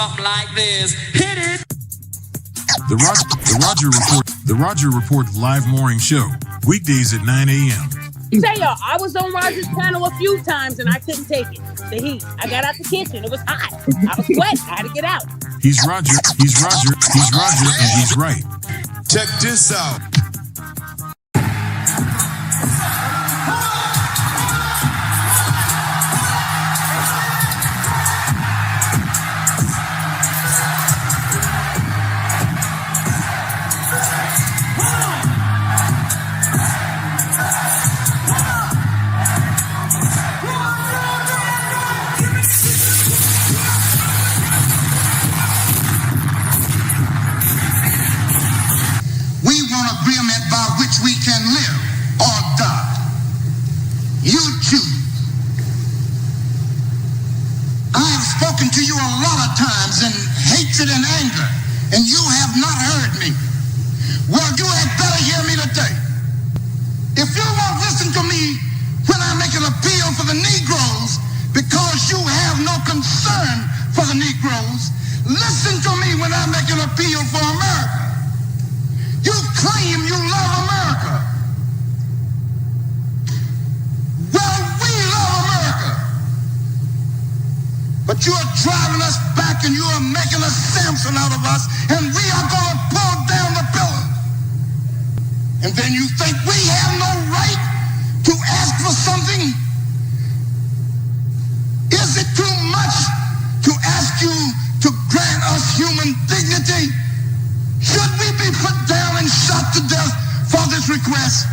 Like this. Hit it. The Roger Report live morning show. Weekdays at 9 a.m. Say y'all, I was on Roger's panel a few times and I couldn't take it. The heat. I got out the kitchen. It was hot. I was sweating. I had to get out. He's Roger, and he's right. Check this out. We can live or die. You choose. I have spoken to you a lot of times in hatred and anger, and you have not heard me. Well, you had better hear me today. If you won't listen to me when I make an appeal for the Negroes because you have no concern for the Negroes, listen to me when I make an appeal for America. You claim you love America. Well, we love America. But you are driving us back and you are making a Samson out of us, and we are going to pull down the pillars. And then you think we have no right to ask for something? Is it too much to ask you to grant us human dignity? Should we be put down and shot to death for this request?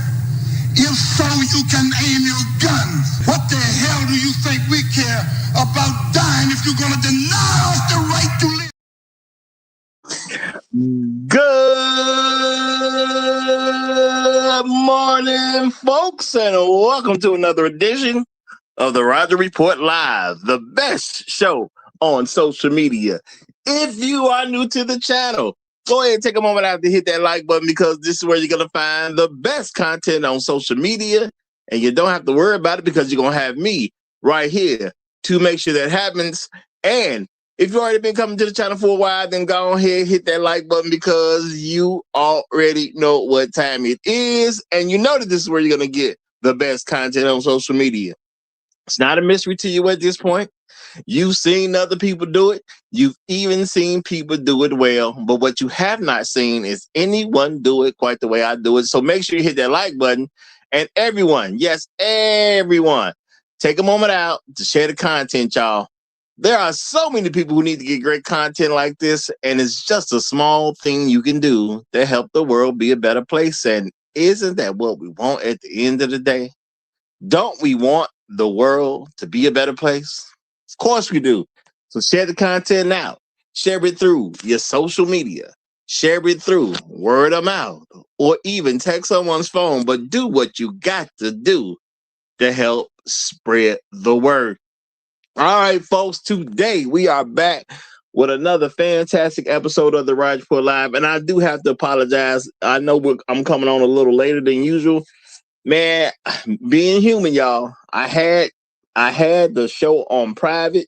If so, you can aim your guns. What the hell do you think we care about dying if you're going to deny us the right to live? Good morning, folks, and welcome to another edition of the Roger Report Live, the best show on social media. If you are new to the channel, go ahead and take a moment out to hit that like button, because this is where you're going to find the best content on social media, and you don't have to worry about it because you're going to have me right here to make sure that happens. And if you've already been coming to the channel for a while, then go ahead, hit that like button, because you already know what time it is, and you know that this is where you're going to get the best content on social media. It's not a mystery to you at this point. You've seen other people do it. You've even seen people do it well. But what you have not seen is anyone do it quite the way I do it. So make sure you hit that like button. And everyone, yes, everyone, take a moment out to share the content, y'all. There are so many people who need to get great content like this, and it's just a small thing you can do to help the world be a better place. And isn't that what we want at the end of the day? Don't we want the world to be a better place? Of course we do. So share the content now. Share it through your social media. Share it through word of mouth, or even text someone's phone. But do what you got to do to help spread the word. All right, folks. Today we are back with another fantastic episode of the Roger Report Live. And I do have to apologize. I know I'm coming on a little later than usual. Man, being human, y'all, I had the show on private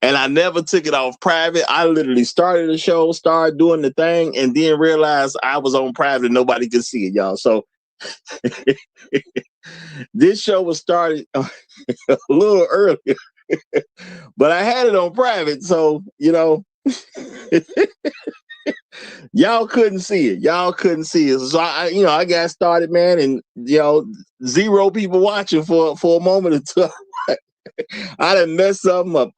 and I never took it off private. I literally started the show, started doing the thing, and then realized I was on private and nobody could see it, y'all. So this show was started a little earlier, but I had it on private. So, you know, y'all couldn't see it. So I got started, man, and zero people watching for a moment or two. I done messed something up.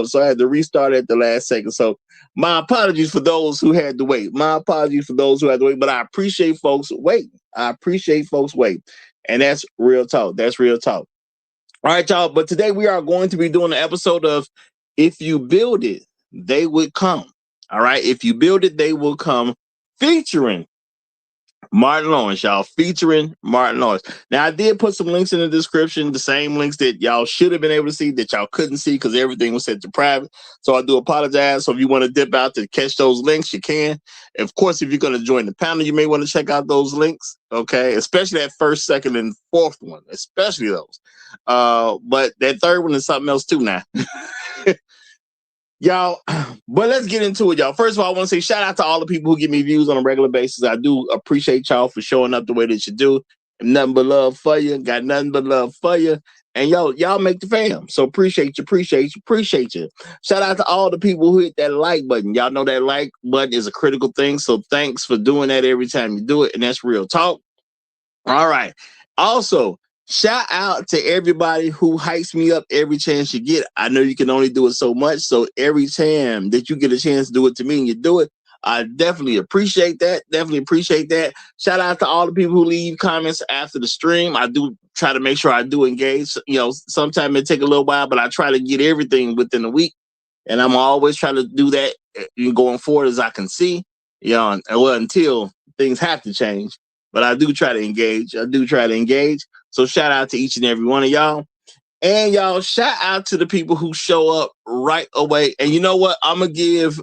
So I had to restart at the last second. So my apologies for those who had to wait. But I appreciate folks waiting. And that's real talk. All right, y'all. But today we are going to be doing an episode of If You Build It, They Would Come. All right. If you build it, they will come, featuring Martin Lawrence, y'all. Now, I did put some links in the description, the same links that y'all should have been able to see that y'all couldn't see because everything was set to private. So I do apologize. So if you want to dip out to catch those links, you can. Of course, if you're going to join the panel, you may want to check out those links. Okay. Especially that first, second, and fourth one, especially those. But that third one is something else too now. Y'all, but let's get into it, y'all. First of all, I want to say shout out to all the people who give me views on a regular basis. I do appreciate y'all for showing up the way that you do. Nothing but love for you. Got nothing but love for you. And y'all make the fam. So appreciate you. Shout out to all the people who hit that like button. Y'all know that like button is a critical thing. So thanks for doing that every time you do it. And that's real talk. All right. Also, shout out to everybody who hypes me up every chance you get. I know you can only do it so much. So every time that you get a chance to do it to me and you do it, I definitely appreciate that. Shout out to all the people who leave comments after the stream. I do try to make sure I do engage. You know, sometimes it take a little while, but I try to get everything within a week. And I'm always trying to do that going forward as I can see. You know, well, until things have to change. But I do try to engage. So shout out to each and every one of y'all. And y'all, shout out to the people who show up right away. And you know what? I'm going to give...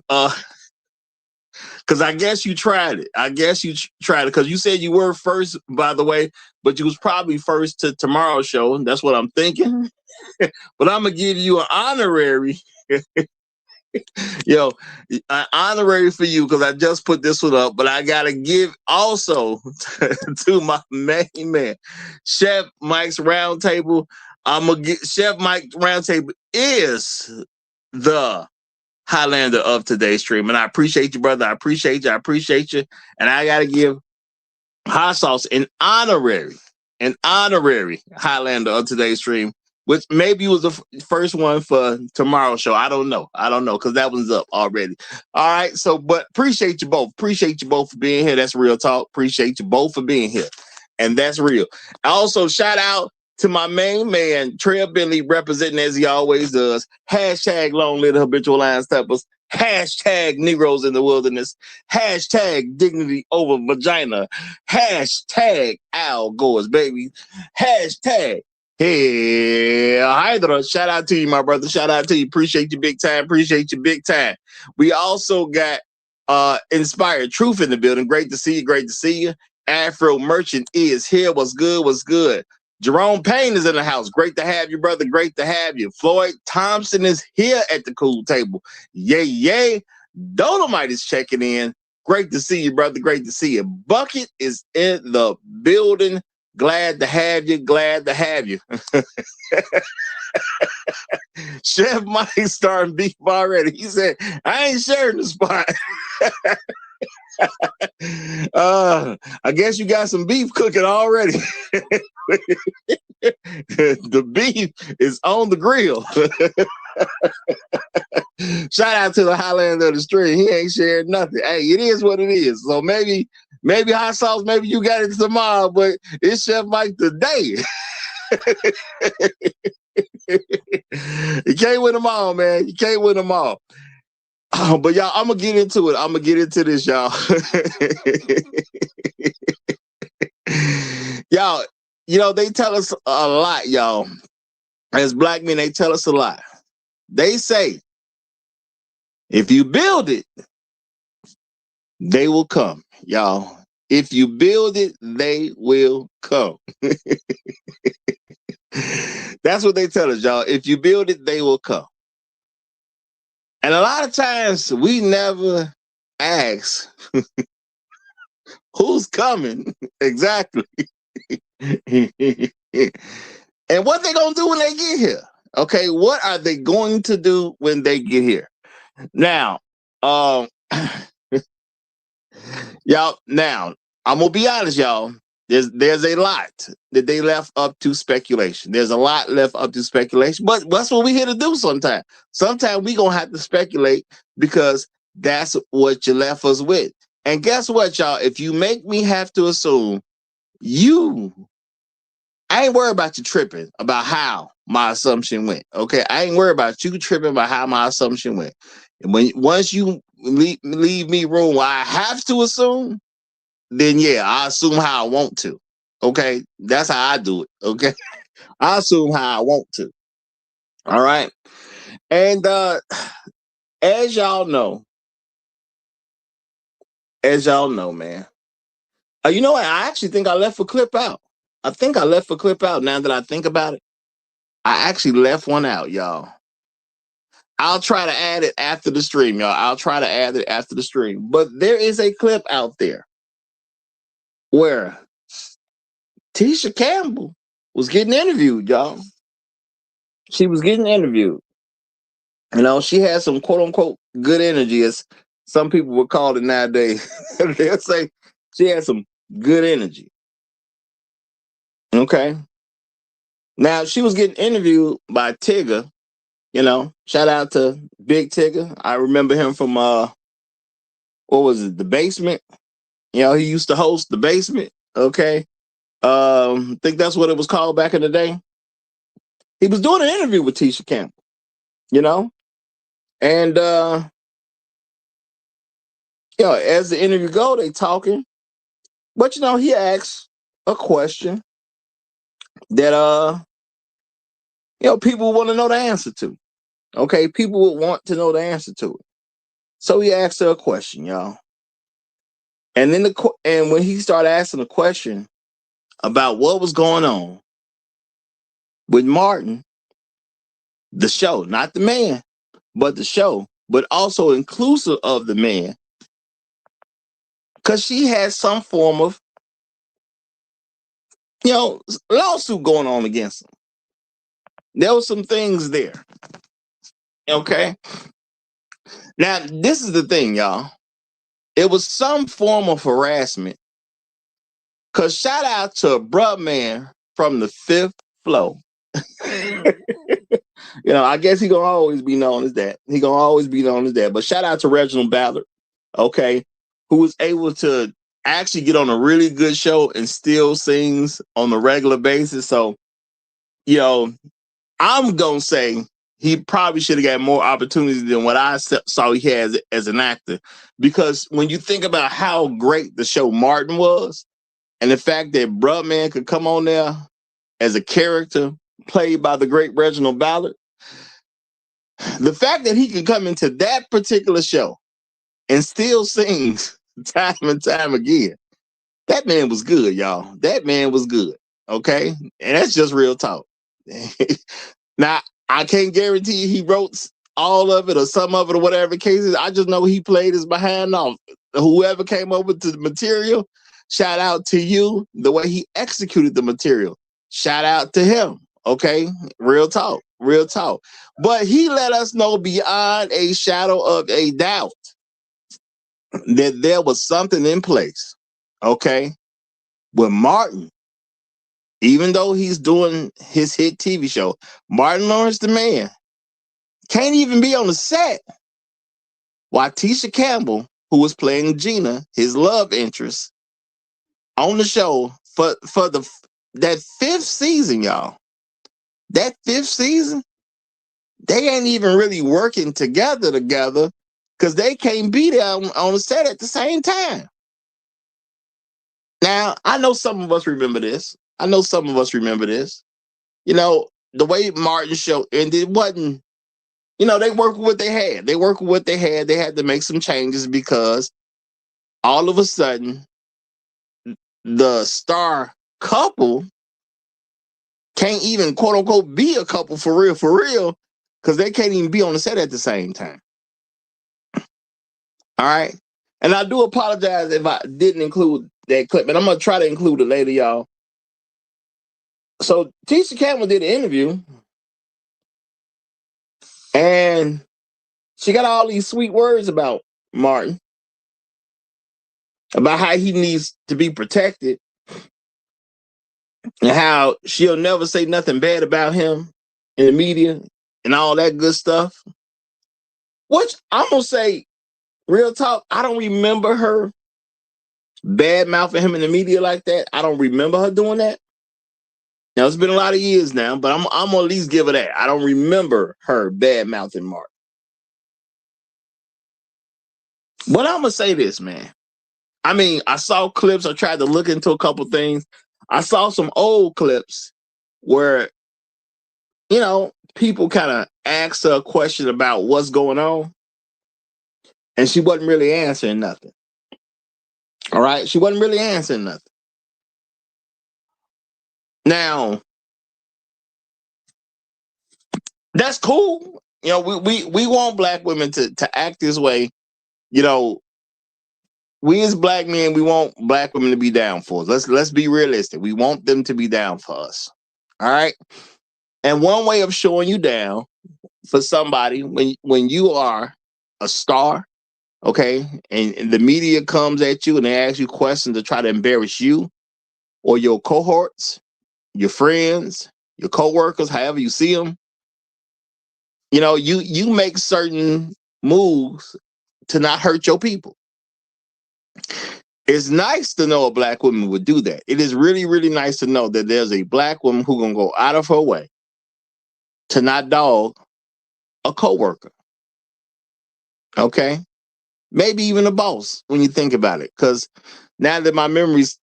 because I guess you tried it. Because you said you were first, by the way, but you was probably first to tomorrow's show. That's what I'm thinking. But I'm going to give you an honorary. Yo, an honorary for you because I just put this one up. But I got to give also to my main man, Chef Mike's Roundtable. I'm going to get Chef Mike's Roundtable is the Highlander of today's stream. And I appreciate you, brother. I appreciate you. And I got to give Hot Sauce an honorary Highlander of today's stream, which maybe was the first one for tomorrow's show. I don't know, because that one's up already. All right, so, but appreciate you both. For being here. That's real talk. Appreciate you both for being here. And that's real. Also, shout out to my main man, Trey Bentley, representing as he always does. Hashtag long live the habitual line steppers. Hashtag Negroes in the wilderness. Hashtag dignity over vagina. Hashtag Al Gore's baby. Hashtag Hey Hydra. Shout out to you, my brother. Shout out to you. Appreciate you big time. We also got Inspired Truth in the building. Great to see you. Afro Merchant is here. What's good? Jerome Payne is in the house. Great to have you, brother. Great to have you. Floyd Thompson is here at the cool table. Yay. Dolomite is checking in. Great to see you, brother. Great to see you. Bucket is in the building. Glad to have you. Chef Mike starting beef already. He said, I ain't sharing the spot. I guess you got some beef cooking already. The beef is on the grill. Shout out to the Highlander of the street. He ain't shared nothing. Hey, it is what it is. So maybe Hot Sauce, maybe you got it tomorrow, but it's Chef Mike today. You can't win them all, man. You can't win them all. But y'all, I'm gonna get into it. I'm gonna get into this, y'all. Y'all, you know, they tell us a lot, y'all. As black men, they tell us a lot. They say, if you build it, they will come, y'all. If you build it, they will come. That's what they tell us, y'all. If you build it, they will come. And a lot of times we never ask who's coming exactly. And what they gonna do when they get here. Okay, what are they going to do when they get here? Now, y'all, I'm gonna be honest, y'all. There's a lot that they left up to speculation. There's a lot left up to speculation, but that's what we're here to do sometimes. Sometimes we gonna have to speculate because that's what you left us with. And guess what, y'all? If you make me have to assume I ain't worried about you tripping about how my assumption went. Okay, I ain't worried about you tripping about how my assumption went. And once you leave me room where I have to assume, then yeah, I assume how I want to. Okay, that's how I do it. Okay, I assume how I want to. All right, and as y'all know, man. You know what? I actually think I left a clip out. Now that I think about it, I actually left one out, y'all. I'll try to add it after the stream, y'all. I'll try to add it after the stream. But there is a clip out there where Tisha Campbell was getting interviewed, y'all. She was getting interviewed. You know, she had some quote unquote good energy, as some people would call it nowadays. They'll say she had some good energy. Okay. Now, she was getting interviewed by Tigger. You know, shout out to Big Tigger. I remember him from what was it, The Basement? You know, he used to host The Basement. Okay. I think that's what it was called back in the day. He was doing an interview with Tisha Campbell, you know, and you know, as the interview go, they talking, but you know, he asks a question that you know, people want to know the answer to. Okay, people would want to know the answer to it. So he asked her a question, y'all. And then and when he started asking a question about what was going on with Martin, the show, not the man, but the show, but also inclusive of the man, because she had some form of, you know, lawsuit going on against him. There was some things there. Okay. Now, this is the thing, y'all. It was some form of harassment. Because shout out to bruh man from the fifth floor. You know, I guess he gonna always be known as that. He gonna always be known as that. But shout out to Reginald Ballard, okay, who was able to actually get on a really good show and still sings on a regular basis. So, you know, I'm gonna say he probably should have got more opportunities than what I saw he has as an actor. Because when you think about how great the show Martin was, and the fact that bruh man could come on there as a character played by the great Reginald Ballard, the fact that he can come into that particular show and still sings time and time again, that man was good, y'all. That man was good. Okay. And that's just real talk. Now, I can't guarantee he wrote all of it or some of it or whatever the case is. I just know he played his behind off. Whoever came up with the material, shout out to you. The way he executed the material, shout out to him. Okay. Real talk. Real talk. But he let us know beyond a shadow of a doubt that there was something in place. Okay. With Martin, even though he's doing his hit TV show, Martin Lawrence the man can't even be on the set while Tisha Campbell, who was playing Gina, his love interest, on the show for that fifth season, y'all. That fifth season, they ain't even really working together because they can't be there on the set at the same time. Now, I know some of us remember this. You know, the way Martin's show ended wasn't, you know, they worked with what they had. They had to make some changes because all of a sudden, the star couple can't even quote unquote be a couple for real, because they can't even be on the set at the same time. All right. And I do apologize if I didn't include that clip, but I'm going to try to include it later, y'all. So Tisha Campbell did an interview and she got all these sweet words about Martin, about how he needs to be protected and how she'll never say nothing bad about him in the media and all that good stuff. Which I'm going to say, real talk, I don't remember her bad mouthing him in the media like that. I don't remember her doing that. Now, it's been a lot of years now, but I'm going to at least give her that. I don't remember her bad mouthing Martin. But I'm going to say this, man. I mean, I saw clips. I tried to look into a couple things. I saw some old clips where, you know, people kind of asked her a question about what's going on. And she wasn't really answering nothing. All right? She wasn't really answering nothing. Now, that's cool. You know, we want black women to act this way. You know, we as black men, we want black women to be down for us. Let's be realistic. We want them to be down for us. All right. And one way of showing you down for somebody when you are a star, okay, and the media comes at you and they ask you questions to try to embarrass you or your cohorts, your friends, your coworkers, however you see them, you know, you make certain moves to not hurt your people. It's nice to know a black woman would do that. It is really, really nice to know that there's a black woman who gonna go out of her way to not dog a coworker. Okay, maybe even a boss when you think about it. Because now that my memories,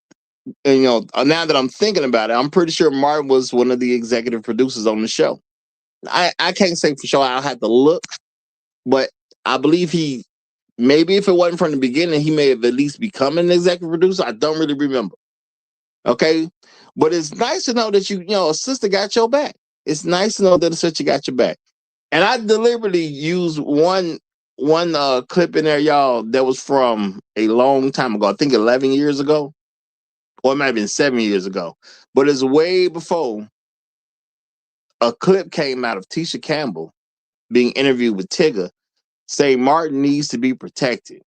you know, now that I'm thinking about it, I'm pretty sure Martin was one of the executive producers on the show. I can't say for sure. I'll have to look, but I believe he, maybe if it wasn't from the beginning, he may have at least become an executive producer. I don't really remember. Okay. But it's nice to know that you know, a sister got your back. It's nice to know that a sister got your back. And I deliberately used one clip in there, y'all, that was from a long time ago. I think 11 years ago, or it might have been 7 years ago. But it's way before a clip came out of Tisha Campbell being interviewed with Tigger, saying Martin needs to be protected.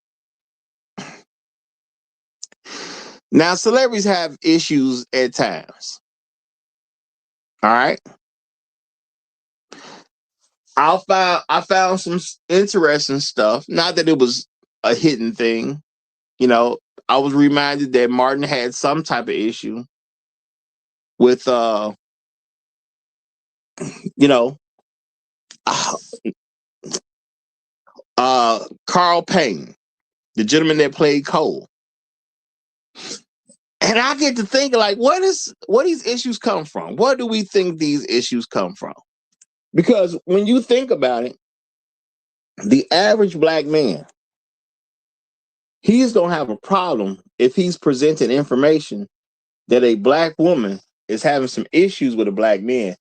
Now, celebrities have issues at times. All right. I found some interesting stuff. Not that it was a hidden thing. You know, I was reminded that Martin had some type of issue with you know, Carl Payne, the gentleman that played Cole. And I get to thinking, like, where these issues come from? Where do we think these issues come from? Because when you think about it, the average black man, he's gonna have a problem if he's presenting information that a black woman is having some issues with a black man,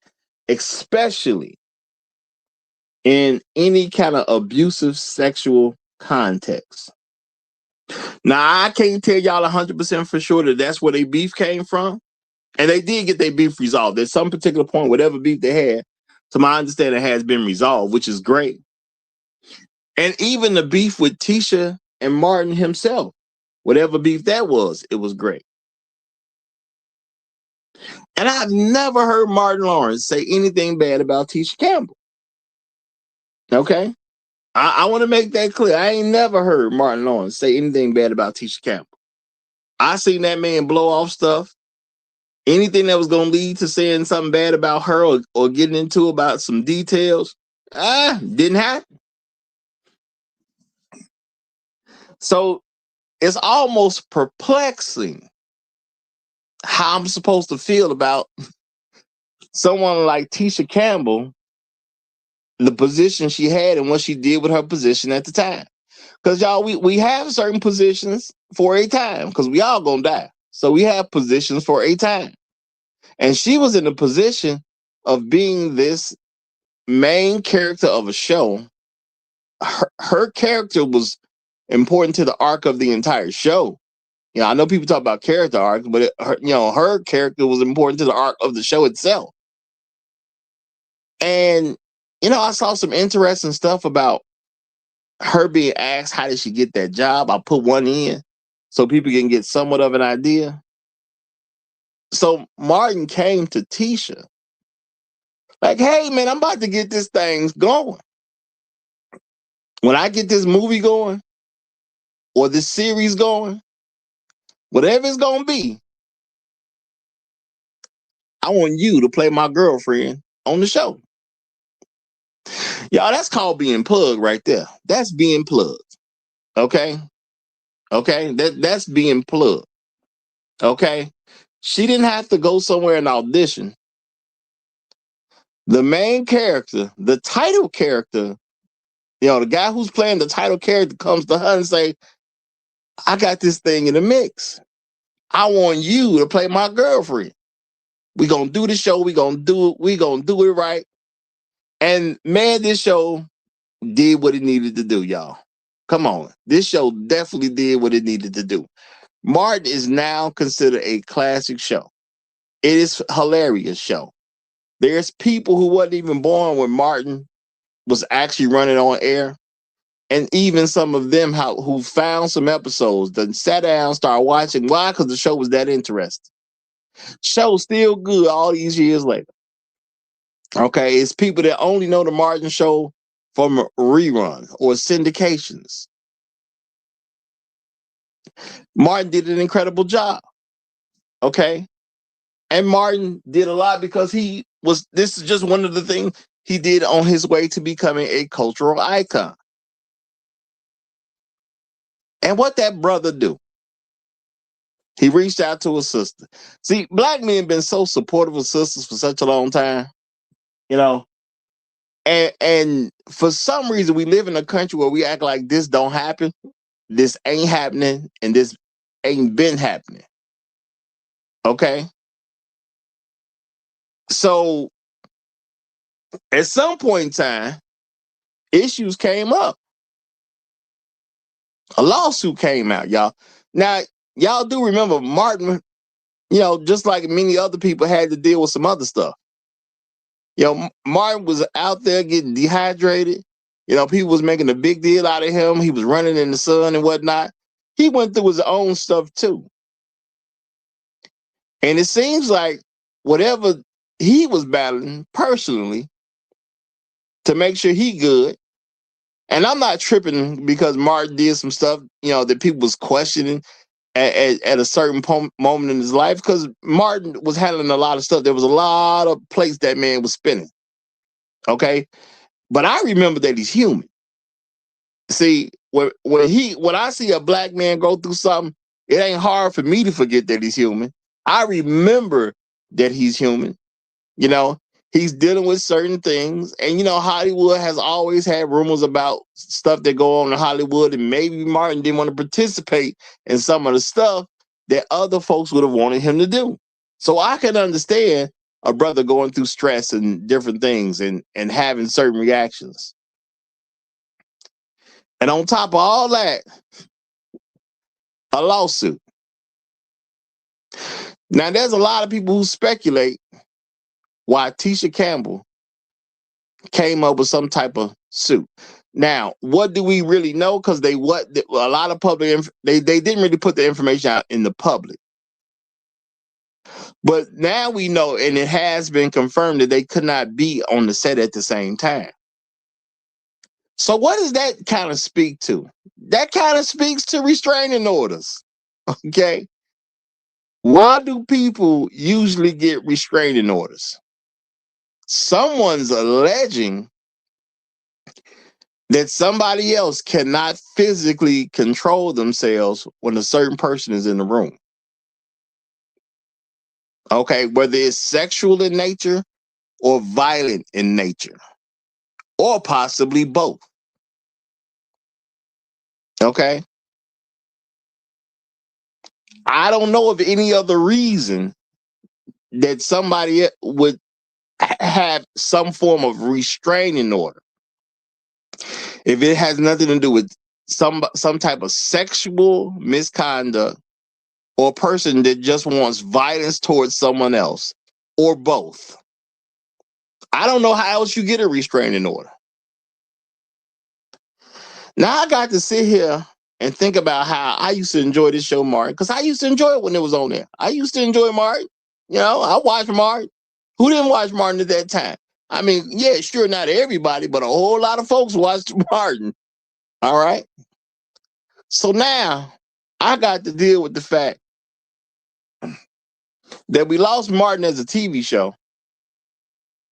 especially in any kind of abusive sexual context. Now, I can't tell y'all 100% for sure that that's where their beef came from. And they did get their beef resolved. At some particular point, whatever beef they had, to my understanding, has been resolved, which is great. And even the beef with Tisha and Martin himself, whatever beef that was, it was great. And I've never heard Martin Lawrence say anything bad about Tisha Campbell. Okay? I want to make that clear. I ain't never heard Martin Lawrence say anything bad about Tisha Campbell. I seen that man blow off stuff. Anything that was going to lead to saying something bad about her or getting into about some details, didn't happen. So it's almost perplexing how I'm supposed to feel about someone like Tisha Campbell, the position she had and what she did with her position at the time. Because y'all, we have certain positions for a time because we all gonna die. So we have positions for a time. And she was in a position of being this main character of a show. Her character was important to the arc of the entire show. You know, I know people talk about character arcs, but her character was important to the arc of the show itself. And, you know, I saw some interesting stuff about her being asked, how did she get that job? I put one in so people can get somewhat of an idea. So Martin came to Tisha like, hey, man, I'm about to get this thing going. When I get this movie going or this series going, whatever it's going to be, I want you to play my girlfriend on the show. Y'all, that's called being plugged right there. That's being plugged. Okay? Okay? That's being plugged. Okay? She didn't have to go somewhere and audition. The main character, the title character, you know, the guy who's playing the title character comes to her and say, I got this thing in the mix. I want you to play my girlfriend. We're going to do the show. We're going to do it right. And man, this show did what it needed to do, y'all. Come on. This show definitely did what it needed to do. Martin is now considered a classic show. It is a hilarious show. There's people who wasn't even born when Martin was actually running on air. And even some of them who found some episodes, then sat down, started watching. Why? Because the show was that interesting. Show's still good all these years later. Okay, it's people that only know the Martin Show from reruns or syndications. Martin did an incredible job. Okay, and Martin did a lot because this is just one of the things he did on his way to becoming a cultural icon. And what that brother do? He reached out to his sister. See, black men been so supportive of sisters for such a long time, you know. And for some reason, we live in a country where we act like this don't happen, this ain't happening, and this ain't been happening. Okay? So, at some point in time, issues came up. A lawsuit came out, y'all. Now, y'all do remember Martin, just like many other people had to deal with some other stuff. Martin was out there getting dehydrated. People was making a big deal out of him. He was running in the sun and whatnot. He went through his own stuff too. And it seems like whatever he was battling personally to make sure he good. And I'm not tripping because Martin did some stuff, that people was questioning at a certain moment in his life, because Martin was handling a lot of stuff. There was a lot of plates that man was spinning. Okay. But I remember that he's human. See, when I see a black man go through something, it ain't hard for me to forget that he's human. I remember that he's human. He's dealing with certain things. And, Hollywood has always had rumors about stuff that go on in Hollywood. And maybe Martin didn't want to participate in some of the stuff that other folks would have wanted him to do. So I can understand a brother going through stress and different things and having certain reactions. And on top of all that, a lawsuit. Now, there's a lot of people who speculate why Tisha Campbell came up with some type of suit. Now, what do we really know? Because a lot of public, they didn't really put the information out in the public. But now we know, and it has been confirmed, that they could not be on the set at the same time. So what does that kind of speak to? That kind of speaks to restraining orders. Okay. Why do people usually get restraining orders? Someone's alleging that somebody else cannot physically control themselves when a certain person is in the room. Okay, whether it's sexual in nature or violent in nature, or possibly both. Okay. I don't know of any other reason that somebody would have some form of restraining order. If it has nothing to do with some type of sexual misconduct, or a person that just wants violence towards someone else, or both. I don't know how else you get a restraining order. Now I got to sit here and think about how I used to enjoy this show, Martin, because I used to enjoy it when it was on there. I used to enjoy Martin. I watched Martin. Who didn't watch Martin at that time? I mean, yeah, sure, not everybody, but a whole lot of folks watched Martin. All right. So now I got to deal with the fact that we lost Martin as a TV show.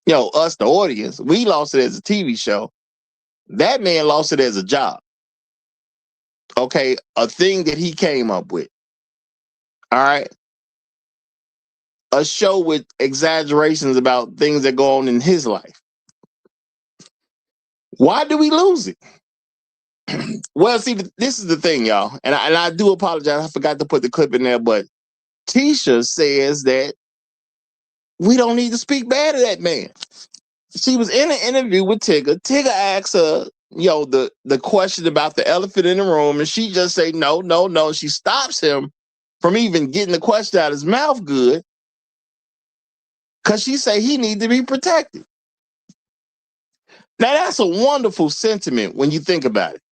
Us, the audience, we lost it as a TV show. That man lost it as a job. Okay, a thing that he came up with. All right. A show with exaggerations about things that go on in his life. Why do we lose it? Well, see, this is the thing, y'all. And I do apologize. I forgot to put the clip in there, but Tisha says that we don't need to speak bad of that man. She was in an interview with Tigger. Tigger asked her, the question about the elephant in the room, and she just say no, no, no. She stops him from even getting the question out of his mouth good, because she say he need to be protected. Now that's a wonderful sentiment when you think about it.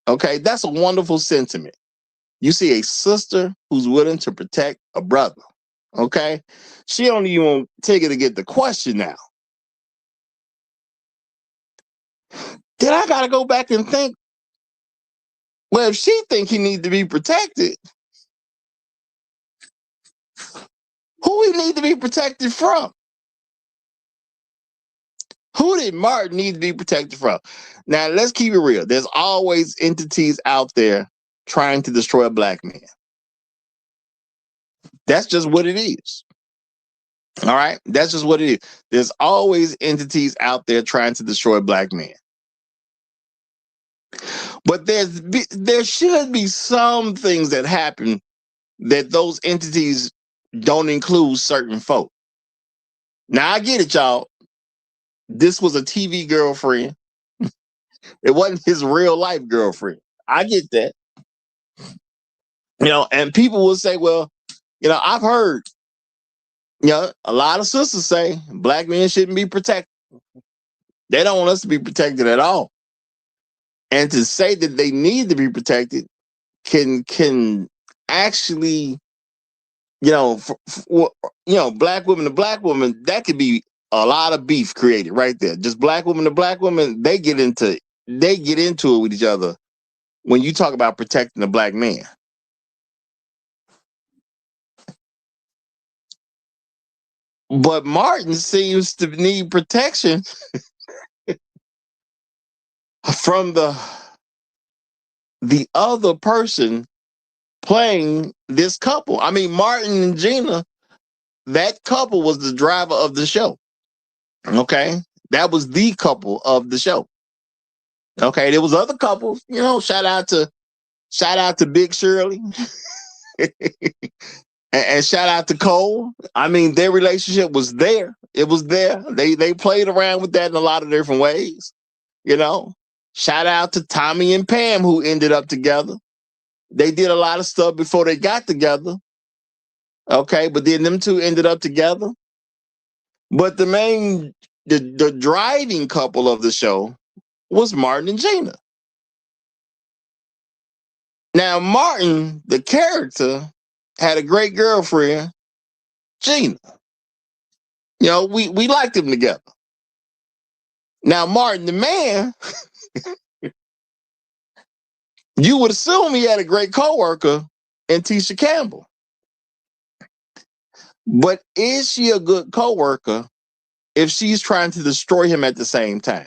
Okay, that's a wonderful sentiment. You see a sister who's willing to protect a brother. Okay, she don't even want Tigger to get the question now. Then I gotta go back and think, well, if she think he need to be protected, who he need to be protected from? Who did Martin need to be protected from? Now, let's keep it real. There's always entities out there trying to destroy a black man. That's just what it is. All right? That's just what it is. There's always entities out there trying to destroy a black man. But there should be some things that happen that those entities don't include certain folk. Now, I get it, y'all. This was a TV girlfriend. It wasn't his real life girlfriend. I get that. And people will say, well, I've heard, a lot of sisters say black men shouldn't be protected. They don't want us to be protected at all. And to say that they need to be protected can actually, black woman to black woman, that could be a lot of beef created right there. Just black woman to black woman, they get into it with each other when you talk about protecting the black man. But Martin seems to need protection from the other person playing this couple. I mean, Martin and Gina, that couple was the driver of the show. Okay? That was the couple of the show. Okay, there was other couples, shout out to Big Shirley. And shout out to Cole. I mean, their relationship was there. It was there. They played around with that in a lot of different ways. Shout out to Tommy and Pam, who ended up together. They did a lot of stuff before they got together. Okay, but then them two ended up together. But the driving couple of the show was Martin and Gina. Now, Martin, the character, had a great girlfriend, Gina. We liked them together. Now, Martin, the man, you would assume he had a great coworker in Tisha Campbell. But is she a good coworker if she's trying to destroy him at the same time?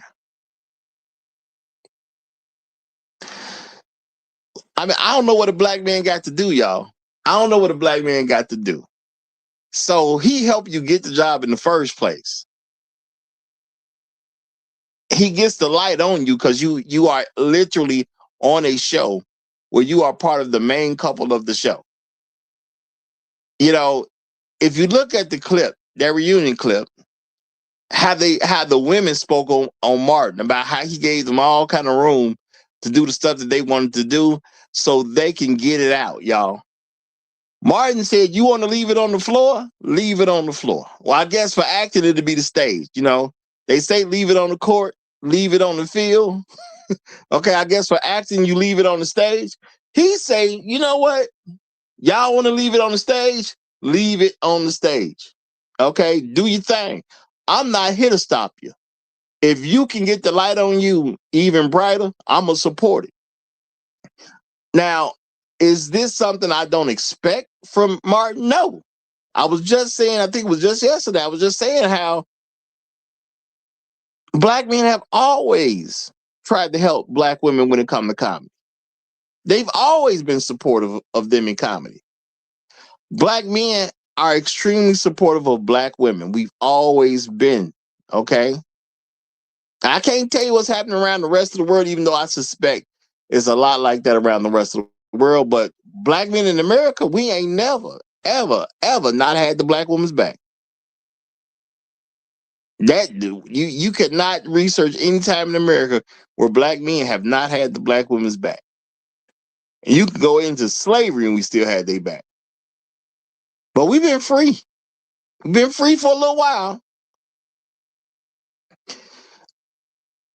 I mean, I don't know what a black man got to do, y'all. I don't know what a black man got to do. So he helped you get the job in the first place. He gets the light on you because you are literally on a show where you are part of the main couple of the show. If you look at the clip, that reunion clip, how the women spoke on Martin about how he gave them all kind of room to do the stuff that they wanted to do so they can get it out, y'all. Martin said, you want to leave it on the floor? Leave it on the floor. Well, I guess for acting, it'd be the stage. They say leave it on the court, leave it on the field. Okay, I guess for acting, you leave it on the stage. He say, you know what? Y'all want to leave it on the stage? Leave it on the stage. Okay, do your thing. I'm not here to stop you. If you can get the light on you even brighter, I'm going to support it. Now, is this something I don't expect from Martin? No. I was just saying, I think it was just yesterday, I was just saying how black men have always tried to help black women when it comes to comedy. They've always been supportive of them in comedy. Black men are extremely supportive of black women. We've always been, okay? I can't tell you what's happening around the rest of the world, even though I suspect it's a lot like that around the rest of the world. But black men in America, we ain't never, ever, ever not had the black woman's back. That you could not research any time in America where black men have not had the black women's back. And you can go into slavery and we still had their back. But we've been free. We've been free for a little while.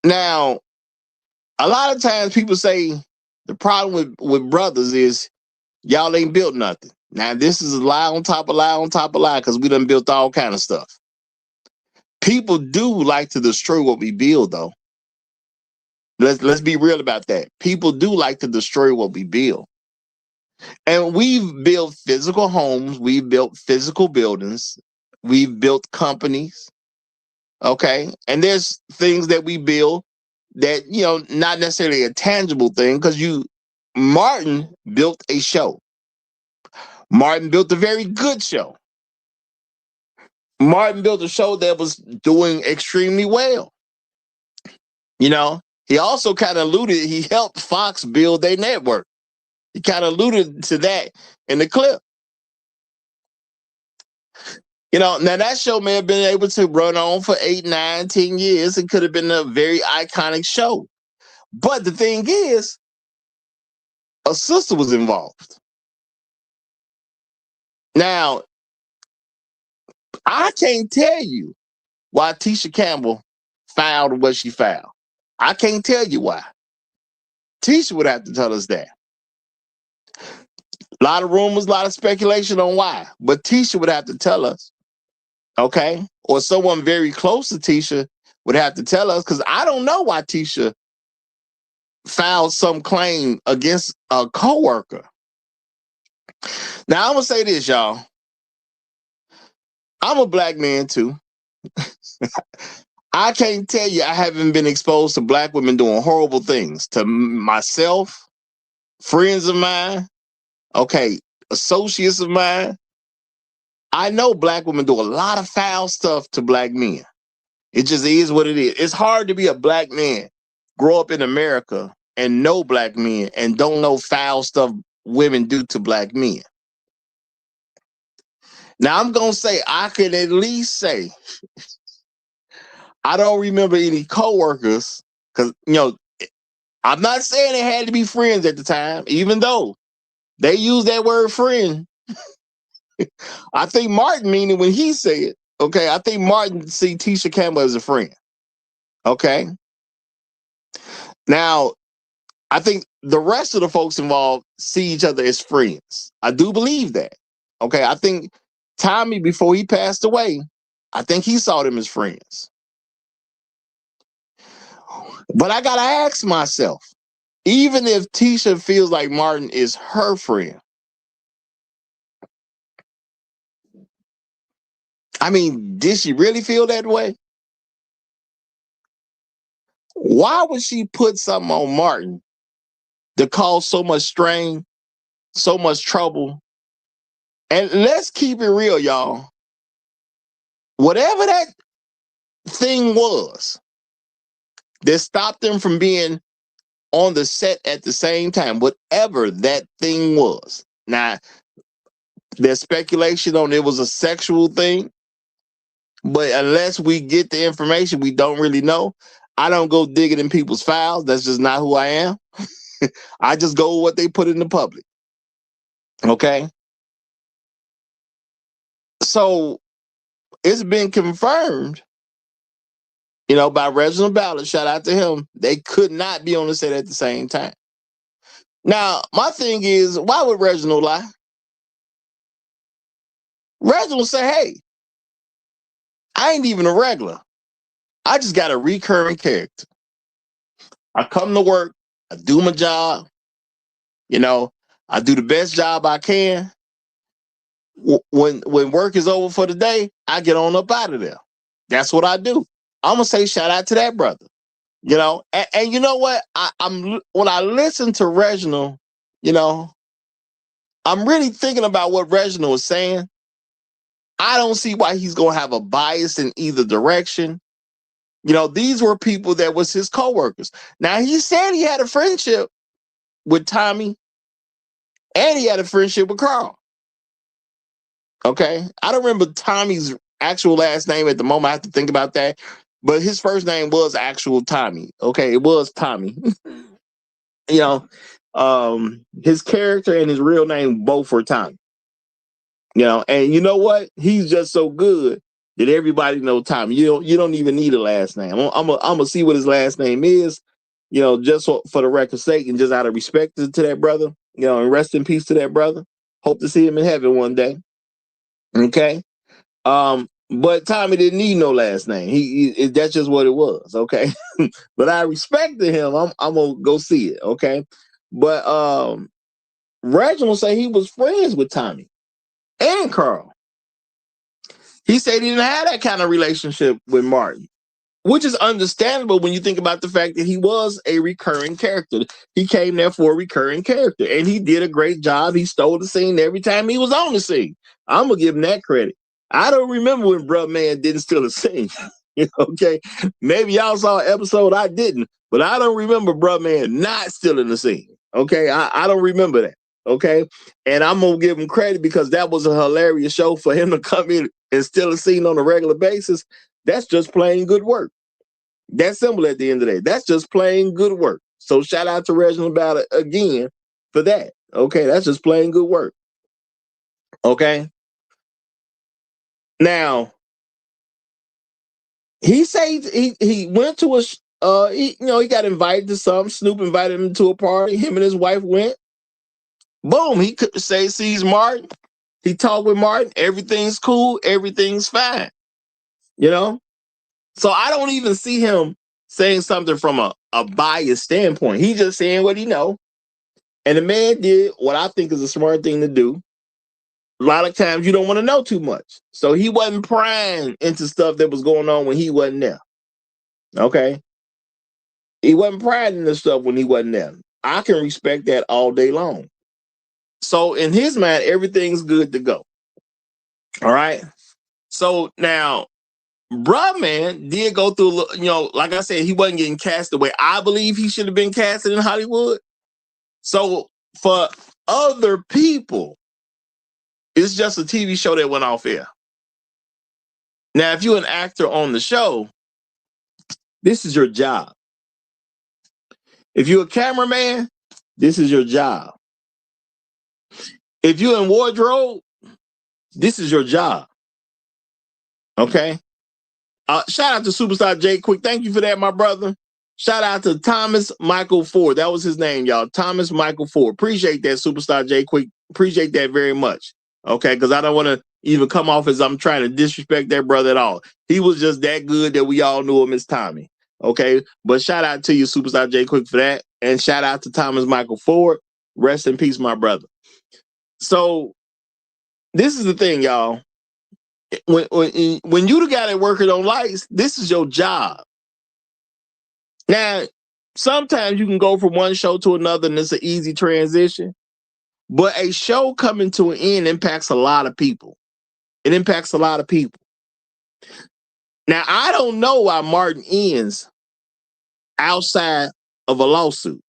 Now, a lot of times people say the problem with brothers is y'all ain't built nothing. Now, this is a lie on top of lie on top of lie because we done built all kind of stuff. People do like to destroy what we build, though. Let's be real about that. People do like to destroy what we build. And we've built physical homes. We've built physical buildings. We've built companies. Okay. And there's things that we build that, not necessarily a tangible thing because Martin built a show. Martin built a very good show. Martin built a show that was doing extremely well. He also kind of he helped Fox build their network. He kind of alluded to that in the clip. Now that show may have been able to run on for 8, 9, 10 years. It could have been a very iconic show. But the thing is, a sister was involved. Now, I can't tell you why Tisha Campbell filed what she filed. I can't tell you why. Tisha would have to tell us that. A lot of rumors, a lot of speculation on why. But Tisha would have to tell us. Okay? Or someone very close to Tisha would have to tell us, because I don't know why Tisha filed some claim against a coworker. Now, I'm going to say this, y'all. I'm a black man, too. I can't tell you I haven't been exposed to black women doing horrible things to myself, friends of mine, okay, associates of mine. I know black women do a lot of foul stuff to black men. It just is what it is. It's hard to be a black man, grow up in America, and know black men and don't know foul stuff women do to black men. Now, I'm going to say, I can at least say, I don't remember any coworkers, because, I'm not saying they had to be friends at the time, even though they use that word friend. I think Martin mean it when he said it. Okay, I think Martin see Tisha Campbell as a friend. Okay. Now, I think the rest of the folks involved see each other as friends. I do believe that. Okay, I think Tommy, before he passed away, I think he saw them as friends. But I gotta ask myself, even if Tisha feels like Martin is her friend, I mean, did she really feel that way? Why would she put something on Martin to cause so much strain, so much trouble? And let's keep it real, y'all. Whatever that thing was that stopped them from being on the set at the same time, whatever that thing was. Now, there's speculation on it was a sexual thing, but unless we get the information, we don't really know. I don't go digging in people's files. That's just not who I am. I just go with what they put in the public. Okay? So it's been confirmed, by Reginald Ballard. Shout out to him. They could not be on the set at the same time. Now, my thing is, why would Reginald lie? Reginald say, hey, I ain't even a regular. I just got a recurring character. I come to work. I do my job. I do the best job I can. When work is over for the day, I get on up out of there. That's what I do. I'm gonna say shout out to that brother. And you know what? I'm when I listen to Reginald, I'm really thinking about what Reginald was saying. I don't see why he's gonna have a bias in either direction. These were people that was his coworkers. Now, he said he had a friendship with Tommy and he had a friendship with Carl. Okay. I don't remember Tommy's actual last name at the moment. I have to think about that. But his first name was actual Tommy. Okay, it was Tommy. You know, his character and his real name both were Tommy. You know, and you know what? He's just so good that everybody knows Tommy. You don't even need a last name. I'm gonna see what his last name is. You know, just for the record's sake and just out of respect to that brother. You know, and rest in peace to that brother. Hope to see him in heaven one day. Okay. But Tommy didn't need no last name. That's just what it was. Okay. But I respected him. I'm gonna go see it. Okay. But Reginald said he was friends with Tommy and Carl. He said he didn't have that kind of relationship with Martin, which is understandable when you think about the fact that he was a recurring character. He came there for a recurring character, and he did a great job. He stole the scene every time he was on the scene. I'm gonna give him that credit. I don't remember when Bruh Man didn't steal the scene. Okay, maybe y'all saw an episode I didn't, but I don't remember Bruh Man not stealing the scene. Okay, I don't remember that. Okay, and I'm gonna give him credit because that was a hilarious show for him to come in and steal a scene on a regular basis. That's just plain good work. That's simple at the end of the day. That's just plain good work. So shout out to Reginald about it again for that. Okay, that's just plain good work. Okay. Now, he said he went to he got invited to some. Snoop invited him to a party. Him and his wife went. Boom, he could say sees Martin. He talked with Martin. Everything's cool. Everything's fine. You know? So I don't even see him saying something from a biased standpoint. He just saying what he know. And the man did what I think is a smart thing to do. A lot of times you don't want to know too much. So he wasn't prying into stuff that was going on when he wasn't there. Okay? He wasn't prying into stuff when he wasn't there. I can respect that all day long. So in his mind, everything's good to go. All right? So now, Bruh Man did go through, like I said, he wasn't getting cast the way I believe he should have been casted in Hollywood. So for other people, it's just a TV show that went off air. Now, if you're an actor on the show, this is your job. If you're a cameraman, this is your job. If you're in wardrobe, this is your job. Okay? Shout out to Superstar Jay Quick. Thank you for that, my brother. Shout out to Thomas Michael Ford. That was his name, y'all. Thomas Michael Ford. Appreciate that, Superstar Jay Quick. Appreciate that very much. Okay, because I don't want to even come off as I'm trying to disrespect that brother at all. He was just that good that we all knew him as Tommy. Okay, but shout out to you, Superstar Jay Quick, for that. And shout out to Thomas Michael Ford. Rest in peace, my brother. So this is the thing, y'all. When you the guy that working on lights, this is your job. Now, sometimes you can go from one show to another and it's an easy transition. But a show coming to an end impacts a lot of people. It impacts a lot of people. Now, I don't know why Martin ends outside of a lawsuit.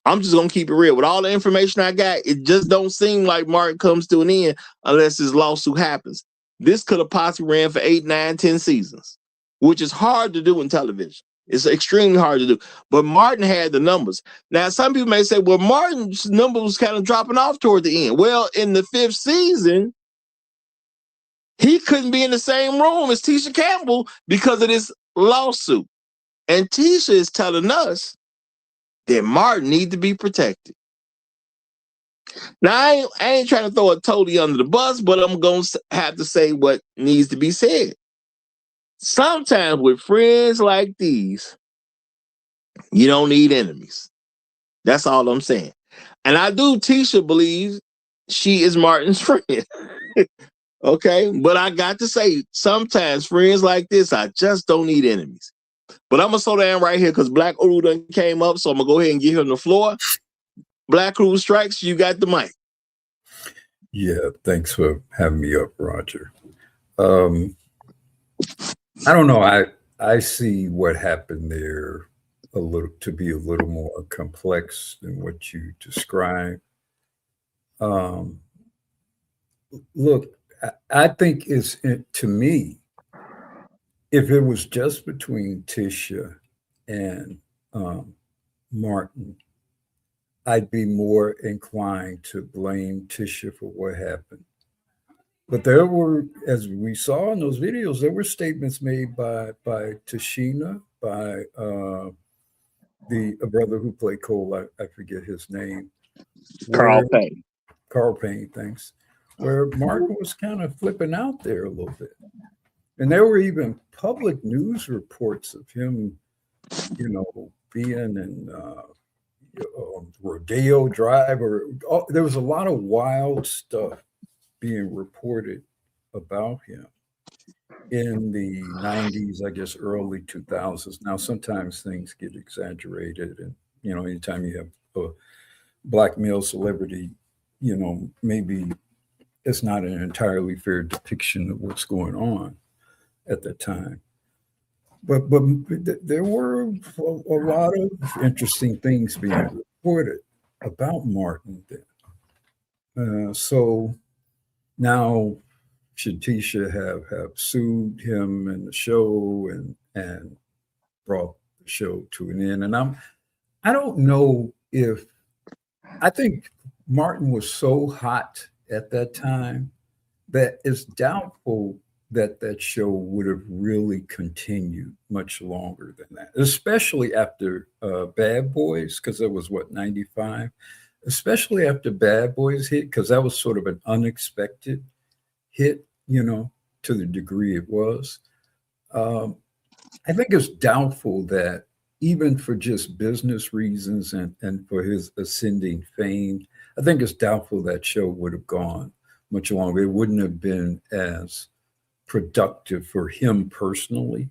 I'm just going to keep it real. With all the information I got, it just don't seem like Martin comes to an end unless this lawsuit happens. This could have possibly ran for 8, 9, 10 seasons, which is hard to do in television. It's extremely hard to do. But Martin had the numbers. Now, some people may say, well, Martin's number was kind of dropping off toward the end. Well, in the 5th season, he couldn't be in the same room as Tisha Campbell because of this lawsuit. And Tisha is telling us that Martin needs to be protected. Now, I ain't trying to throw it totally under the bus, but I'm going to have to say what needs to be said. Sometimes with friends like these, you don't need enemies. That's all I'm saying. And I do, Tisha believes she is Martin's friend. Okay? But I got to say, sometimes friends like this, I just don't need enemies. But I'm going to slow down right here because Black Uru done came up, so I'm going to go ahead and give him the floor. Black Uru Strikes, you got the mic. Yeah, thanks for having me up, Roger. I don't know. I see what happened there to be a little more complex than what you described. Look, I think to me, if it was just between Tisha and Martin, I'd be more inclined to blame Tisha for what happened. But there were, as we saw in those videos, there were statements made by Tashina, by the brother who played Cole. I forget his name. Carl Where Payne. Carl Payne, thanks. Where Martin was kind of flipping out there a little bit, and there were even public news reports of him, being in Rodeo Drive, there was a lot of wild stuff being reported about him in the 90s, I guess early 2000s. Now, sometimes things get exaggerated, and anytime you have a black male celebrity, maybe it's not an entirely fair depiction of what's going on at the time. But there were a lot of interesting things being reported about Martin then. So now should Tisha have sued him and the show and brought the show to an end? And I don't know if I think Martin was so hot at that time that it's doubtful that show would have really continued much longer than that, especially after Bad Boys, because it was 95, especially after Bad Boys hit, because that was sort of an unexpected hit, to the degree it was. I think it's doubtful that even for just business reasons and for his ascending fame, I think it's doubtful that show would have gone much longer. It wouldn't have been as productive for him personally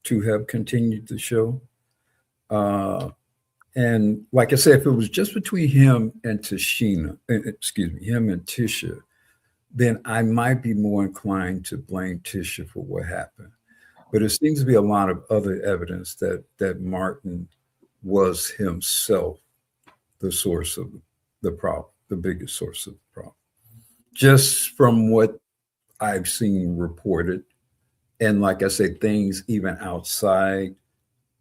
to have continued the show. And like I said, if it was just between him and Tisha, then I might be more inclined to blame Tisha for what happened. But it seems to be a lot of other evidence that Martin was himself the source of the problem, the biggest source of the problem. Just from what I've seen reported, and like I said, things even outside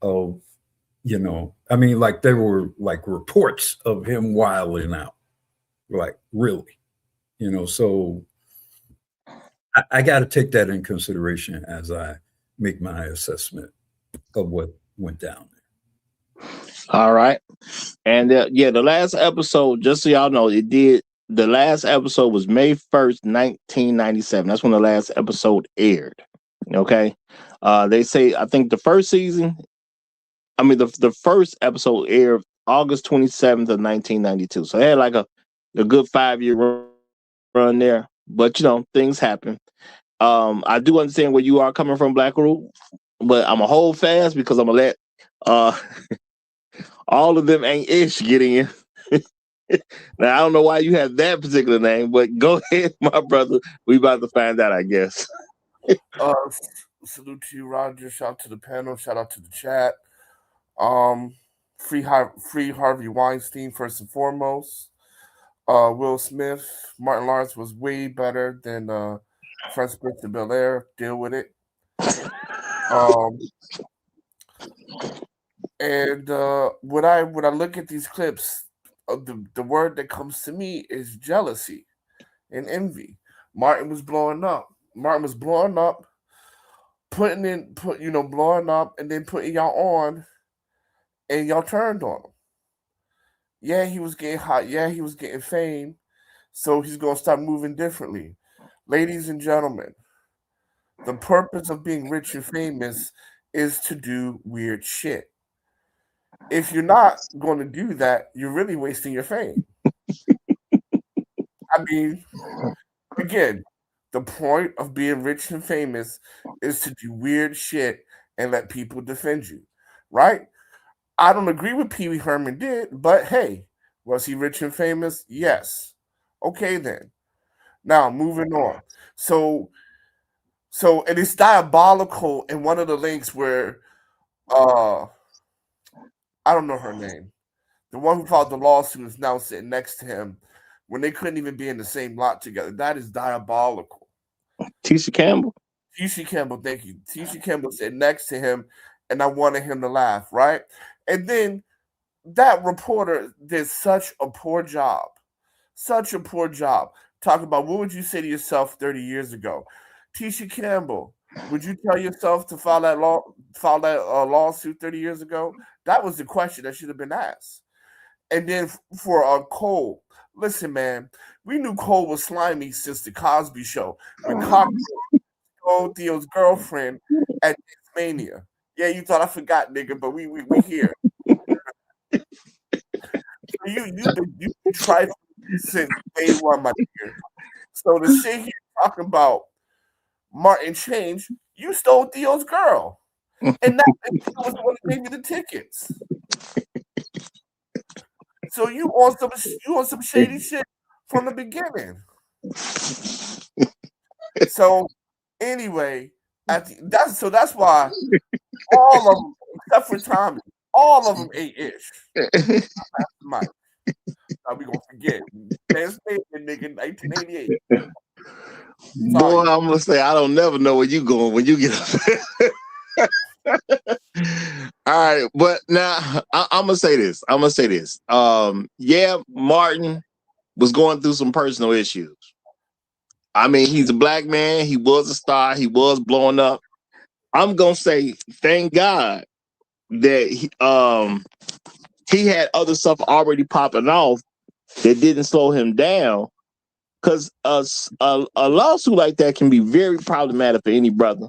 of, like there were like reports of him wilding out, like really, so I got to take that in consideration as I make my assessment of what went down there. All right. And the last episode, just so y'all know, the last episode was May 1st, 1997. That's when the last episode aired. Okay. They say, I think the first episode aired August 27th of 1992. So they had like a good 5-year run there. But, things happen. I do understand where you are coming from, Black Rule, but I'm going to hold fast because I'm going to let all of them ain't ish get in. Now, I don't know why you have that particular name, but go ahead, my brother. We about to find out, I guess. Salute to you, Roger. Shout out to the panel. Shout out to the chat. Free Harvey Weinstein, first and foremost. Will Smith, Martin Lawrence was way better than Fresh Prince of Bel-Air. Deal with it. And when I look at these clips, the word that comes to me is jealousy and envy. Martin was blowing up, blowing up, blowing up, and then putting y'all on, and y'all turned on him. Yeah, he was getting hot. Yeah, he was getting fame. So he's going to start moving differently. Ladies and gentlemen, the purpose of being rich and famous is to do weird shit. If you're not going to do that, you're really wasting your fame. I mean, again, the point of being rich and famous is to do weird shit and let people defend you, right? I don't agree with Pee Wee Herman did, but hey, was he rich and famous? Yes. Okay, then. Now, moving on. So and it's diabolical in one of the links where, I don't know her name. The one who filed the lawsuit is now sitting next to him when they couldn't even be in the same lot together. That is diabolical. Tisha Campbell. Tisha Campbell, thank you. Tisha Campbell sat next to him, and I wanted him to laugh, right? And then that reporter did such a poor job talking about what would you say to yourself 30 years ago. Tisha Campbell, would you tell yourself to file that lawsuit 30 years ago? That was the question that should have been asked. And then for Cole, listen, man, we knew Cole was slimy since the Cosby Show when Cox told Theo's girlfriend at Mania. Yeah, you thought I forgot, nigga, but we here. You've been trifling since day one, my dear. So to sit here talking about Martin Change, you stole Theo's girl, and that was the one that gave you the tickets. So you on some shady shit from the beginning. So anyway, that's why all of them, except for Tommy, all of them ate ish. Mike. Now we gonna forget. Best nigga, 1988. Boy, I'm gonna say I don't never know where you going when you get up. All right, but now I'm gonna say this. Yeah, Martin was going through some personal issues. I mean, he's a black man. He was a star. He was blowing up. I'm gonna say, thank God that he had other stuff already popping off that didn't slow him down. Because a lawsuit like that can be very problematic for any brother.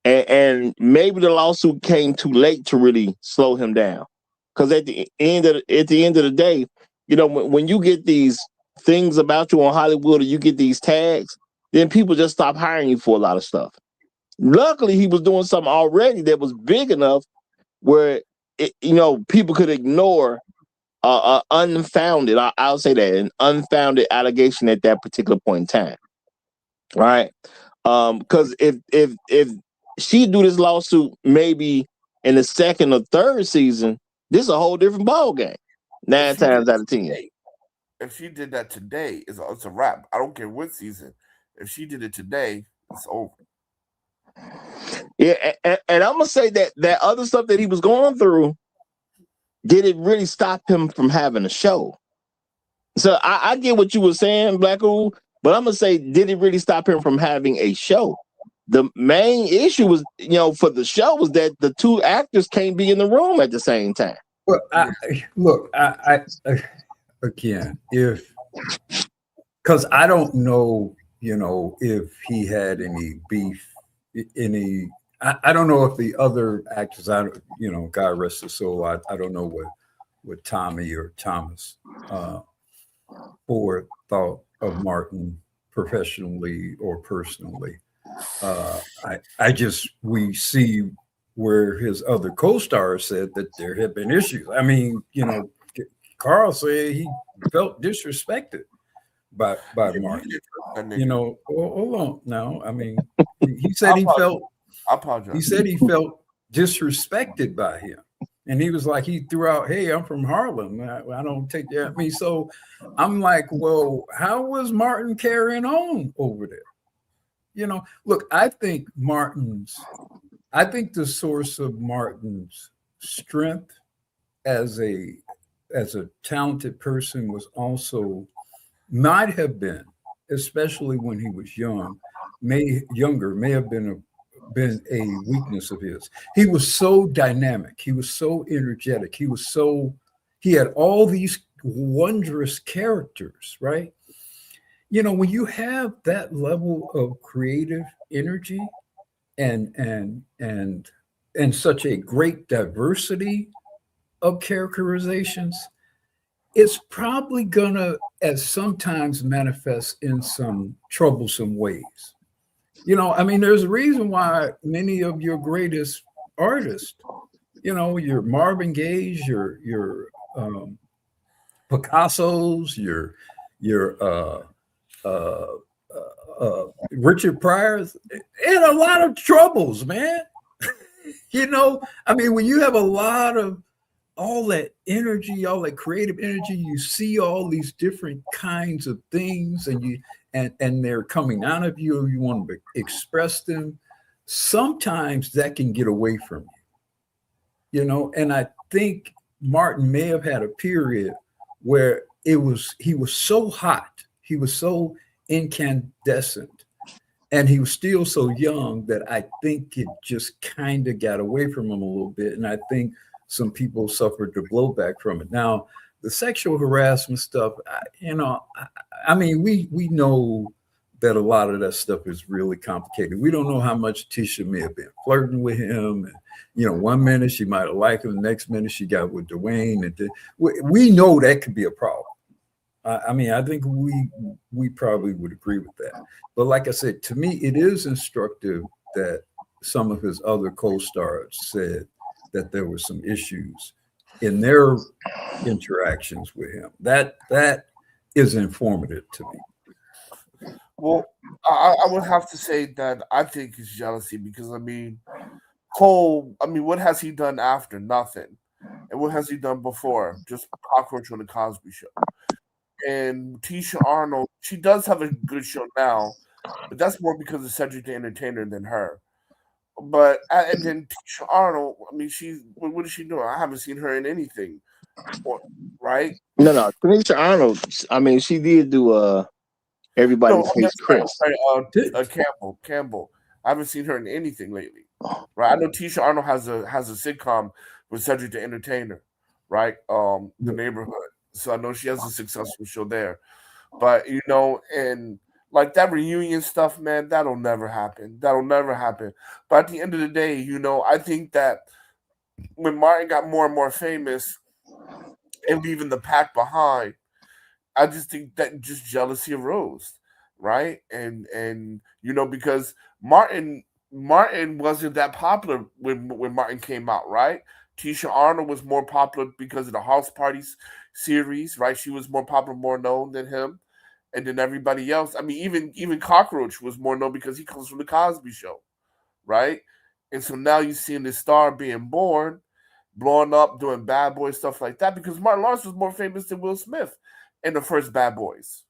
And maybe the lawsuit came too late to really slow him down. Because at the end of the day, you know, when you get these things about you on Hollywood or you get these tags, then people just stop hiring you for a lot of stuff. Luckily, he was doing something already that was big enough where people could ignore unfounded. I'll say that an unfounded allegation at that particular point in time, right? Because if she do this lawsuit maybe in the second or third season, this is a whole different ball game. 9 times out of 10. If she did that today, it's a wrap. I don't care what season. If she did it today, it's over. Yeah, and I'm gonna say that other stuff that he was going through, did it really stop him from having a show? So I get what you were saying, Black Ooh, but I'm gonna say, did it really stop him from having a show? The main issue was, for the show was that the two actors can't be in the room at the same time. Well, I again, because I don't know, if he had any beef, I don't know if the other actors, God rest his soul, I don't know what Tommy or Thomas Ford thought of Martin professionally or personally. We see where his other co-stars said that there had been issues. I mean, Carl said he felt disrespected by Martin. Hold on now. I mean, he said he felt. I apologize. He said he felt disrespected by him, and he was like, he threw out, "Hey, I'm from Harlem. I don't take that." I mean, so I'm like, well, how was Martin carrying on over there? Look, I think the source of Martin's strength as a talented person was also might have been, especially when he was may have been a weakness of his. He was so dynamic. He was so energetic. He had all these wondrous characters, right? When you have that level of creative energy and such a great diversity of characterizations, it's probably gonna sometimes manifest in some troublesome ways. There's a reason why many of your greatest artists, your Marvin Gaye's, your Picasso's, your Richard Pryor's, in a lot of troubles, man. When you have a lot of all that energy, all that creative energy, you see all these different kinds of things, and and they're coming out of you, or you want to express them, sometimes that can get away from you, and I think Martin may have had a period where he was so hot, he was so incandescent, and he was still so young that I think it just kind of got away from him a little bit. And I think some people suffered the blowback from it. Now, the sexual harassment stuff, I mean, we know that a lot of that stuff is really complicated. We don't know how much Tisha may have been flirting with him. And, one minute she might have liked him, the next minute she got with Dwayne. And we know that could be a problem. I mean, I think we probably would agree with that. But like I said, to me, it is instructive that some of his other co-stars said that there were some issues in their interactions with him. That is informative to me. Well, I would have to say that I think it's jealousy because, I mean, Cole, what has he done after? Nothing. And what has he done before? Just Cockroach on the Cosby Show. And Tisha Arnold, she does have a good show now, but that's more because of Cedric the Entertainer than her. But and then Tisha Arnold, what is she doing? I haven't seen her in anything, right? No, Tisha Arnold. I mean, she did do Everybody Hates Chris. Campbell. I haven't seen her in anything lately, right? I know Tisha Arnold has a sitcom with Cedric the Entertainer, right? The Neighborhood. So I know she has a successful show there. But, and like that reunion stuff, man, that'll never happen. But at the end of the day, I think that when Martin got more and more famous and leaving the pack behind, I just think that just jealousy arose, right? And because Martin wasn't that popular when Martin came out, right? Tisha Arnold was more popular because of the House Parties series, right? She was more popular, more known than him, and then everybody else. I mean, even Cockroach was more known because he comes from the Cosby Show, right? And so now you're seeing this star being born, blowing up, doing Bad Boy stuff like that, because Martin Lawrence was more famous than Will Smith in the first Bad Boys.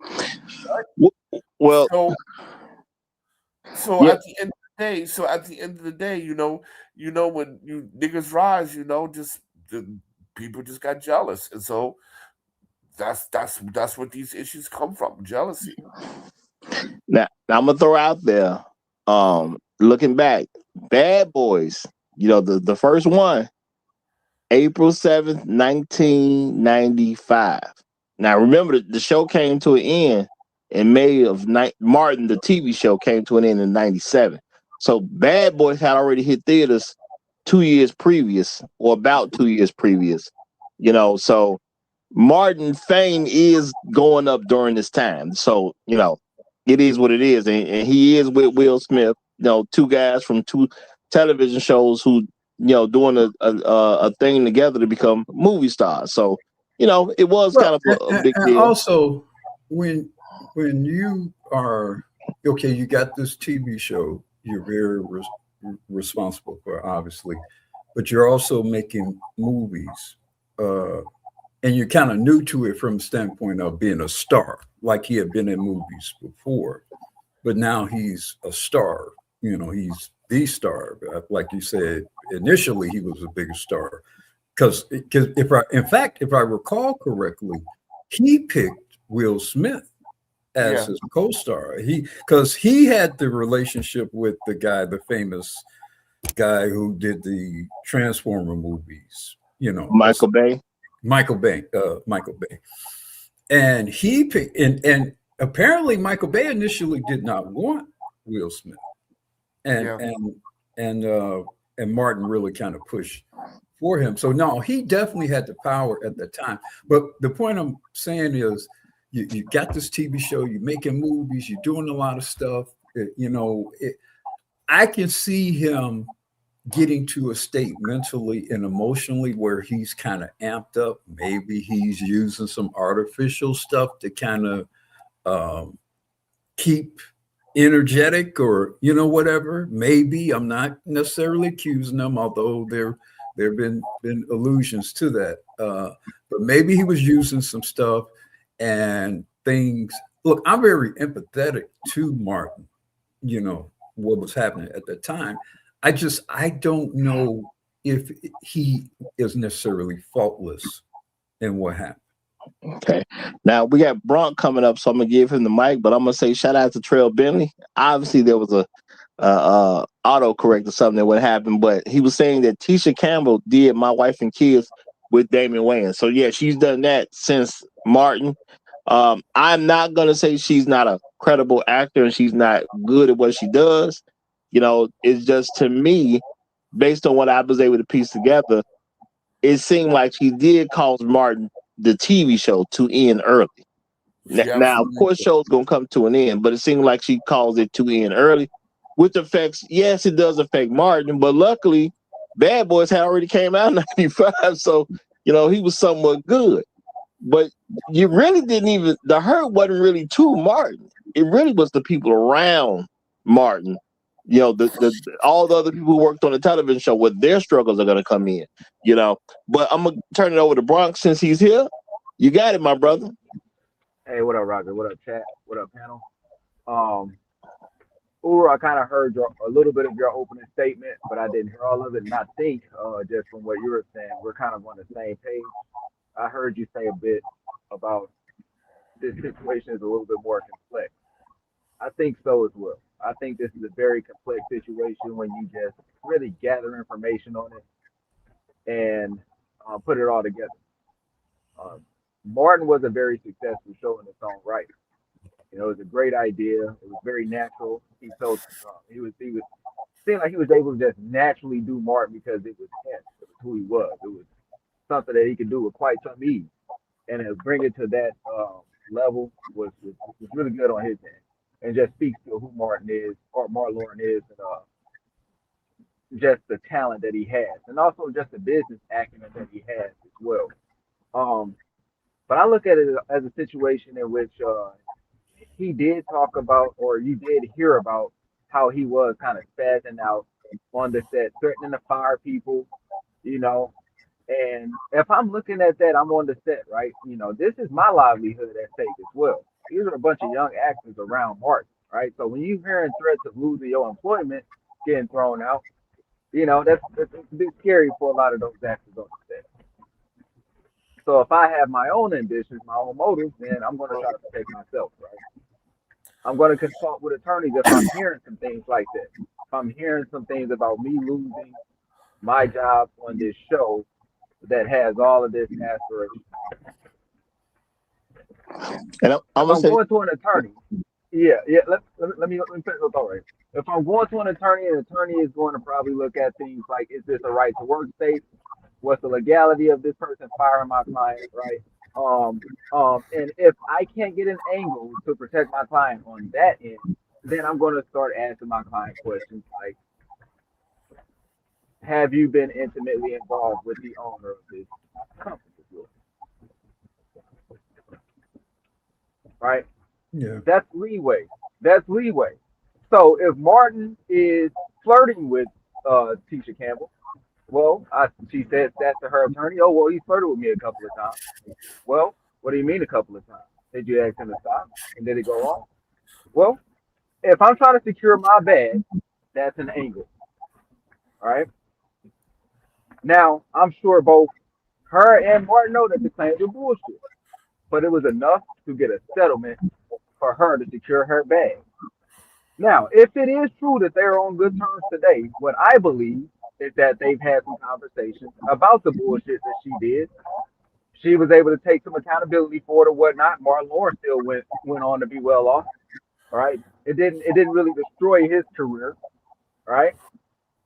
Right? Well, so at the end of the day, when you niggas rise, just the people just got jealous, and so that's what these issues come from, jealousy. Now I'm gonna throw out there, looking back, Bad Boys, the first one, April 7th, 1995. Now remember, the show came to an end in May of Martin, the TV show, came to an end in 97. So Bad Boys had already hit theaters 2 years previous, or about 2 years previous. So Martin fame is going up during this time. So, it is what it is. And he is with Will Smith, two guys from two television shows who, doing a thing together to become movie stars. So, it was kind of a big deal. Also, when you are, okay, you got this TV show you're very responsible for, obviously, but you're also making movies. And you're kind of new to it from the standpoint of being a star, like he had been in movies before, but now he's a star. He's the star. Like you said, initially he was a bigger star because if I recall correctly, he picked Will Smith as his co-star. Because he had the relationship with the famous guy who did the Transformer movies. Michael Bay. And he picked, and apparently Michael Bay initially did not want Will Smith, and Martin really kind of pushed for him. So no, he definitely had the power at the time. But the point I'm saying is, you got this TV show, you're making movies, you're doing a lot of stuff. I can see him getting to a state mentally and emotionally where he's kind of amped up. Maybe he's using some artificial stuff to kind of keep energetic, or whatever. Maybe, I'm not necessarily accusing them, although there have been allusions to that. But maybe he was using some stuff, and things look, I'm very empathetic to Martin, you know, what was happening at the time. I don't know if he is necessarily faultless in what happened. Okay. Now we got Bronk coming up, so I'm gonna give him the mic, but I'm gonna say shout out to Trail Bentley. Obviously, there was a auto correct or something that would happen, but he was saying that Tisha Campbell did My Wife and Kids with Damon Wayans. So yeah, she's done that since Martin. I'm not gonna say she's not a credible actor and she's not good at what she does. You know, it's just to me, based on what I was able to piece together, it seemed like she did cause Martin the TV show to end early. Now, of course, show's gonna come to an end, but it seemed like she caused it to end early, which affects. Yes, it does affect Martin, but luckily, Bad Boys had already came out in '95, so you know he was somewhat good. But you really didn't even. The hurt wasn't really to Martin. It really was the people around Martin. You know, the all the other people who worked on the television show, what their struggles are gonna come in. You know, but I'm gonna turn it over to Bronx since he's here. You got it, my brother. Hey, what up, Roger? What up, chat? What up, panel? Um, Uru, I kind of heard a little bit of your opening statement, but I didn't hear all of it. And I think, just from what you were saying, we're kind of on the same page. I heard you say a bit about this situation is a little bit more complex. I think so as well. I think this is a very complex situation when you just really gather information on it and put it all together. Um, Martin was a very successful show in its own right. You know, it was a great idea. It was very natural. He felt he was seemed like he was able to just naturally do Martin because it was him. It was who he was. It was something that he could do with quite some ease, and to bring it to that level was really good on his end, and just speaks to who Martin is or Marlon is, and just the talent that he has, and also just the business acumen that he has as well. Um, but I look at it as a situation in which he did talk about, or you did hear about, how he was kind of spazzing out on the set, threatening to fire people, you know. And if I'm looking at that, I'm on the set, right? You know, this is my livelihood at stake as well. These are a bunch of young actors around Martin, right? So when you're hearing threats of losing your employment getting thrown out, you know, that's a bit scary for a lot of those actors on the set. So if I have my own ambitions, my own motives, then I'm going to try to protect myself, right? I'm going to consult with attorneys if I'm hearing some things like that. If I'm hearing some things about me losing my job on this show that has all of this aspiration. And I'm If gonna I'm say, going to an attorney, let me finish the thought right. If I'm going to an attorney is going to probably look at things like, is this a right to work state? What's the legality of this person firing my client, right? And if I can't get an angle to protect my client on that end, then I'm going to start asking my client questions like, have you been intimately involved with the owner of this company? Right? Yeah. That's leeway. That's leeway. So if Martin is flirting with Tisha Campbell, well, she said that to her attorney. Oh, well, he flirted with me a couple of times. Well, what do you mean a couple of times? Did you ask him to stop? And did it go on? Well, if I'm trying to secure my bag, that's an angle. All right. Now, I'm sure both her and Martin know that the claims are bullshit, but it was enough to get a settlement for her to secure her bag. Now, if it is true that they're on good terms today, what I believe is that they've had some conversations about the bullshit that she did. She was able to take some accountability for it or whatnot. Martin Lawrence still went on to be well off. Right? It didn't really destroy his career. Right?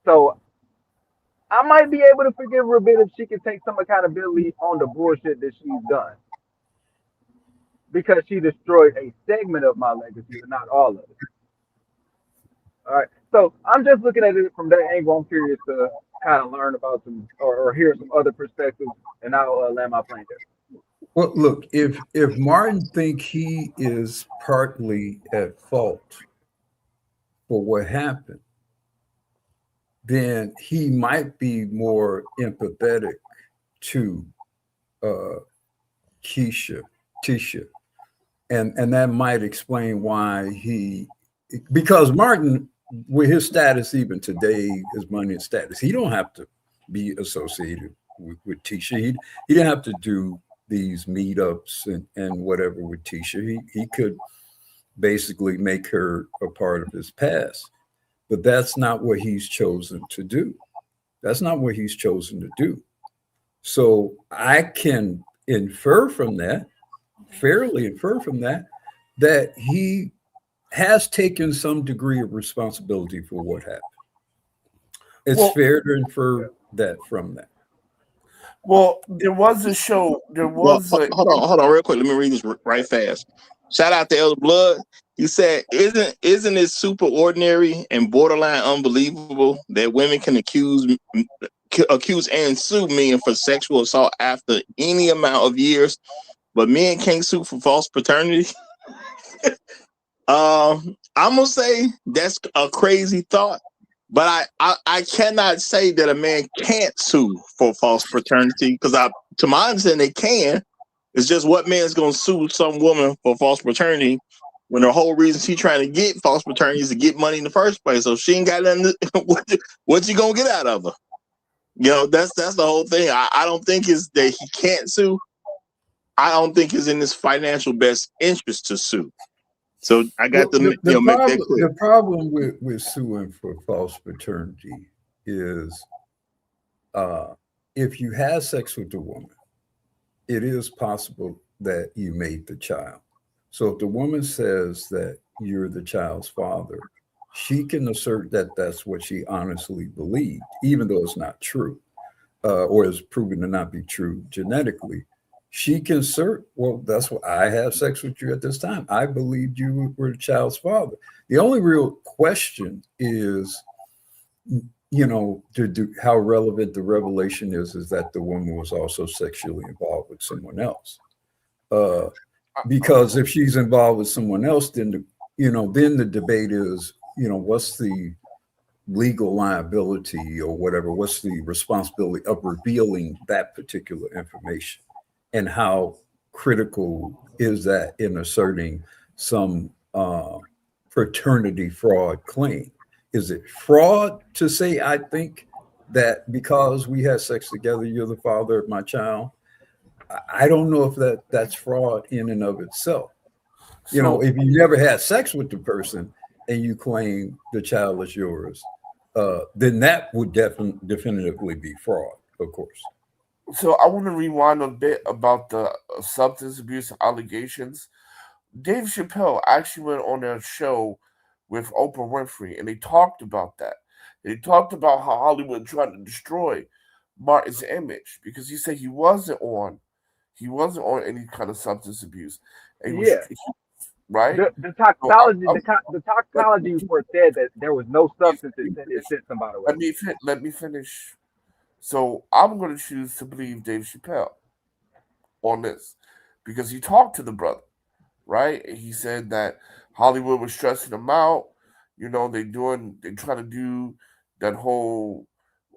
So I might be able to forgive her a bit if she can take some accountability on the bullshit that she's done. Because she destroyed a segment of my legacy, but not all of it. All right. So I'm just looking at it from that angle. I'm curious to kind of learn about some or hear some other perspectives, and I'll land my plane there. Well, look, if Martin think he is partly at fault for what happened, then he might be more empathetic to Tisha, and that might explain why because Martin, with his status even today, his money and status, he don't have to be associated with Tisha. He didn't have to do these meetups and whatever with Tisha. He could basically make her a part of his past. But that's not what he's chosen to do. That's not what he's chosen to do. So I can infer from that, fairly infer from that, that he has taken some degree of responsibility for what happened. It's fair to infer that from that. Well, there was a show. Hold on, real quick. Let me read this right fast. Shout out to Elder Blood. He said, "Isn't it super ordinary and borderline unbelievable that women can accuse and sue men for sexual assault after any amount of years, but men can't sue for false paternity?" I'm gonna say that's a crazy thought, but I cannot say that a man can't sue for false paternity, because to my understanding they can. It's just, what man's gonna sue some woman for false paternity when the whole reason she trying to get false paternity is to get money in the first place? So she ain't got nothing. What you gonna get out of her? You know, that's the whole thing. I don't think it's that he can't sue. I don't think it's in his financial best interest to sue. So I got make that clear. The problem with suing for false paternity is if you have sex with the woman, it is possible that you made the child. So if the woman says that you're the child's father, she can assert that that's what she honestly believed, even though it's not true, or is proven to not be true genetically. She can assert, well, that's what I had sex with you at this time. I believed you were the child's father. The only real question is, you know, how relevant the revelation is that the woman was also sexually involved with someone else. Because if she's involved with someone else, then the debate is, you know, what's the legal liability or whatever? What's the responsibility of revealing that particular information? And how critical is that in asserting some paternity fraud claim? Is it fraud to say, I think that because we had sex together, you're the father of my child? I don't know if that's fraud in and of itself. You know, if you never had sex with the person and you claim the child is yours, then that would definitively be fraud, of course. So I want to rewind a bit about the substance abuse allegations. Dave Chappelle actually went on a show with Oprah Winfrey, and they talked about that. They talked about how Hollywood tried to destroy Martin's image because he said he wasn't on any kind of substance abuse. And right? The toxicology report said that there was no substance in his system, by the way. Let me finish. So I'm going to choose to believe Dave Chappelle on this because he talked to the brother, right? And he said that Hollywood was stressing him out. You know, they try to do that whole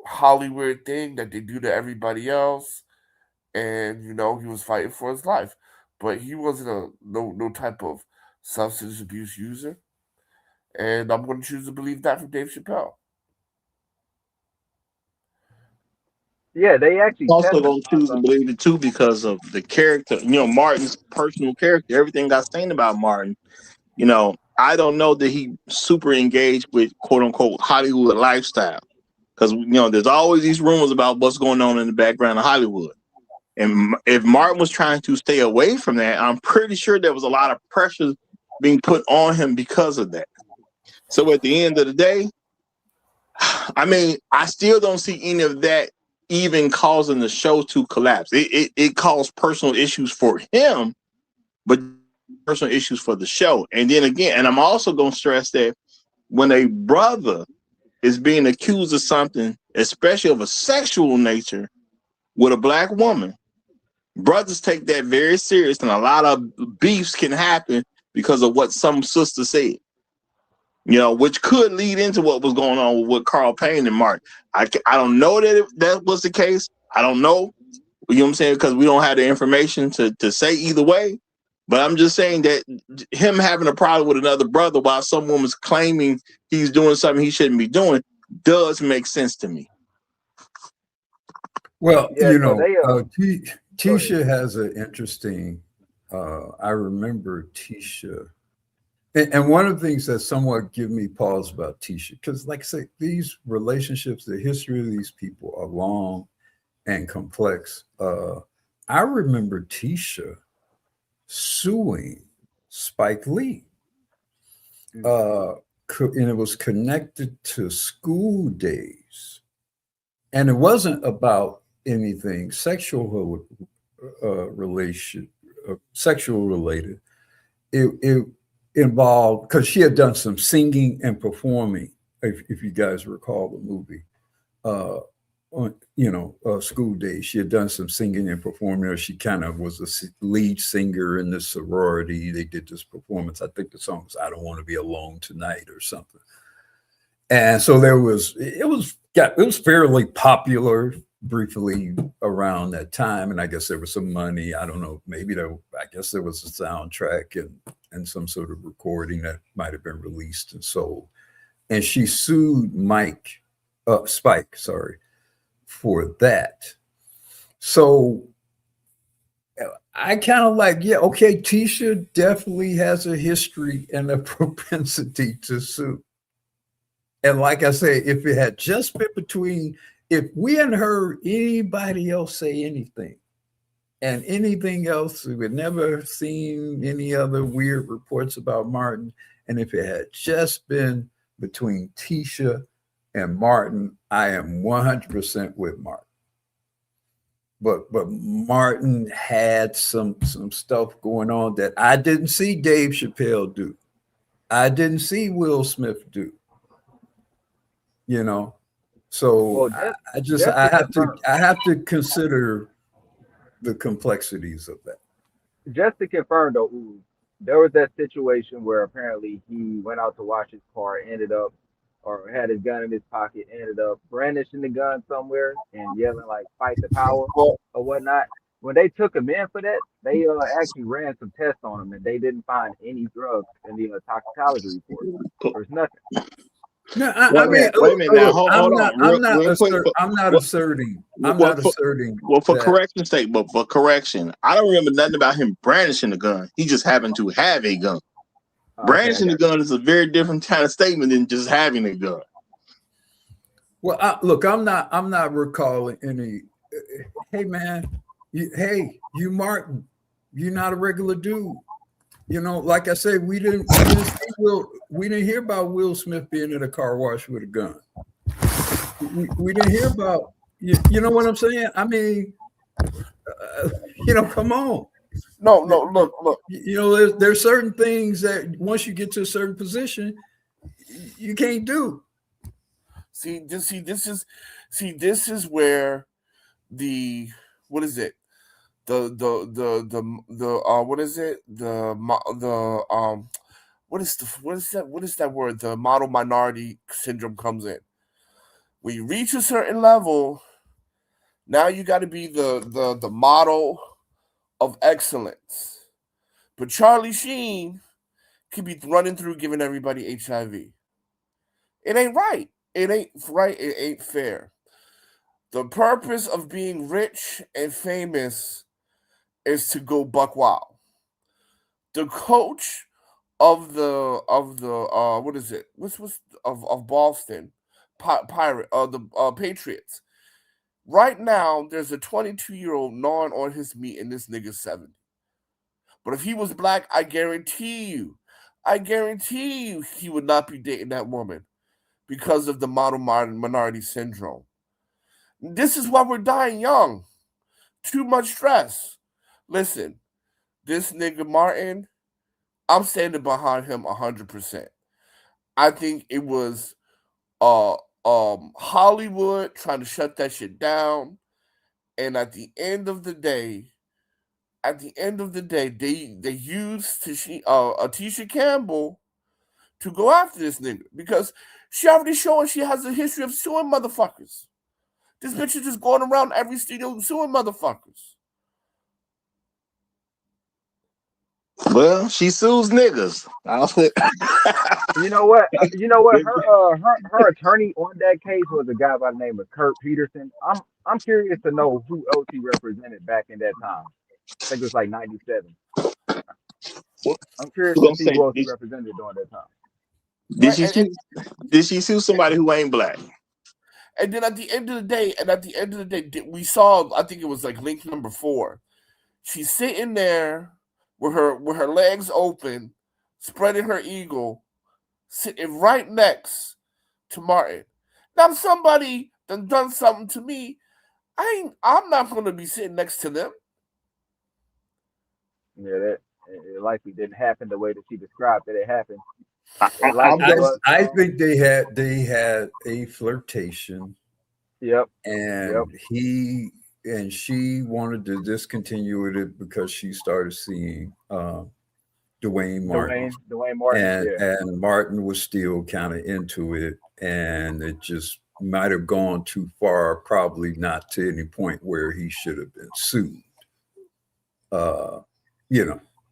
Hollywood thing that they do to everybody else. And, you know, he was fighting for his life. But he wasn't no type of substance abuse user. And I'm going to choose to believe that from Dave Chappelle. Yeah, they actually also going to choose to believe it too because of the character. You know, Martin's personal character. Everything got saying about Martin. You know, I don't know that he super engaged with quote unquote Hollywood lifestyle because, you know, there's always these rumors about what's going on in the background of Hollywood. And if Martin was trying to stay away from that, I'm pretty sure there was a lot of pressure being put on him because of that. So at the end of the day, I mean, I still don't see any of that even causing the show to collapse. It caused personal issues for him, but personal issues for the show. And then again, and I'm also going to stress that when a brother is being accused of something, especially of a sexual nature, with a black woman, brothers take that very serious, and a lot of beefs can happen because of what some sister said. You know, which could lead into what was going on with Carl Payne and Martin. I don't know that was the case. I don't know. You know what I'm saying? Because we don't have the information to say either way. But I'm just saying that him having a problem with another brother while some woman's claiming he's doing something he shouldn't be doing does make sense to me. Well, Yeah, so they Tisha has an interesting. I remember Tisha, and one of the things that somewhat give me pause about Tisha, because, like I say, these relationships, the history of these people are long and complex. I remember Tisha suing Spike Lee, and it was connected to School Days, and it wasn't about anything sexual sexual related. It involved, because she had done some singing and performing, if you guys recall the movie, School Days. She had done some singing and performing, or she kind of was a lead singer in this sorority. They did this performance. I think the song was "I Don't Want to Be Alone Tonight" or something. And so it was fairly popular briefly around that time. And I guess there was some money. I don't know. I guess there was a soundtrack and some sort of recording that might have been released and sold. And she sued Spike, for that. So I kind of like, yeah, okay, Tisha definitely has a history and a propensity to sue. And like I say, if it had just been if we hadn't heard anybody else say anything and anything else, we had never seen any other weird reports about Martin. And if it had just been between Tisha and Martin, I am 100% with Martin. But Martin had some stuff going on that I didn't see Dave Chappelle do. I didn't see Will Smith do. So I have to consider the complexities of that. Just to confirm though, there was that situation where apparently he went out to wash his car, or had his gun in his pocket, ended up brandishing the gun somewhere and yelling like "fight the power" or whatnot. When they took him in for that, they actually ran some tests on him and they didn't find any drugs in the toxicology report. There's nothing. No, wait a minute. Now, hold on. I'm not asserting. Well, for correction's sake, but for correction, I don't remember nothing about him brandishing the gun. He just happened to have a gun. Brandishing the gun is a very different kind of statement than just having a gun. Well, look, I'm not recalling any. Hey, man, you Martin, you're not a regular dude. Like I said, we didn't hear about Will Smith being in a car wash with a gun. We didn't hear about, you know what I'm saying? I mean, come on. No, look. There's certain things that once you get to a certain position, you can't do. This is where what is it? What is it? What is that word? The model minority syndrome comes in. When you reach a certain level, now you got to be the model of excellence. But Charlie Sheen could be running through giving everybody HIV. It ain't right. It ain't right. It ain't fair. The purpose of being rich and famous is to go buck wild. The coach of the what is it? What's of Boston the Patriots. Right now, there's a 22-year-old gnawing on his meat, and this nigga's 70. But if he was black, I guarantee you, he would not be dating that woman because of the model minority syndrome. This is why we're dying young. Too much stress. Listen, this nigga Martin, I'm standing behind him 100%. I think it was Hollywood trying to shut that shit down, and at the end of the day, they used Tisha Campbell to go after this nigga because she already showing she has a history of suing motherfuckers. This bitch is just going around every studio suing motherfuckers. Well, she sues niggas. You know what? Her attorney on that case was a guy by the name of Kurt Peterson. I'm curious to know who else he represented back in that time. I think it was like '97. I'm curious to Gonna see say, who else he represented during that time. did Right, she sue? Did she sue somebody who ain't black? and then at the end of the day, we saw. I think it was like link number 4. She's sitting there with her legs open, spreading her eagle, sitting right next to Martin. Now, if somebody done something to me, I'm not going to be sitting next to them. Yeah, that it likely didn't happen the way that she described that it happened. I think they had a flirtation. Yep. And she wanted to discontinue it because she started seeing Dwayne Martin. Dwayne Martin. And Martin was still kind of into it, and it just might have gone too far, probably not to any point where he should have been sued.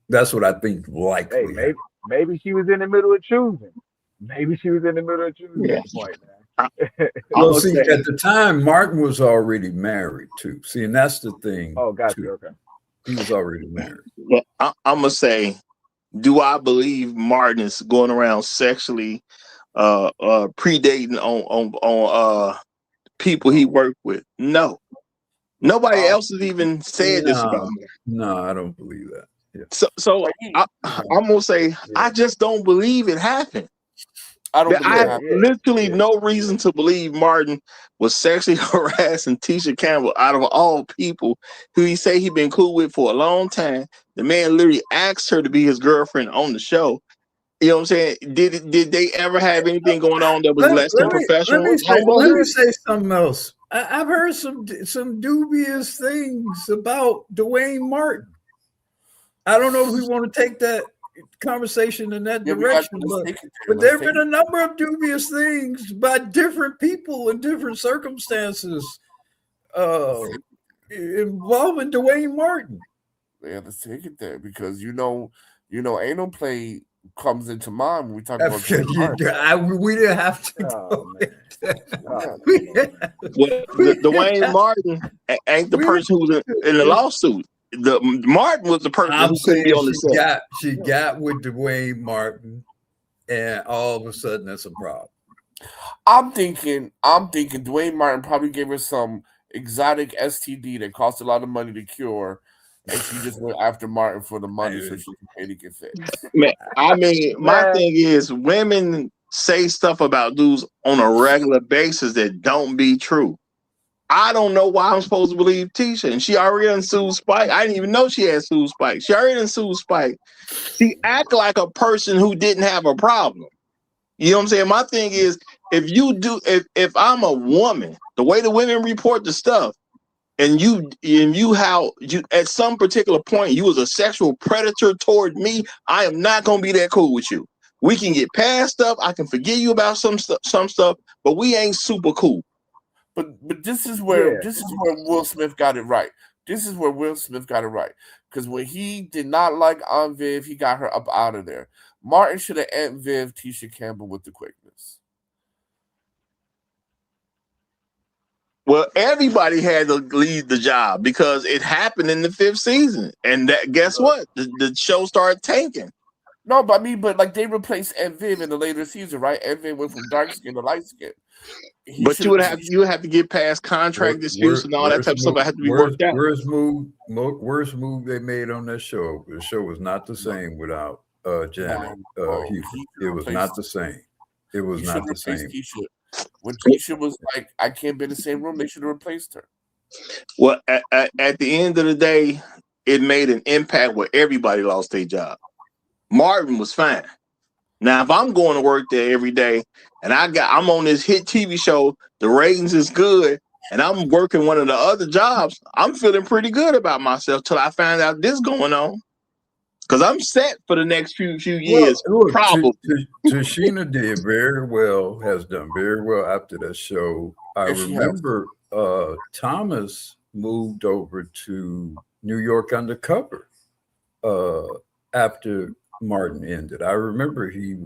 That's what I think likely. Hey, maybe she was in the middle of choosing. Maybe she was in the middle of choosing at the point, man. Well, see, at the time, Martin was already married too. See, and that's the thing. Oh, gotcha. Too. Okay. He was already married. Well, I'm gonna say, do I believe Martin is going around sexually predating on people he worked with? No. Nobody else has even said this about him. No, I don't believe that. Yeah. So I'm gonna say I just don't believe it happened. I have literally no reason to believe Martin was sexually harassing Tisha Campbell out of all people who he say he been cool with for a long time. The man literally asked her to be his girlfriend on the show. You know what I'm saying? Did they ever have anything going on that was less than professional? Let me say something else. I've heard some dubious things about Dwayne Martin. I don't know if we want to take that conversation in that direction, but there have been a number of dubious things by different people in different circumstances involving Dwayne Martin. Yeah, let's take it there because anal play comes into mind when we talk about we didn't have to Dwayne Martin ain't the person who's in the lawsuit. Martin was the person who couldn't be on the set. She got with Dwayne Martin, and all of a sudden that's a problem. I'm thinking Dwayne Martin probably gave her some exotic STD that cost a lot of money to cure, and she just went after Martin for the money so she can pay to get fixed. I mean, my thing is women say stuff about dudes on a regular basis that don't be true. I don't know why I'm supposed to believe Tisha, and she already done sued Spike. I didn't even know she had sued Spike. She already done sued Spike. She act like a person who didn't have a problem. You know what I'm saying? My thing is, if I'm a woman, the way the women report the stuff, and you at some particular point you was a sexual predator toward me, I am not gonna be that cool with you. We can get past stuff. I can forgive you about some stuff, but we ain't super cool. But this is where Will Smith got it right. This is where Will Smith got it right. Because when he did not like Aunt Viv, he got her up out of there. Martin should have Aunt Viv Tisha Campbell with the quickness. Well, everybody had to leave the job because it happened in the 5th season. And guess what? The show started tanking. No, but they replaced Aunt Viv in the later season, right? Aunt Viv went from dark skin to light skin. But you would have to get past contract disputes and all that type of stuff. That had to be worked out. Worst move they made on that show. The show was not the same without Janet Houston. It was not the same. It was not the same. Tisha. When Tisha was like, I can't be in the same room, they should have replaced her. Well, at the end of the day, it made an impact where everybody lost their job. Martin was fine. Now, if I'm going to work there every day and I'm on this hit TV show, the ratings is good, and I'm working one of the other jobs, I'm feeling pretty good about myself till I find out this going on. Because I'm set for the next few years. Well, probably. Tashina has done very well after that show. I remember Thomas moved over to New York Undercover after Martin ended. I remember he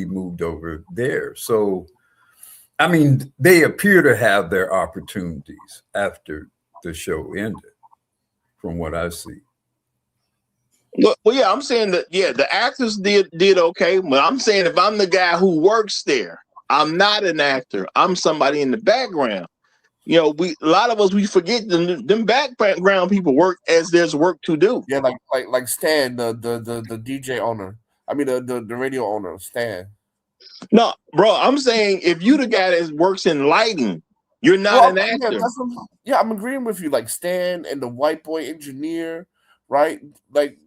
moved over there. So, I mean, they appear to have their opportunities after the show ended, from what I see. Well, yeah, I'm saying that, yeah, the actors did okay. But I'm saying if I'm the guy who works there, I'm not an actor. I'm somebody in the background. You know, a lot of us, we forget them background people work as there's work to do. Yeah, like Stan, the DJ owner. I mean the radio owner, Stan. No, bro, I'm saying if you the guy that works in lighting, you're not an actor. Yeah, I'm agreeing with you. Like Stan and the white boy engineer, right? Like,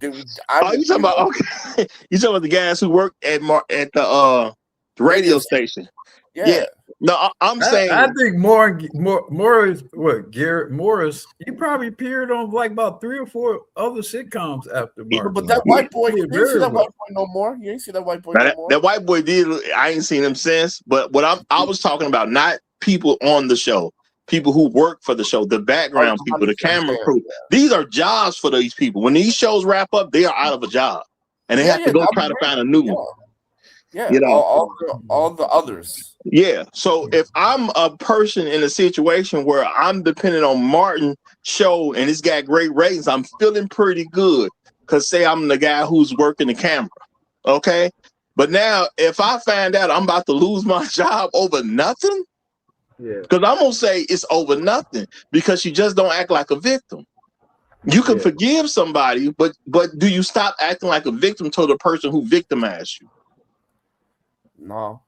you talking about? Okay, you talking about the guys who work at the radio station? Yeah. No, I'm saying. I think Morris, Garrett Morris, he probably appeared on like about 3 or 4 other sitcoms after Martin. But that white boy, you ain't see that white boy no more. You ain't see that white boy no more. That white boy did. I ain't seen him since. But what I was talking about, not people on the show, people who work for the show, the background people, the camera crew. These are jobs for these people. When these shows wrap up, they are out of a job, and they have to go try to find a new one. Yeah, you know, all the others. Yeah. So if I'm a person in a situation where I'm depending on Martin's show and it's got great ratings, I'm feeling pretty good. Because say I'm the guy who's working the camera. Okay. But now if I find out I'm about to lose my job over nothing, because I'm going to say it's over nothing because you just don't act like a victim. You can forgive somebody, but do you stop acting like a victim to the person who victimized you? No,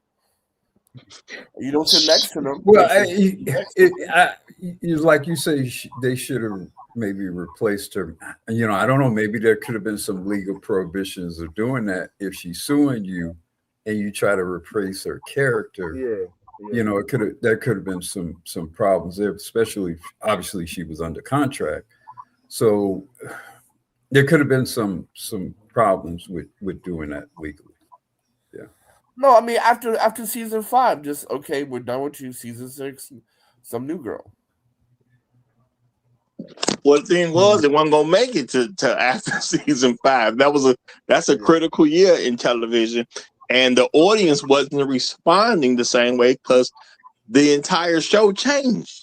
you don't sit next to them. Well, it's like you say, they should have maybe replaced her. You know, I don't know. Maybe there could have been some legal prohibitions of doing that if she's suing you and you try to replace her character. You know, there could have been some problems there, especially obviously she was under contract, so there could have been some problems with doing that legally. No, I mean after season 5, just okay, we're done with you. Season 6, some new girl. Well, the thing was, it wasn't gonna make it to after season 5. That's a critical year in television, and the audience wasn't responding the same way because the entire show changed.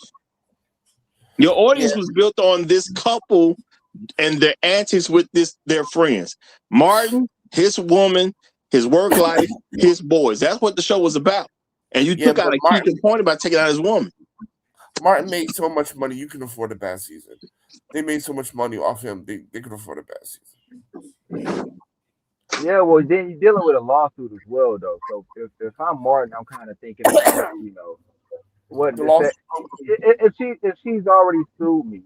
Your audience was built on this couple and their antics with their friends. Martin, his woman, his work life, his boys. That's what the show was about. And you took out a key point about taking out his woman. Martin made so much money, you can afford a bad season. They made so much money off him, they could afford a bad season. Yeah, well, then you're dealing with a lawsuit as well, though. So if I'm Martin, I'm kind of thinking about, you know, what if she's already sued me,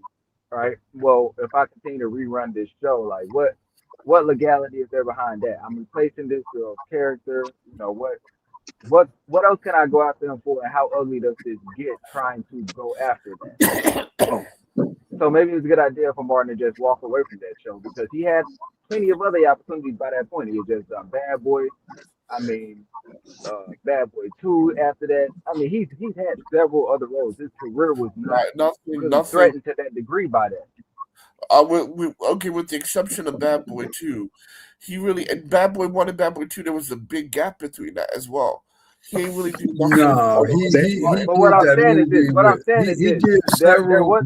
right? Well, if I continue to rerun this show, like what legality is there behind that? I'm replacing this girl's character. You know, what else can I go after him for, and how ugly does this get trying to go after that? So maybe it's a good idea for Martin to just walk away from that show because he had plenty of other opportunities by that point. He was just Bad Boy. I mean, Bad Boy 2 after that. I mean, he's had several other roles. His career was not threatened to that degree by that. With the exception of Bad Boy 2, and Bad Boy 1 and Bad Boy 2, there was a big gap between that as well. He ain't really do nothing. No, but what I'm saying is this. There was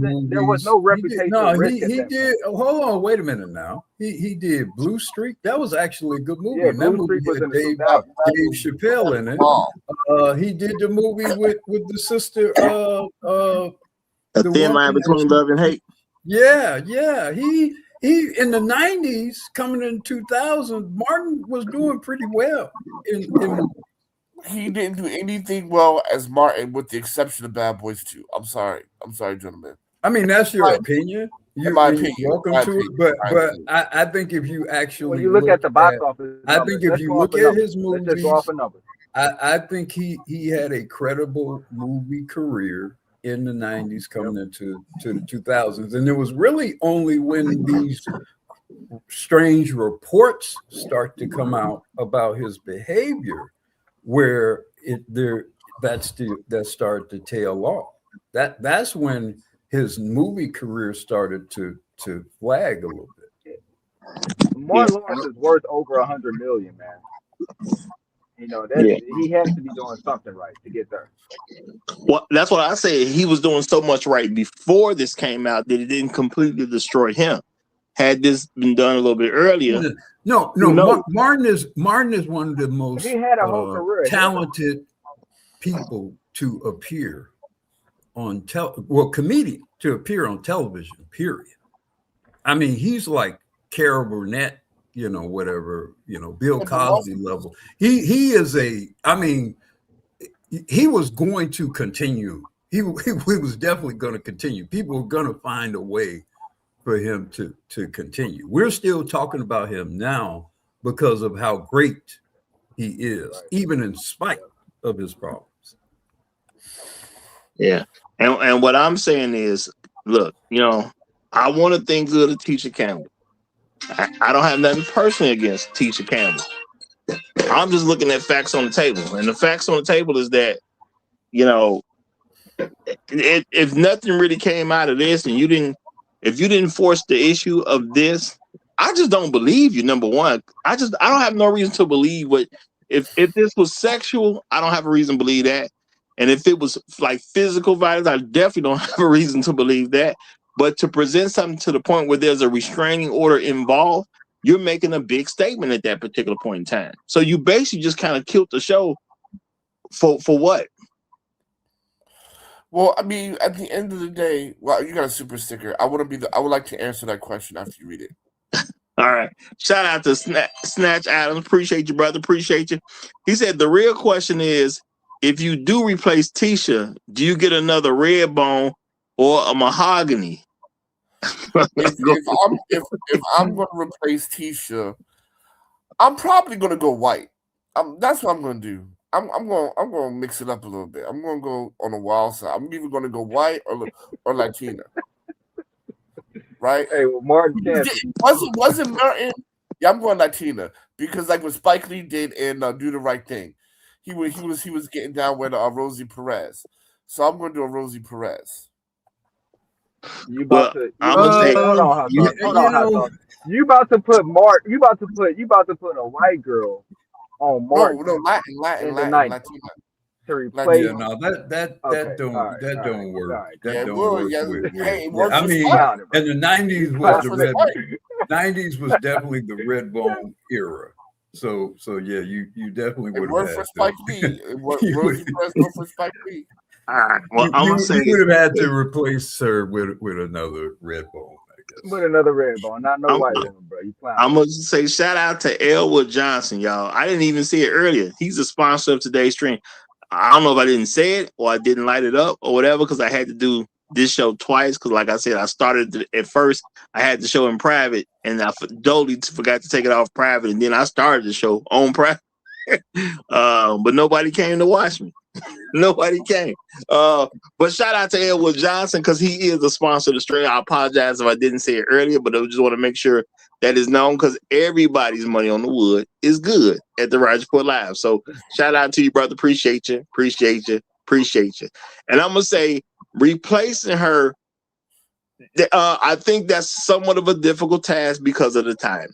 no reputational risk. He did. Hold on, wait a minute now. He did Blue Streak. That was actually a good movie. Yeah, Blue Streak was Dave Chappelle in it. He did the movie with the sister. A Thin Line Between Love and Hate. Yeah. He in the 90s, coming in 2000, Martin was doing pretty well in he didn't do anything well as Martin, with the exception of Bad Boys 2. I'm sorry, gentlemen. I mean, that's your opinion. My opinion. Welcome to it. But I think if you actually when you look at the box office, I think if you look at his movies, let's just go off a number. I think he had a credible movie career in the 90s coming into the 2000s. And it was really only when these strange reports start to come out about his behavior where that started to tail off. That's when his movie career started to flag a little bit. Martin Lawrence is worth over 100 million, man. You know that he has to be doing something right to get there. Well, that's what I say. He was doing so much right before this came out that it didn't completely destroy him. Had this been done a little bit earlier, no. Martin is one of the most he had a whole career talented people to appear on comedian to appear on television. Period. I mean, he's like Carol Burnett, whatever, Bill Cosby level. He is he was going to continue. He was definitely going to continue. People were going to find a way for him to continue. We're still talking about him now because of how great he is, even in spite of his problems. Yeah. And what I'm saying is, look, I want to think good of Tisha Campbell. I don't have nothing personally against Tisha Campbell. I'm just looking at facts on the table. And the facts on the table is that, if nothing really came out of this and if you didn't force the issue of this, I just don't believe you, number one. I don't have no reason to believe if this was sexual, I don't have a reason to believe that. And if it was like physical violence, I definitely don't have a reason to believe that. But to present something to the point where there's a restraining order involved, you're making a big statement at that particular point in time. So you basically just kind of killed the show for what? Well, I mean, at the end of the day, well, you got a super sticker. I would like to answer that question after you read it. All right. Shout out to Snatch Adams. Appreciate you, brother. Appreciate you. He said the real question is, if you do replace Tisha, do you get another red bone or a mahogany? if I'm going to replace Tisha, I'm probably going to go white. That's what I'm going to do. I'm going to mix it up a little bit. I'm going to go on the wild side. I'm either going to go white or Latina. Right? Hey, well, Martin wasn't Martin. Yeah, I'm going Latina because like what Spike Lee did in Do the Right Thing, he was getting down with Rosie Perez. So I'm going to do a Rosie Perez. You about to put a white girl on Martin. No, Latin. To replace. Yeah, no, that don't work. That don't work. Hey, I mean, in the '90s was the '90s was definitely the red bone era. So yeah, you definitely would have worked for Spike Lee. Rosie Perez worked for Spike Lee. All right. Well, you would have had to replace her with another red bone. With another red bone, not no white one, bro. You clown. I'm gonna say shout out to Elwood Johnson, y'all. I didn't even see it earlier. He's a sponsor of today's stream. I don't know if I didn't say it or I didn't light it up or whatever because I had to do this show twice because, like I said, I started at first. I had the show in private and I totally forgot to take it off private, and then I started the show on private. But nobody came to watch me. Nobody came. But shout out to Elwood Johnson because he is a sponsor of the stream. I apologize if I didn't say it earlier, but I just want to make sure that is known because everybody's money on the wood is good at the Roger Report Live. So shout out to you, brother. Appreciate you. And I'm gonna say replacing her, I think that's somewhat of a difficult task because of the time.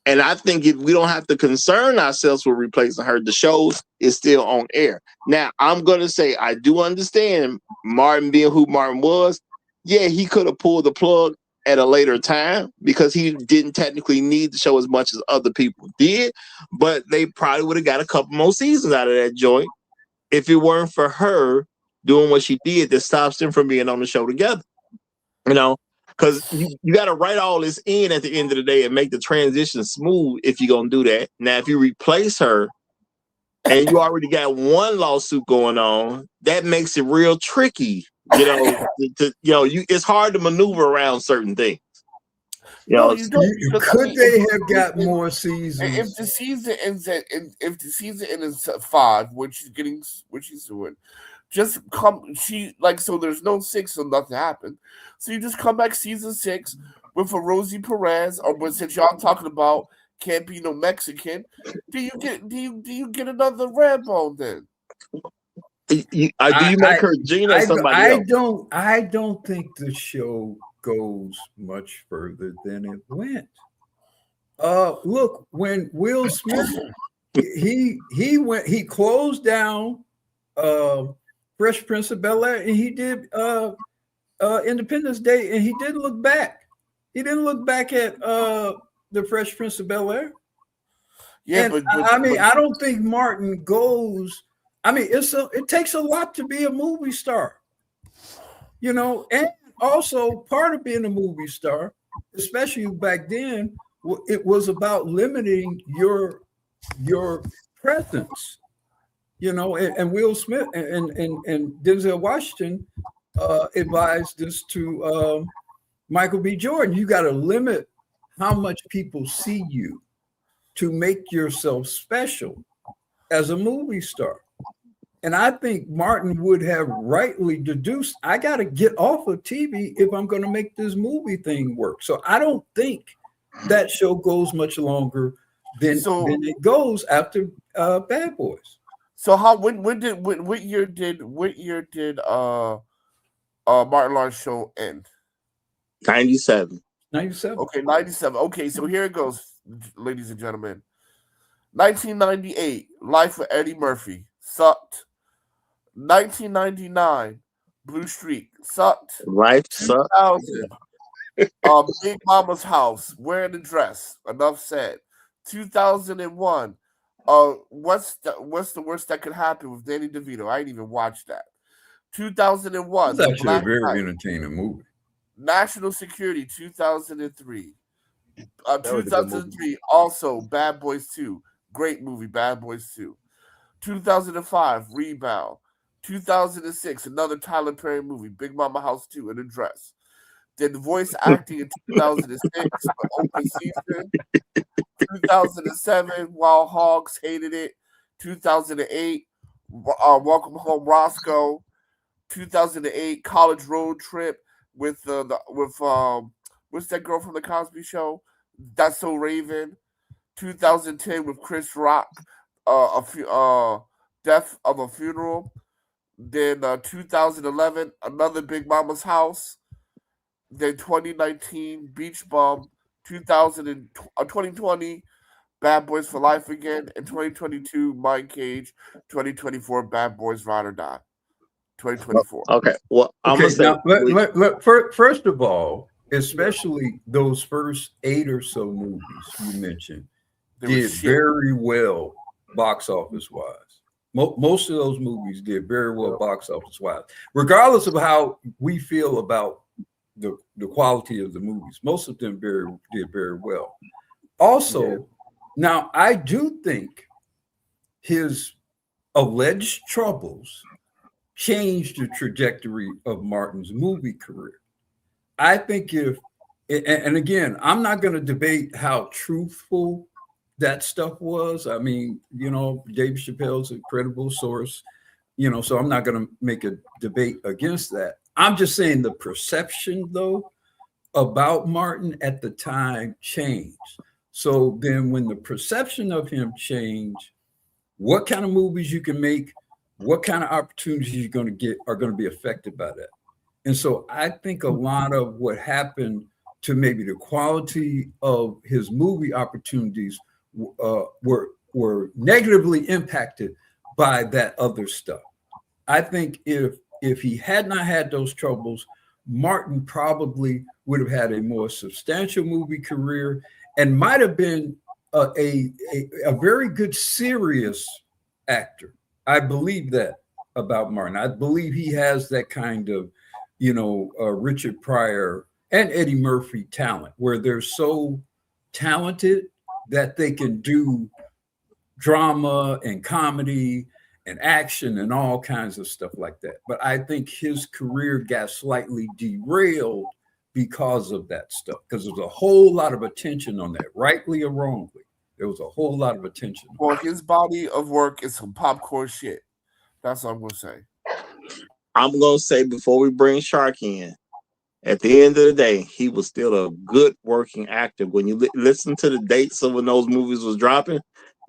And I think if we don't have to concern ourselves with replacing her, the show is still on air. Now, I'm going to say I do understand Martin being who Martin was. Yeah, he could have pulled the plug at a later time because he didn't technically need the show as much as other people did. But they probably would have got a couple more seasons out of that joint if it weren't for her doing what she did that stops them from being on the show together. Because you got to write all this in at the end of the day and make the transition smooth if you're going to do that. Now, if you replace her and you already got one lawsuit going on, that makes it real tricky. It's hard to maneuver around certain things. Could they have got more seasons? If the season ends at 5, which she's doing, just come. So there's no 6, so nothing happened. So you just come back season 6 with a Rosie Perez, or since y'all talking about can't be no Mexican, do you get another red bone then? Do you make her Gina or somebody else? I don't think the show goes much further than it went. Look, when Will Smith he closed down Fresh Prince of Bel-Air, and he did Independence Day, and he didn't look back. He didn't look back at the Fresh Prince of Bel-Air. Yeah, and I don't think Martin goes. I mean, it takes a lot to be a movie star, you know, and also part of being a movie star, especially back then, it was about limiting your presence, you know. And Will Smith and Denzel Washington advised this to Michael B. Jordan. You got to limit how much people see you to make yourself special as a movie star. And I think Martin would have rightly deduced, I got to get off of TV if I'm going to make this movie thing work. So I don't think that show goes much longer than it goes after Bad Boys. So what year did Martin Lawrence show end? 97. 97. Okay, 97. Okay, so here it goes, ladies and gentlemen. 1998, Life with Eddie Murphy, sucked. 1999, Blue Streak, sucked. Life sucked. 2000, Big Mama's House, Wearing a Dress, enough said. 2001, what's the worst that could happen with Danny DeVito? I didn't even watch that. 2001, It's actually a very entertaining movie. National Security, 2003. 2003, also Bad Boys 2. Great movie, Bad Boys 2. 2005, Rebound. 2006, another Tyler Perry movie, Big Mama House 2, In a Dress. Did voice acting in 2006 for Open Season. 2007, Wild Hogs, hated it. 2008, Welcome Home, Roscoe. 2008, College Road Trip with what's that girl from the Cosby Show? That's So Raven. 2010 with Chris Rock, Death of a Funeral. Then 2011, another Big Mama's House. Then 2019, Beach Bum. 2020, Bad Boys for Life Again. And 2022, Mind Cage. 2024, Bad Boys Ride or Die. 2024. Okay. Well, I'm gonna say first of all, especially those first 8 or so movies you mentioned did very well box office wise. Most of those movies did very well box office wise, regardless of how we feel about the quality of the movies. Most of them did very well. Also, now I do think his alleged troubles changed the trajectory of Martin's movie career. I think and again, I'm not going to debate how truthful that stuff was. I mean, you know, Dave Chappelle's a credible source, you know, so I'm not going to make a debate against that. I'm just saying the perception, though, about Martin at the time changed. So then when the perception of him changed, what kind of movies you can make, what kind of opportunities you're going to get are going to be affected by that. And so I think a lot of what happened to maybe the quality of his movie opportunities were negatively impacted by that other stuff. I think if he had not had those troubles, Martin probably would have had a more substantial movie career and might have been a very good serious actor. I believe that about Martin. I believe he has that kind of, you know, Richard Pryor and Eddie Murphy talent, where they're so talented that they can do drama and comedy and action and all kinds of stuff like that. But I think his career got slightly derailed because of that stuff, because there's a whole lot of attention on that, rightly or wrongly. There was a whole lot of attention. Well, his body of work is some popcorn shit. That's what I'm going to say. I'm going to say before we bring Shark in, at the end of the day, he was still a good working actor. When you listen to the dates of when those movies was dropping,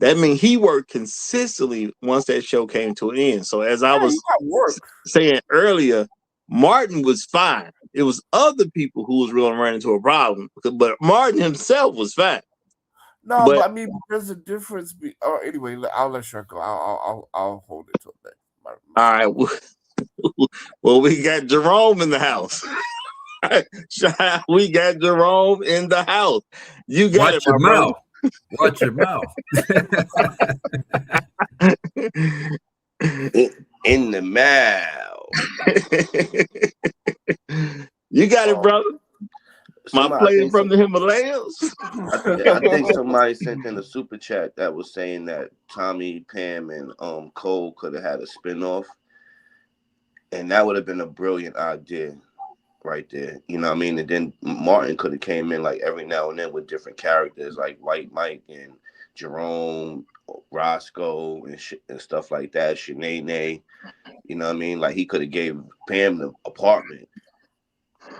that means he worked consistently once that show came to an end. So as I was saying earlier, Martin was fine. It was other people who was really running into a problem, but Martin himself was fine. No, But but I mean, there's a difference. Anyway, I'll let you go. I'll hold it till next. all right, well, we got Jerome in the house. We got Jerome in the house. You got Watch it, my your brother. mouth. Watch your mouth. In the mouth. You got it, brother. My I player think from the Himalayas. I think somebody sent in a super chat that was saying that Tommy, Pam, and Cole could have had a spinoff, and that would have been a brilliant idea right there. You know what I mean? And then Martin could have came in like every now and then with different characters like White Mike and Jerome, Roscoe, and stuff like that. Shanae, you know what I mean? Like he could have gave Pam the apartment.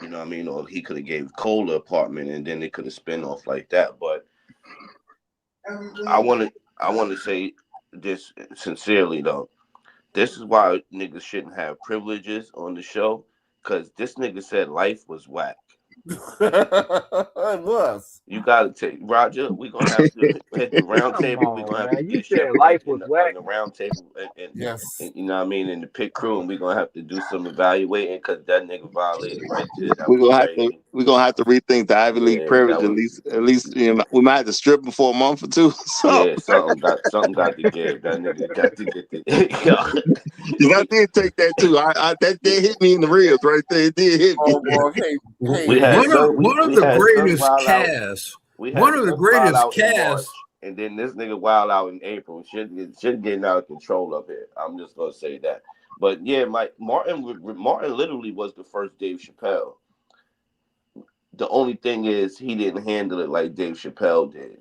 You know what I mean? Or he could have gave Cole the apartment, and then they could have spin off like that. But I want to say this sincerely though. This is why niggas shouldn't have privileges on the show, because this nigga said life was whack. It was. You gotta take Roger. We're gonna have to at the round Come table. We're on, gonna have to man. You get said Chef life Mike was in whack. the round table, Yes. and you know what I mean, in the pit crew, and we're gonna have to do some evaluating because that nigga violated right there. That We're was gonna crazy. have to rethink the Ivy League Yeah, privilege. that was. At least we might have to strip him for a month or two. So Yeah, something got to give. That nigga got to get the. I did take that too. That did hit me in the ribs right there. It did hit me. Oh well, hey, We had One of we the had Sun greatest wild out. casts. We had One of the Sun wild greatest out in March, casts. and then this nigga wild out in April. Shit getting out of control up here. I'm just gonna say that. But yeah, Martin literally was the first Dave Chappelle. The only thing is he didn't handle it like Dave Chappelle did.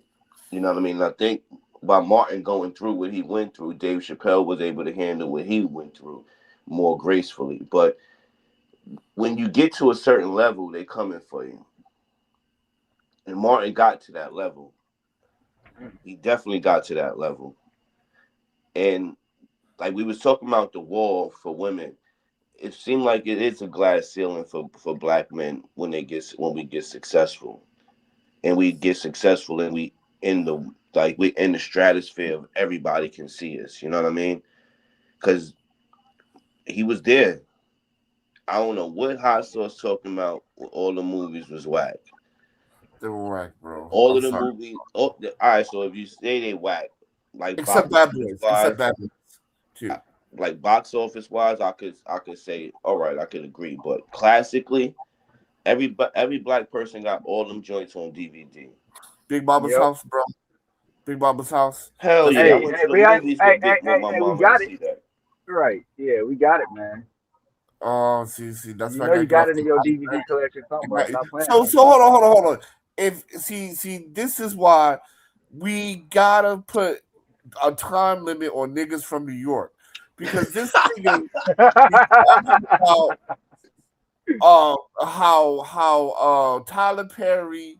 You know what I mean? I think by Martin going through what he went through, Dave Chappelle was able to handle what he went through more gracefully. But when you get to a certain level, they coming for you. And Martin got to that level. He definitely got to that level. And like we was talking about the wall for women, it seemed like it is a glass ceiling for black men when we get successful. And we get successful and we in the stratosphere of everybody can see us. You know what I mean? Because he was there. I don't know what Hot Sauce talking about. All the movies was whack. they were whack, bro. All I'm of the sorry. movies. All right. So if you say they whack, like Except box Bad office Boys. wise, Except Bad Boys too. like box office wise, I could say all right. I could agree. But classically, every black person got all them joints on DVD. Big Mama's Yep. house, bro. Big Mama's house. Hell That's yeah! I Hey, went hey, to the we movies with my we mama to got it. see that. Right. Yeah, we got it, man. Oh, see, that's You why I know gotta you get got off it in the your DVD collection somewhere. Right. Stop playing So like so that. hold on. If see, this is why we gotta put a time limit on niggas from New York. Because this nigga is talking about how Tyler Perry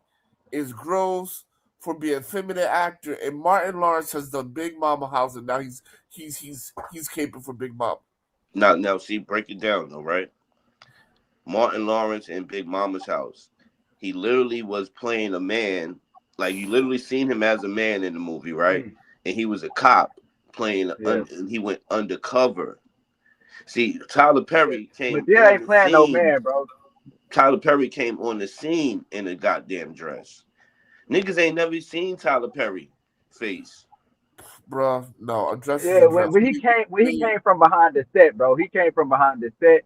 is gross for being a feminine actor, and Martin Lawrence has done Big Mama House, and now he's caping for Big Mama. Now, see, break it down, though, right? Martin Lawrence in Big Mama's house. He literally was playing a man, like you literally seen him as a man in the movie, right? And he was a cop playing. Yeah. He went undercover. See, Tyler Perry came Madea on ain't the playing no scene. man, bro. Tyler Perry came on the scene in a goddamn dress. Niggas ain't never seen Tyler Perry face. Bruh, no, a dress is Yeah, a dress. when he came from behind the set, bro. He came from behind the set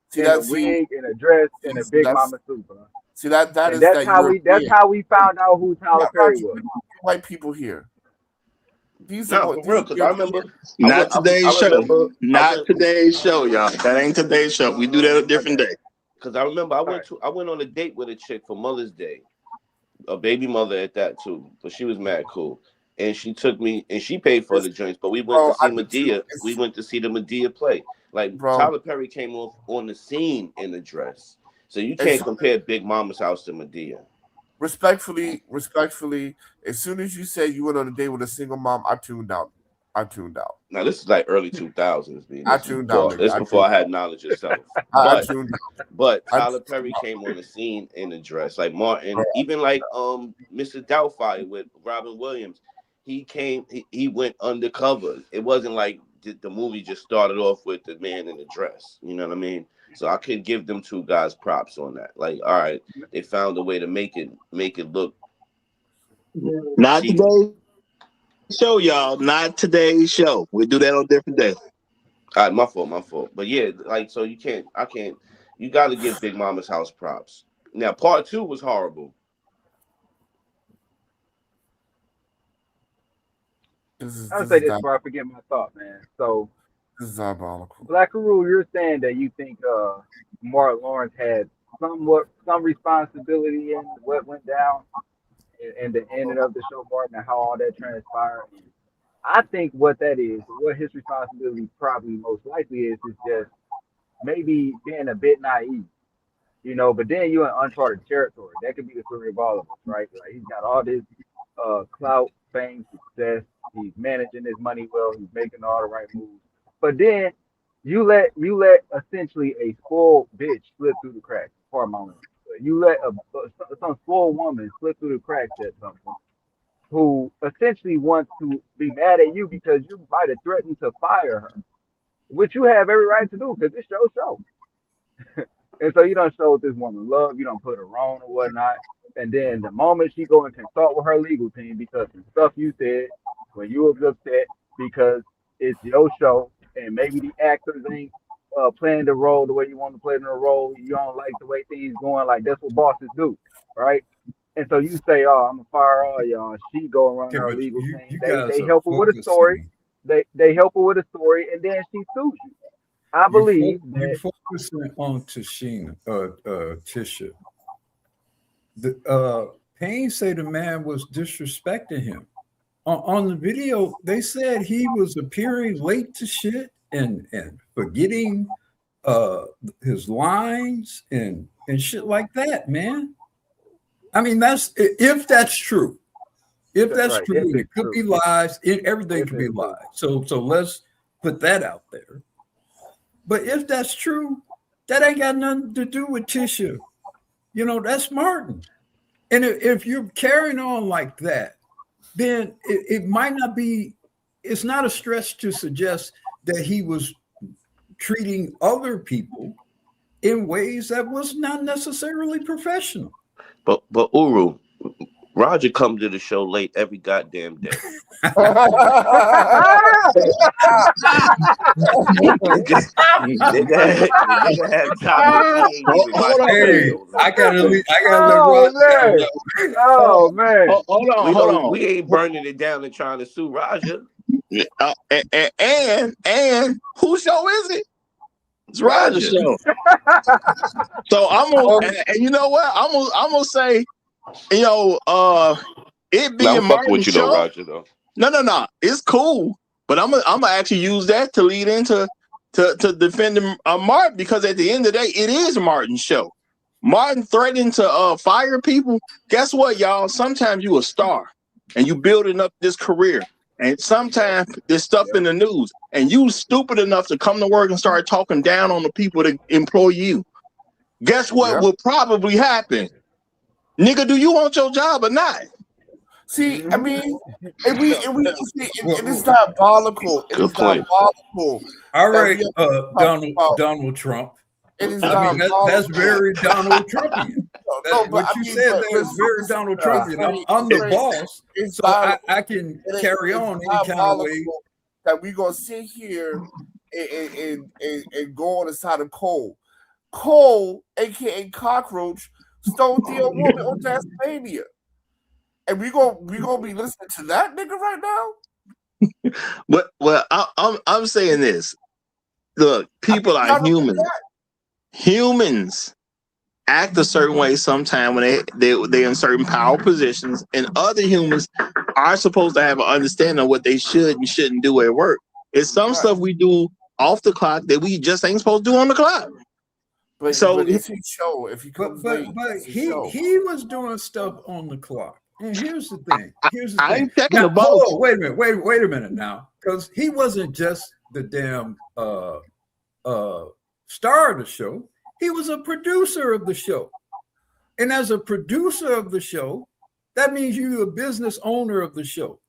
See in a that? See, wig, in a dress, in a see big that's mama suit, bro. see that And is that that's European. how we found out who Tyler Perry Roger, was. white people here. These are No, what for these real, are because I European. remember. Not today's show. I Not went today's show, y'all. That ain't today's show. We do that a different day. because I remember I went on a date with a chick for Mother's Day, a baby mother at that too, but she was mad cool. And she took me and she paid for the joints, but we went to Bro, see I do too. Medea. We went to see the Medea play. Like Bro, Tyler Perry came off on the scene in a dress. So you as, can't compare Big Mama's house to Medea. respectfully, as soon as you said you went on a date with a single mom, I tuned out. I tuned out. Now this is like early 2000s. I tuned out. This before I had knowledge of self. I tuned out. But Tyler Perry came on the scene in a dress like Martin, even like Mr. Doubtfire with Robin Williams. He came. He went undercover. It wasn't like the movie just started off with the man in the dress. You know what I mean? So I could give them two guys props on that. Like, all right, they found a way to make it look. Not today's show, y'all. Not today's show. We'll do that on a different day. All right, my fault. But yeah, like, so you can't. You got to give Big Mama's House props. Now, part 2 was horrible. I'll say this before I forget my thought, man. So, this is diabolical. Black Rule, you're saying that you think Mark Lawrence had some responsibility in what went down and the ending of the show, Martin, and how all that transpired. I think what that is, what his responsibility probably most likely is just maybe being a bit naive, you know. But then you're in uncharted territory. That could be the story of all of us, right? Like, he's got all this clout, fame, success. He's managing his money well. He's making all the right moves. But then you let essentially a spoiled bitch slip through the cracks. Pardon my language. You let some spoiled woman slip through the cracks at something, who essentially wants to be mad at you because you might have threatened to fire her, which you have every right to do because it's your show. And so you don't show this woman love, you don't put her on or whatnot. And then the moment she go and consult with her legal team because of stuff you said when you was upset because it's your show and maybe the actors ain't playing the role the way you want to play in the role, you don't like the way things going, like that's what bosses do, right? And so you say, "Oh, I'm gonna fire all y'all." She go around her legal team. They help her with a story. They help her with a story, and then she sues you. I believe you're focusing on Tisha. The Payne said the man was disrespecting him. On the video, they said he was appearing late to shit and forgetting his lines and shit like that, man. I mean, if that's true. If that's right. True, it could be lies. Everything could be lies. So let's put that out there. But if that's true, that ain't got nothing to do with Tisha. You know, that's Martin. And if you're carrying on like that, then it might not be, it's not a stretch to suggest that he was treating other people in ways that was not necessarily professional. But Uru, Roger comes to the show late every goddamn day. I gotta let Oh man! Hold on. We ain't burning it down and trying to sue Roger. And whose show is it? It's Roger's show. So I'm gonna, and you know what? I'm gonna say, you know, it being Martin's show. Though, Roger, though. No. It's cool, but I'm gonna actually use that to lead into to defending Martin, because at the end of the day, it is Martin's show. Martin threatening to fire people. Guess what, y'all? Sometimes you a star and you building up this career. And sometimes there's stuff in the news, and you stupid enough to come to work and start talking down on the people that employ you. Guess what will probably happen? Nigga, do you want your job or not? See, I mean, it is diabolical. It is diabolical. All right, Donald Trump. It is that's very Donald Trumpian. What you said there is very Donald Trumpian. I'm the boss, so I can carry on any kind of way. That we gonna sit here and go on the side of Cole. Cole, aka Cockroach, stole the woman on Tasmania, and we gonna be listening to that nigga right now. Well, I'm saying this. Look, people are human. Humans act a certain way sometimes when they're in certain power positions, and other humans are supposed to have an understanding of what they should and shouldn't do at work. It's some stuff we do off the clock that we just ain't supposed to do on the clock. But it's his show. If he comes but he was doing stuff on the clock, And here's the thing. I ain't checking Now, the boss. wait a minute. Wait a minute now, because he wasn't just the damn star of the show. He was a producer of the show, and as a producer of the show, that means you're a business owner of the show,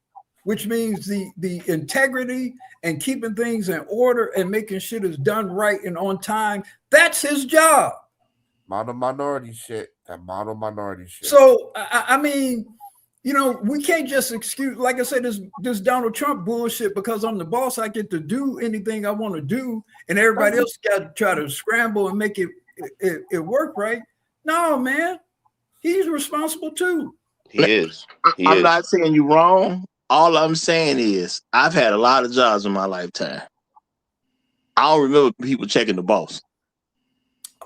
which means the integrity and keeping things in order and making shit is done right and on time. That's his job. Model minority shit. That model minority shit. So I mean, we can't just excuse, like I said, this Donald Trump bullshit. Because I'm the boss, I get to do anything I want to do, and everybody else got to try to scramble and make it work right. No, man, he's responsible too. He is. I'm not saying you wrong. All I'm saying is I've had a lot of jobs in my lifetime. I don't remember people checking the boss.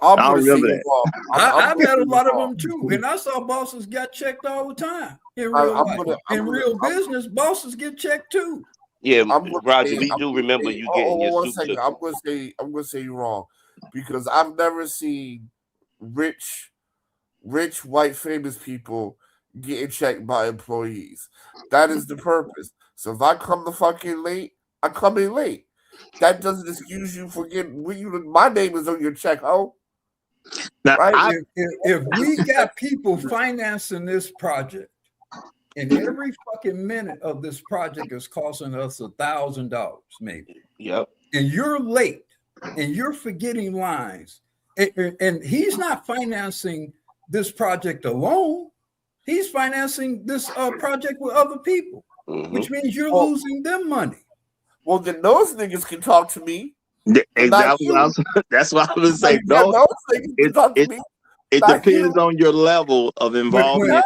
I don't remember that. I've had a lot of them too, and I saw bosses got checked all the time in real life. In real business, bosses get checked too. Yeah, Roger, we do remember you getting your suit second. I'm gonna say you're wrong, because I've never seen rich white famous people getting checked by employees. That is the purpose. So if I come the fucking late, I come in late. That doesn't excuse you for getting my name is on your check, Now, right? If we got people financing this project, and every fucking minute of this project is costing us $1,000, maybe. Yep. And you're late, and you're forgetting lines, and he's not financing this project alone. He's financing this project with other people, which means you're losing them money. Well, then those niggas can talk to me. Exactly. That's what I was saying. No, it depends on your level of involvement.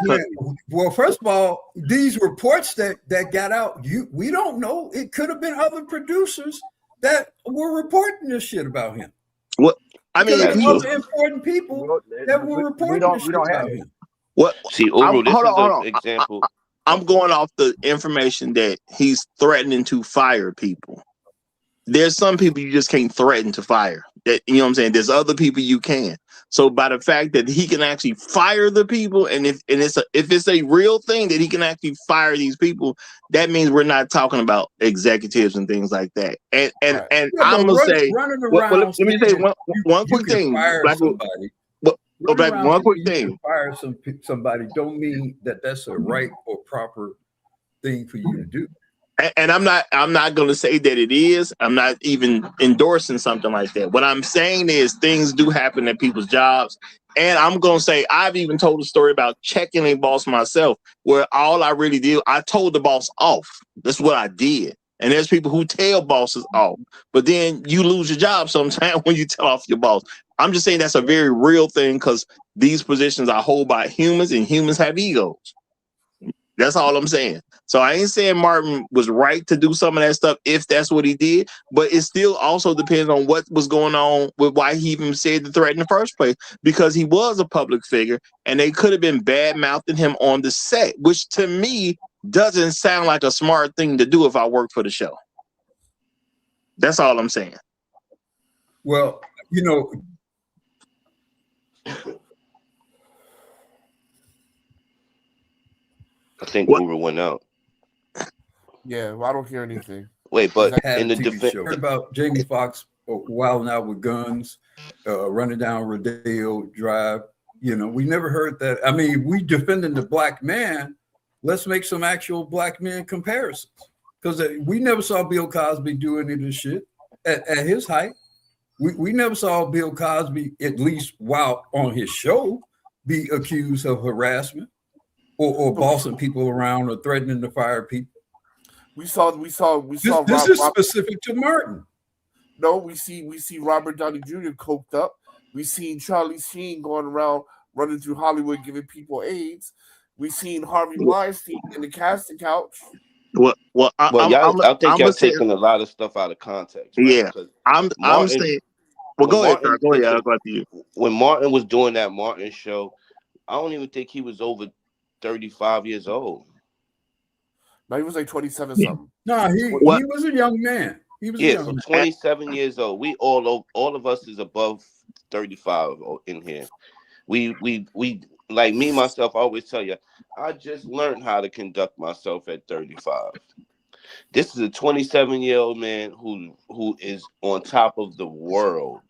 Well, first of all, these reports that got out, we don't know. It could have been other producers that were reporting this shit about him. What I mean, other important people that were reporting this shit about him. What? See, Uru, this is an example. I'm going off the information that he's threatening to fire people. There's some people you just can't threaten to fire. That, you know what I'm saying? There's other people you can. So by the fact that he can actually fire the people, and if it's a real thing that he can actually fire these people, that means we're not talking about executives and things like that. And I'm gonna say, let me say one quick thing. One quick thing. Fire somebody don't mean that that's a right or proper thing for you to do. And I'm not going to say that it is. I'm not even endorsing something like that. What I'm saying is things do happen at people's jobs. And I'm going to say I've even told a story about checking a boss myself, where all I really did, I told the boss off. That's what I did. And there's people who tell bosses off, but then you lose your job sometimes when you tell off your boss. I'm just saying that's a very real thing, because these positions are held by humans, and humans have egos. That's all I'm saying. So I ain't saying Martin was right to do some of that stuff if that's what he did, but it still also depends on what was going on with why he even said the threat in the first place, because he was a public figure and they could have been bad-mouthing him on the set, which to me doesn't sound like a smart thing to do if I work for the show. That's all I'm saying. Well, I think Uber went out. Yeah, well, I don't hear anything. Wait, but in the defense, heard about Jamie Foxx wilding out with guns, running down Rodeo Drive. We never heard that. I mean, we defending the black man. Let's make some actual black men comparisons, because we never saw Bill Cosby do any of this shit at his height. We never saw Bill Cosby, at least while on his show, be accused of harassment or bossing people around or threatening to fire people. We saw. This is specific to Martin. No, we see Robert Downey Jr. coked up. We seen Charlie Sheen going around running through Hollywood giving people AIDS. We seen Harvey Weinstein in the casting couch. I think y'all taking a lot of stuff out of context. Right? Yeah, I'm saying. Well, go ahead. Go ahead. I'll go after you. When Martin was doing that Martin show, I don't even think he was over 35 years old. No, he was like 27 something. No, he was a young man. He was a young man. 27 years old. We all of us is above 35 in here. We like me myself, I always tell you, I just learned how to conduct myself at 35. This is a 27-year-old man who is on top of the world.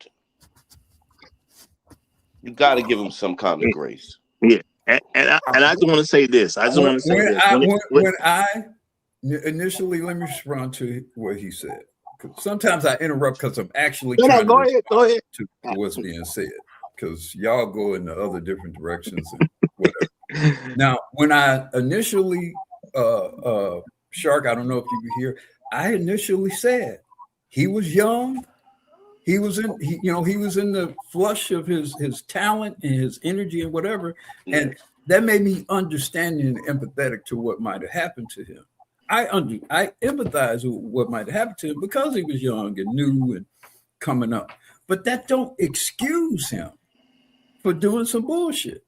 You got to give him some kind of grace. Yeah, and I just want to say this. I just want to say this. When I initially, let me respond to what he said. Sometimes I interrupt because I'm actually trying go to ahead. to what's being said, because y'all go in the other different directions and whatever. Now, when I initially, Shark, I don't know if you could hear, I initially said he was young. He was in, he was in the flush of his talent and his energy and whatever, and that made me understanding and empathetic to what might have happened to him. I empathize with what might have happened to him because he was young and new and coming up. But that don't excuse him for doing some bullshit.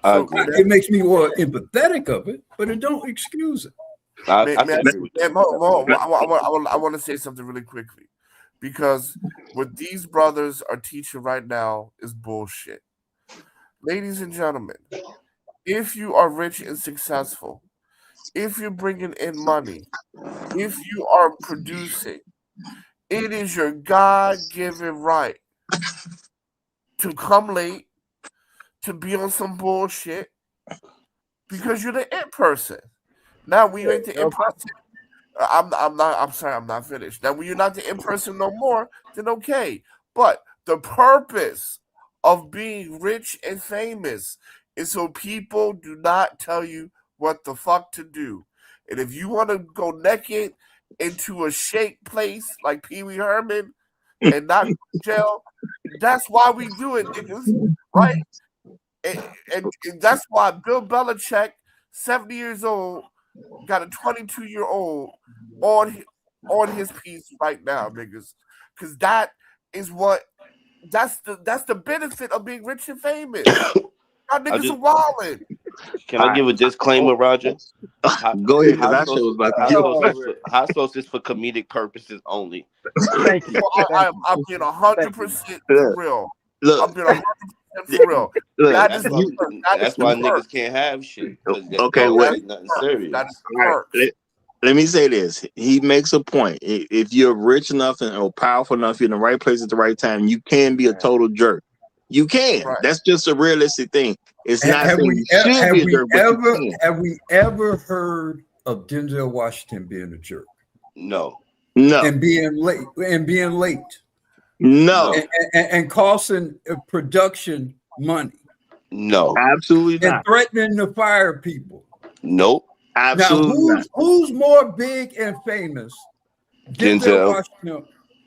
It makes me more empathetic of it, but it don't excuse it. I want to say something really quickly, because what these brothers are teaching right now is bullshit. Ladies and gentlemen, if you are rich and successful, if you're bringing in money, if you are producing, it is your God-given right to come late, to be on some bullshit, because you're the it person. Now, when you ain't the it person, I'm sorry, I'm not finished. Now, when you're not the it person no more, then okay. But the purpose of being rich and famous is so people do not tell you what the fuck to do. And if you want to go naked into a shake place like Pee Wee Herman and not go to jail, that's why we do it, niggas, right? And that's why Bill Belichick, 70 years old, got a 22-year-old on his piece right now, niggas, because that's the benefit of being rich and famous. Y'all niggas are wildin'. Can I give a disclaimer, Roger? Go ahead, because that show was about to Hot sauce is for comedic purposes only. Thank you. I'm being 100% real. Look, I'm being 100% for real. Look, that's why niggas can't have shit. Okay, wait. Nothing serious. Let me say this. He makes a point. If you're rich enough or powerful enough, you're in the right place at the right time, you can be a total jerk. You can. Right. That's just a realistic thing. It's not have saying we, you should be a jerk, have we ever heard of Denzel Washington being a jerk? No. And being late. No. And costing production money. No. Absolutely not. And threatening to fire people. Nope. Absolutely now, who's more big and famous? Denzel Washington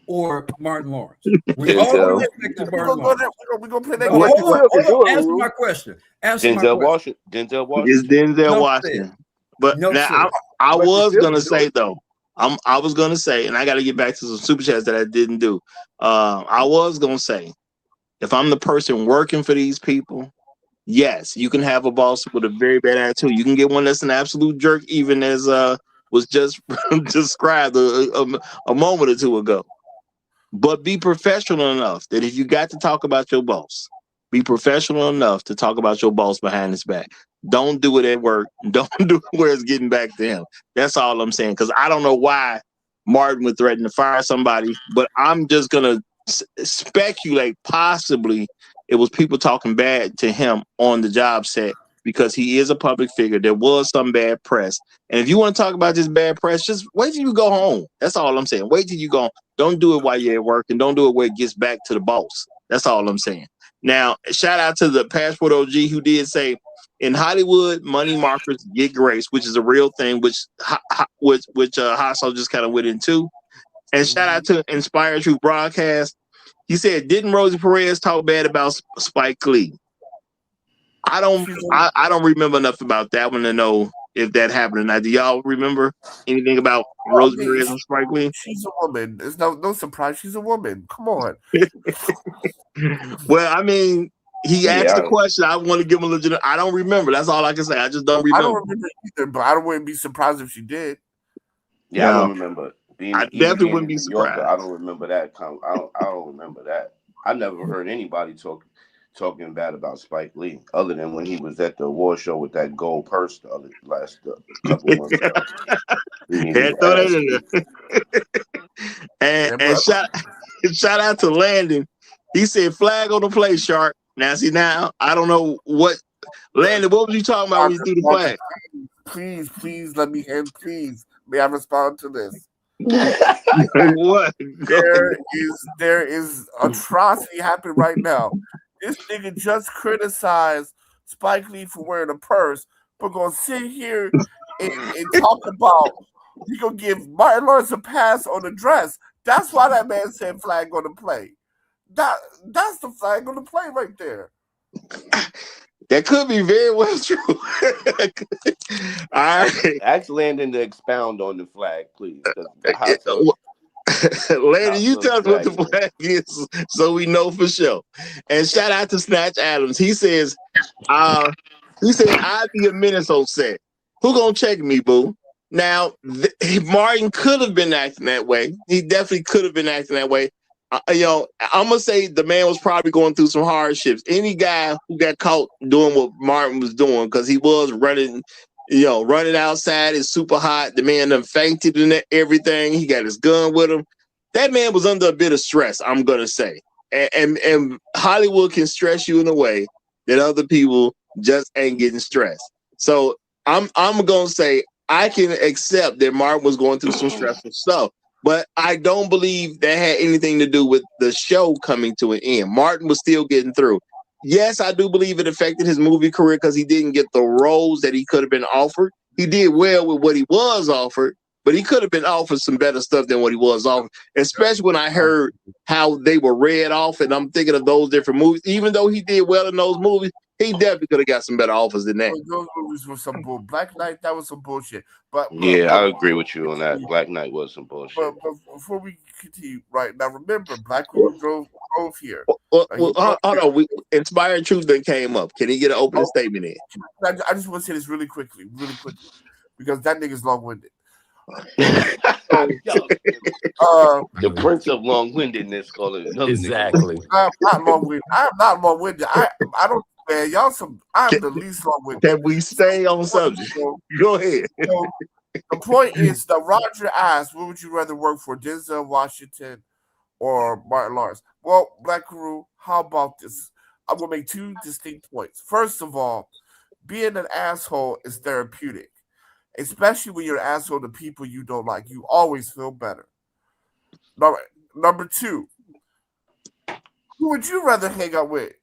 or Martin Lawrence? We all respect Martin Lawrence. We're going to play that question. Answer my question. Denzel Washington. It's Denzel Washington. But now I was going to say, though, I was going to say, and I got to get back to some super chats that I didn't do. I was going to say, if I'm the person working for these people, yes, you can have a boss with a very bad attitude. You can get one that's an absolute jerk, even as was just described a moment or two ago. But be professional enough that if you got to talk about your boss, be professional enough to talk about your boss behind his back. Don't do it at work. Don't do it where it's getting back to him. That's all I'm saying. Because I don't know why Martin would threaten to fire somebody, but I'm just going to speculate possibly it was people talking bad to him on the job set because he is a public figure. There was some bad press. And if you want to talk about this bad press, just wait till you go home. That's all I'm saying. Wait till you go home. Don't do it while you're at work, and don't do it where it gets back to the boss. That's all I'm saying. Now, shout out to the Passport OG who did say, in Hollywood, money markers get grace, which is a real thing, which Hassel just kind of went into. And shout out to Inspired Truth Broadcast. He said, didn't Rosie Perez talk bad about Spike Lee? I don't remember enough about that one to know if that happened or not. Do y'all remember anything about Rosie Perez and Spike Lee? She's a woman. There's no surprise. She's a woman. Come on. Well, I mean, he asked the question. I want to give him a legit. I don't remember. That's all I can say. I just don't remember. I don't remember either, but I wouldn't be surprised if she did. Yeah, I don't remember. I definitely wouldn't be surprised. I don't remember that. I don't remember that. I never heard anybody talk. talking bad about Spike Lee, other than when he was at the award show with that gold purse last couple months ago. Yeah, throw that in there. And shout out to Landon. He said flag on the play, Shark. Now see I don't know what Landon, what was you talking about when you threw the flag? Please let me in, please. May I respond to this? What? There is atrocity happening right now. This nigga just criticized Spike Lee for wearing a purse, but gonna sit here and talk about he gonna give Martin Lawrence a pass on the dress. That's why that man said flag on the play. That's the flag on the play right there. That could be very well true. All right. Ask Landon to expound on the flag, please. Landon, you tell us what the flag is so we know for sure. And shout out to Snatch Adams. He says, I'd be a Minnesota set. Who gonna check me, boo? Now, Martin could have been acting that way. He definitely could have been acting that way. I'm gonna say the man was probably going through some hardships. Any guy who got caught doing what Martin was doing, because he was running outside, it's super hot. The man done fainted and everything. He got his gun with him. That man was under a bit of stress, I'm gonna say. And Hollywood can stress you in a way that other people just ain't getting stressed. So I'm gonna say I can accept that Martin was going through some stressful stuff. But I don't believe that had anything to do with the show coming to an end. Martin was still getting through. Yes, I do believe it affected his movie career because he didn't get the roles that he could have been offered. He did well with what he was offered, but he could have been offered some better stuff than what he was offered, especially when I heard how they were read off, and I'm thinking of those different movies. Even though he did well in those movies, he definitely could have got some better offers than that. Those movies were some bull. Black Knight, that was some bullshit. But I agree with you on that. Black Knight was some bullshit. But before we continue, right now, remember, Black Widow drove here. Hold on. Inspired Truth then came up. Can he get an opening statement in? I just want to say this really quickly, because that nigga's long-winded. The Prince of Long-Windedness, call it. Exactly. I'm not long-winded. I'm not long-winded. I don't. Man, I'm the least long-winded. Can we stay on subject? Go ahead. So, the point is that Roger asked, "What would you rather work for, Denzel Washington or Martin Lawrence?" Well, Black Guru, how about this? I'm gonna make two distinct points. First of all, being an asshole is therapeutic, especially when you're an asshole to people you don't like. You always feel better. Number two, who would you rather hang out with?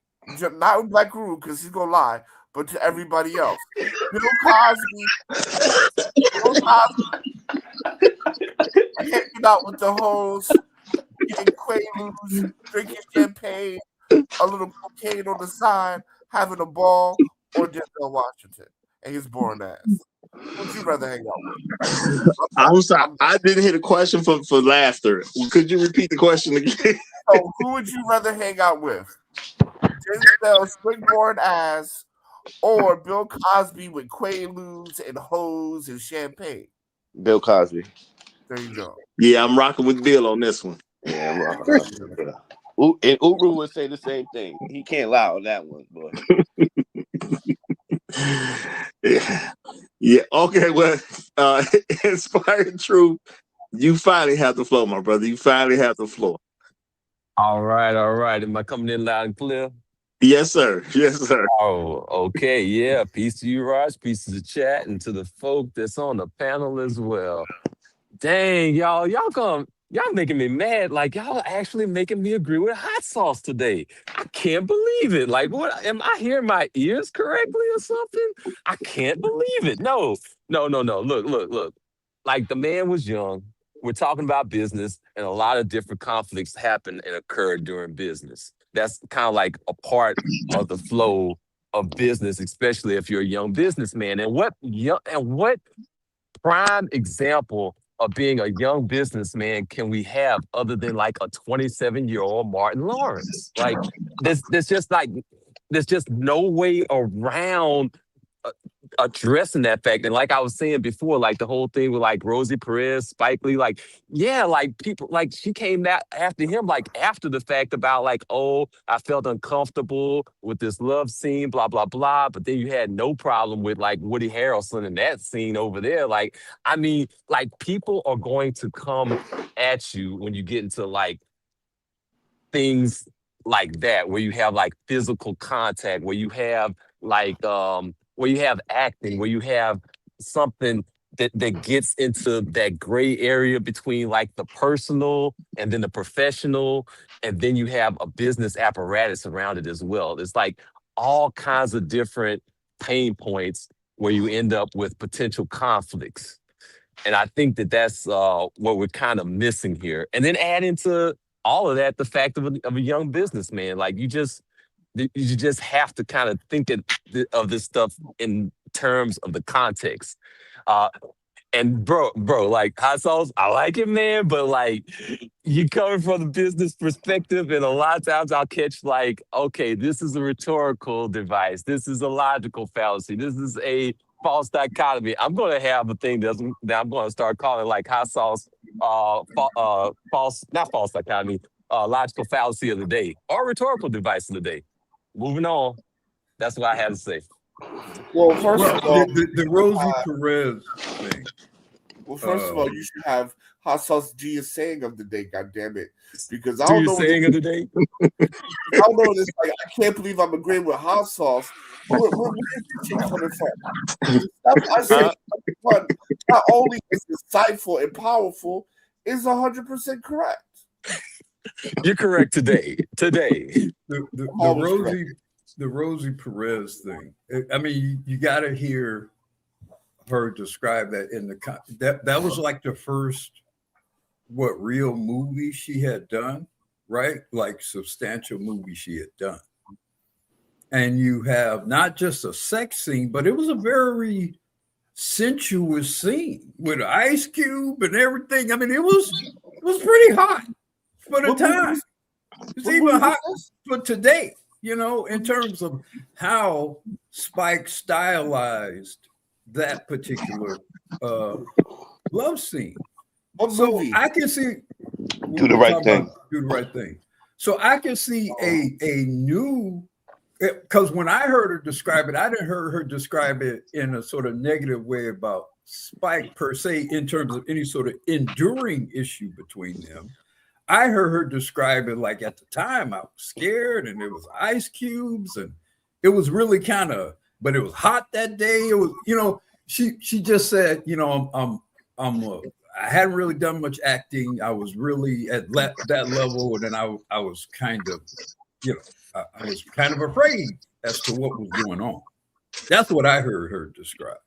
Not with Black Guru, because he's gonna lie, but to everybody else. Bill Cosby hanging out with the hoes, getting quaaludes, drinking champagne, a little cocaine on the side, having a ball, or Denzel Washington and his boring ass. Who would you rather hang out with? I'm sorry, I didn't hear the question for laughter. Could you repeat the question again? So, who would you rather hang out with? Denzel's springboard ass or Bill Cosby with quaaludes and hoes and champagne? Bill Cosby. There you go. Yeah, I'm rocking with Bill on this one. Yeah, I'm rocking with Bill. And Uru would say the same thing. He can't lie on that one, boy. Yeah. Okay. Well, Inspired Truth, you finally have the floor, my brother. You finally have the floor. All right. Am I coming in loud and clear? Yes, sir. Yes, sir. Oh, okay. Yeah. Peace to you, Raj. Peace to the chat and to the folk that's on the panel as well. Dang, y'all making me mad. Like, y'all actually making me agree with hot sauce today. I can't believe it. Like, what? Am I hearing my ears correctly or something? I can't believe it. No. Look. Like, the man was young. We're talking about business, and a lot of different conflicts happen and occur during business. That's kind of like a part of the flow of business, especially if you're a young businessman. And what prime example of being a young businessman can we have other than like a 27-year-old Martin Lawrence? Like, there's just no way around addressing that fact. And like I was saying before, like the whole thing with like Rosie Perez, Spike Lee, like, yeah, like people, like she came out after him, like after the fact about like, oh, I felt uncomfortable with this love scene, blah, blah, blah. But then you had no problem with like Woody Harrelson in that scene over there. Like, I mean, like people are going to come at you when you get into like things like that, where you have like physical contact, where you have like where you have acting, where you have something that gets into that gray area between like the personal and then the professional, and then you have a business apparatus around it as well. It's like all kinds of different pain points where you end up with potential conflicts. And I think that that's what we're kind of missing here. And then add into all of that the fact of a young businessman. Like you just have to kind of think of this stuff in terms of the context. Uh, and bro, like hot sauce, I like it, man. But like, you coming from the business perspective, and a lot of times I'll catch like, okay, this is a rhetorical device. This is a logical fallacy. This is a false dichotomy. I'm going to have a thing that I'm going to start calling like hot sauce, false, not false dichotomy, logical fallacy of the day or rhetorical device of the day. Moving on. That's what I had to say. Well, first of all, the Rosie Perez thing. Well, first of all, you should have hot sauce Gia saying of the day. God damn it, because I Do don't you know saying of the day? I don't know this. Like, I can't believe I'm agreeing with hot sauce. Where is this shit coming from? I said, not only is insightful and powerful, is 100% correct. You're correct today. Today. The Rosie Perez thing. I mean, you got to hear her describe that in that was like the first real movie she had done, right? Like substantial movie she had done. And you have not just a sex scene, but it was a very sensuous scene with Ice Cube and everything. I mean, it was pretty hot for the time. It's even hot for today, you know, in terms of how Spike stylized that particular love scene. So I can see Do the right thing. Do the right thing. So I can see a new, because when I heard her describe it, I didn't hear her describe it in a sort of negative way about Spike per se, in terms of any sort of enduring issue between them. I heard her describe it like, at the time I was scared and it was ice cubes and it was really kind of, but it was hot that day. It was, you know, she just said, you know, I hadn't really done much acting. I was really at that level, and then I was kind of, you know, I was kind of afraid as to what was going on. That's what I heard her describe.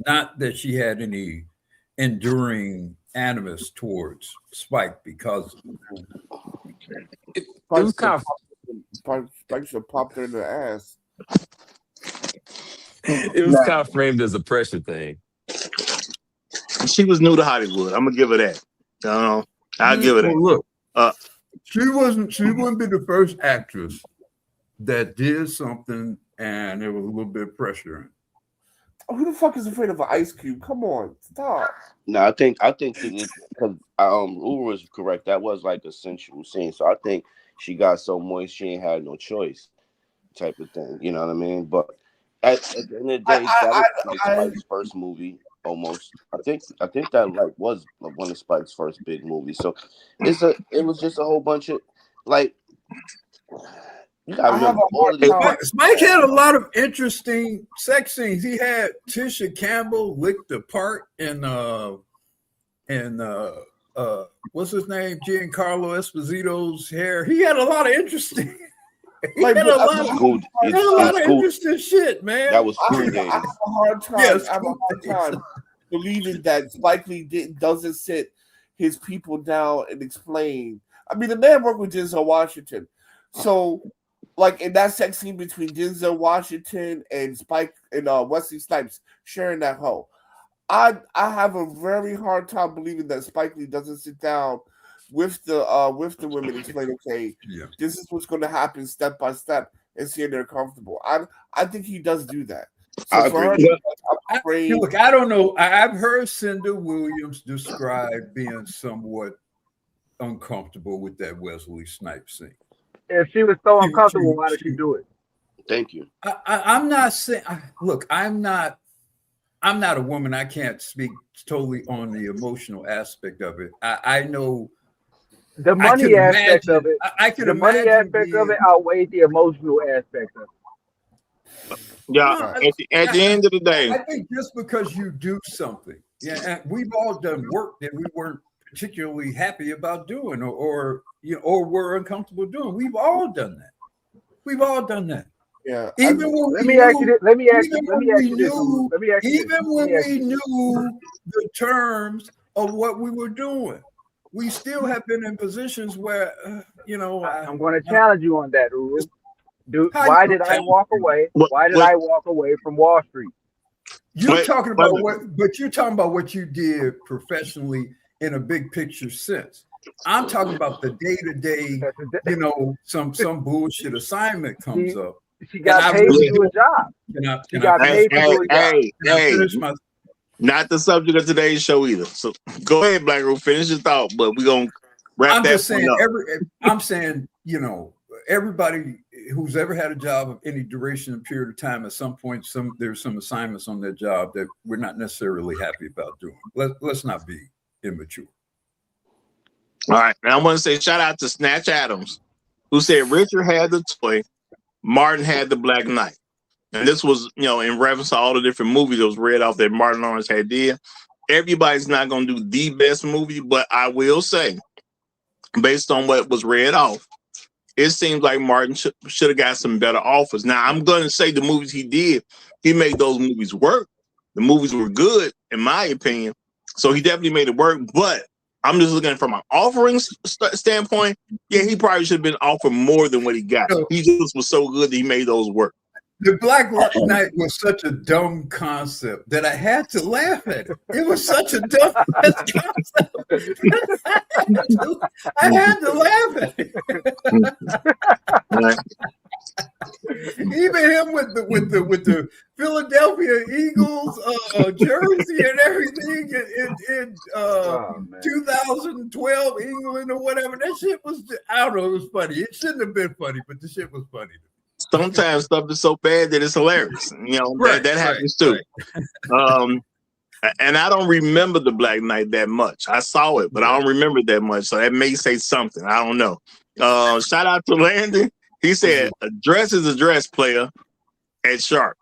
Not that she had any enduring animus towards Spike because it was kind of Spike should pop her in the ass. It was kind of framed as a pressure thing. She was new to Hollywood. I'm gonna give her that. I'll give her that. Look, she wouldn't be the first actress that did something and there was a little bit of pressure. Who the fuck is afraid of an ice cube? Come on, stop. No, I think because Uber was correct. That was like a sensual scene. So I think she got so moist she ain't had no choice, type of thing. You know what I mean? But at the end of the day, that was Spike's first movie. Almost, I think that like was one of Spike's first big movies. So it was just a whole bunch of like. You gotta remember all of the Spike had a lot of interesting sex scenes. He had Tisha Campbell lick the part in what's his name, Giancarlo Esposito's hair. He had a lot of interesting. He had a lot of interesting shit, man. That was cool. I have a hard time believing that Spike Lee doesn't sit his people down and explain. I mean, the man worked with Denzel Washington, so like in that sex scene between Denzel Washington and Spike and Wesley Snipes sharing that hoe, I have a very hard time believing that Spike Lee doesn't sit down with the women and explain, okay, this is what's going to happen step by step and see if they're comfortable. I think he does do that. So for her, I, look, I don't know. I've heard Cinda Williams describe being somewhat uncomfortable with that Wesley Snipes scene. If she was so uncomfortable, why did she do it? Thank you. I'm not saying. Look, I'm not a woman. I can't speak totally on the emotional aspect of it. I know the money aspect of it. I can the imagine money aspect of it outweighs the emotional aspect of it. Yeah, at the end of the day, I think just because you do something, and we've all done work that we weren't particularly happy about doing, or we're uncomfortable doing. We've all done that. We've all done that. Yeah. Even when let me ask you this. Even when we knew the terms of what we were doing, we still have been in positions where, I'm going to challenge you on that, Uru. Dude, why did I walk away? Why did I walk away from Wall Street? You're talking about what you did professionally in a big picture sense. I'm talking about the day-to-day, some bullshit assignment comes up. She got paid to do a job. She got paid to do a job. Not the subject of today's show either. So go ahead, Black Room, finish your thought, but we're gonna wrap that up. I'm saying, everybody who's ever had a job of any duration and period of time, at some point, there's some assignments on their job that we're not necessarily happy about doing. Let's not be immature. All right. Now I want to say shout out to Snatch Adams, who said Richard had the toy, Martin had the Black Knight. And this was, in reference to all the different movies that was read off that Martin Lawrence had did. Everybody's not going to do the best movie, but I will say, based on what was read off, it seems like Martin should have got some better offers. Now, I'm going to say the movies he did, he made those movies work. The movies were good, in my opinion. So he definitely made it work. But I'm just looking from an offering standpoint. Yeah, he probably should have been offered more than what he got. He just was so good that he made those work. The Black Knight was such a dumb concept that I had to laugh at it. It was such a dumb concept. I had to laugh at it. Even him with the Philadelphia Eagles jersey and everything in 2012 England or whatever. That shit was, I don't know, it was funny. It shouldn't have been funny, but the shit was funny. Sometimes stuff is so bad that it's hilarious. That happens too. Right. And I don't remember the Black Knight that much. I saw it, but I don't remember it that much. So that may say something. I don't know. Shout out to Landon. He said, "A dress is a dress, player." At Shark.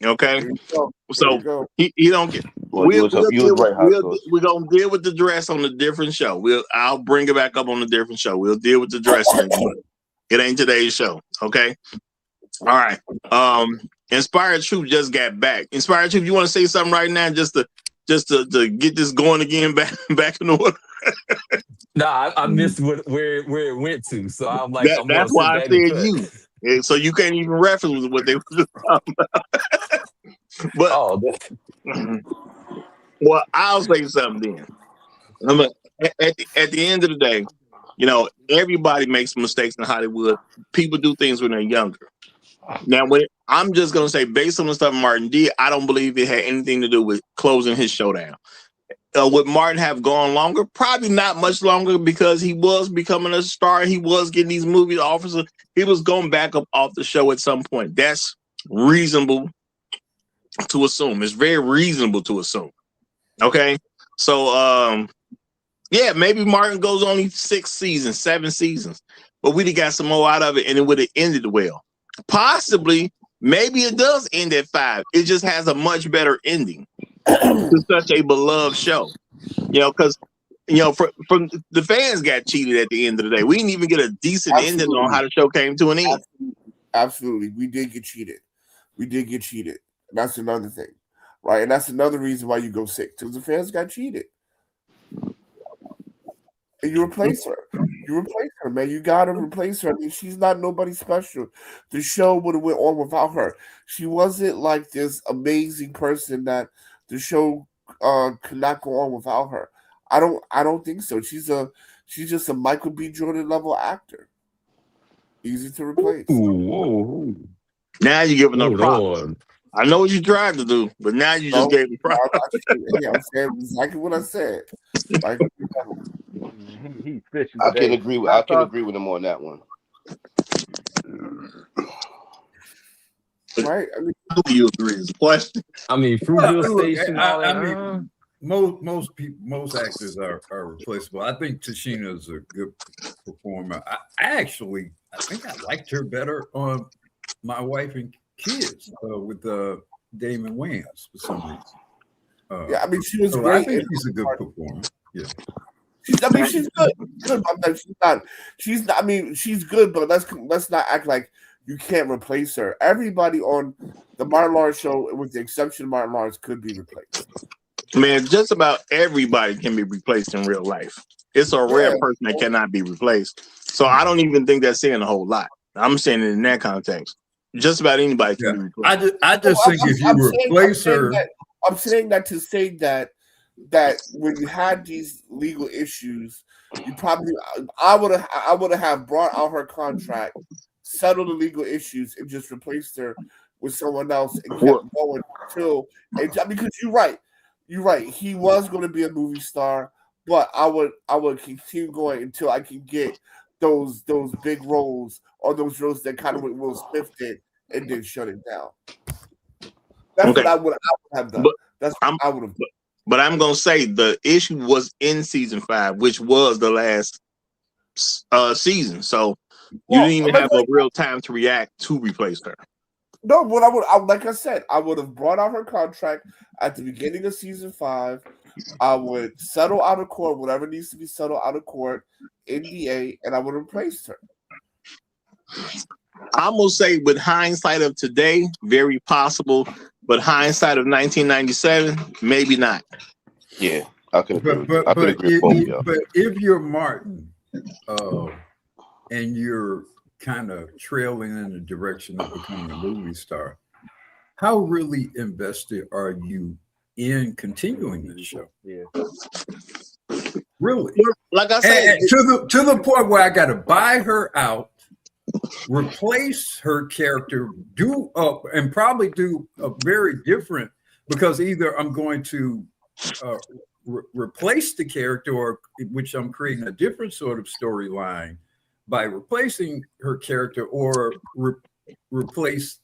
Okay, so he don't get. We're gonna deal with the dress on a different show. I'll bring it back up on a different show. We'll deal with the dress. It ain't today's show. Okay. All right. Inspired Truth just got back. Inspired Truth, you want to say something right now, just to get this going again, back in order? Nah, I missed where it went to, so I'm like, that's why I said you. And so you can't even reference what they were just talking about. But well, I'll say something then. At the end of the day, everybody makes mistakes in Hollywood. People do things when they're younger. Now, I'm just going to say, based on the stuff Martin did, I don't believe it had anything to do with closing his show down. Would Martin have gone longer? Probably not much longer, because he was becoming a star. He was getting these movie offers. He was going back up off the show at some point. That's reasonable to assume. It's very reasonable to assume. Okay? So, yeah, maybe Martin goes only 6 seasons, 7 seasons, but we'd have got some more out of it and it would have ended well. Possibly, maybe it does end at 5. It just has a much better ending to such a beloved show. Because, from the fans got cheated at the end of the day. We didn't even get a decent ending on how the show came to an end. Absolutely. We did get cheated. That's another thing, right? And that's another reason why you go 6, because the fans got cheated. And you replace her. Man. You gotta replace her. I mean, she's not nobody special. The show would have went on without her. She wasn't like this amazing person that the show could not go on without her. I don't think so. She's just a Michael B. Jordan level actor. Easy to replace. Ooh. Now you're giving her props. I know what you tried to do, but now you just gave me no, problems. I'm saying exactly what I said. Like, He's fishing I can today. agree with I I can thought agree with him on that one. right? I mean, How do you agree is the question. I mean, Well, Fruitville look, Station, all I that. mean, most actors are replaceable. I think Tashina is a good performer. I think I liked her better on My Wife and Kids with Damon Wayans for some reason. yeah, I mean, she was So great. I think she's a good performer. Yeah. She's good. Good, but she's not. I mean, she's good, but let's not act like you can't replace her. Everybody on the Martin Lawrence show, with the exception of Martin Lawrence, could be replaced. Man, just about everybody can be replaced in real life. It's a rare person that cannot be replaced. So I don't even think that's saying a whole lot. I'm saying it in that context. Just about anybody can be replaced. I just think if you replace her, I'm saying that to say that when you had these legal issues, you probably I would have brought out her contract, settled the legal issues, and just replaced her with someone else and kept going until. Because you're right. He was going to be a movie star, but I would continue going until I can get those big roles or those roles that kind of what Will Smith did and then shut it down. That's what I would have done. That's what I would have done. But I'm gonna say the issue was in season 5, which was the last season. So you didn't even have a real time to react to replace her. No, like I said, I would have brought out her contract at the beginning of season 5. I would settle out of court whatever needs to be settled out of court, NDA, and I would have replaced her. I'm gonna say, with hindsight of today, very possible, but hindsight of 1997, maybe not. Yeah, I could agree. But if you're Martin, and you're kind of trailing in the direction of becoming a movie star, how really invested are you in continuing the show? Yeah. Really? Like I said, to the point where I got to buy her out, replace her character, and probably do a very different, because either I'm going to replace the character, or which I'm creating a different sort of storyline by replacing her character, or replace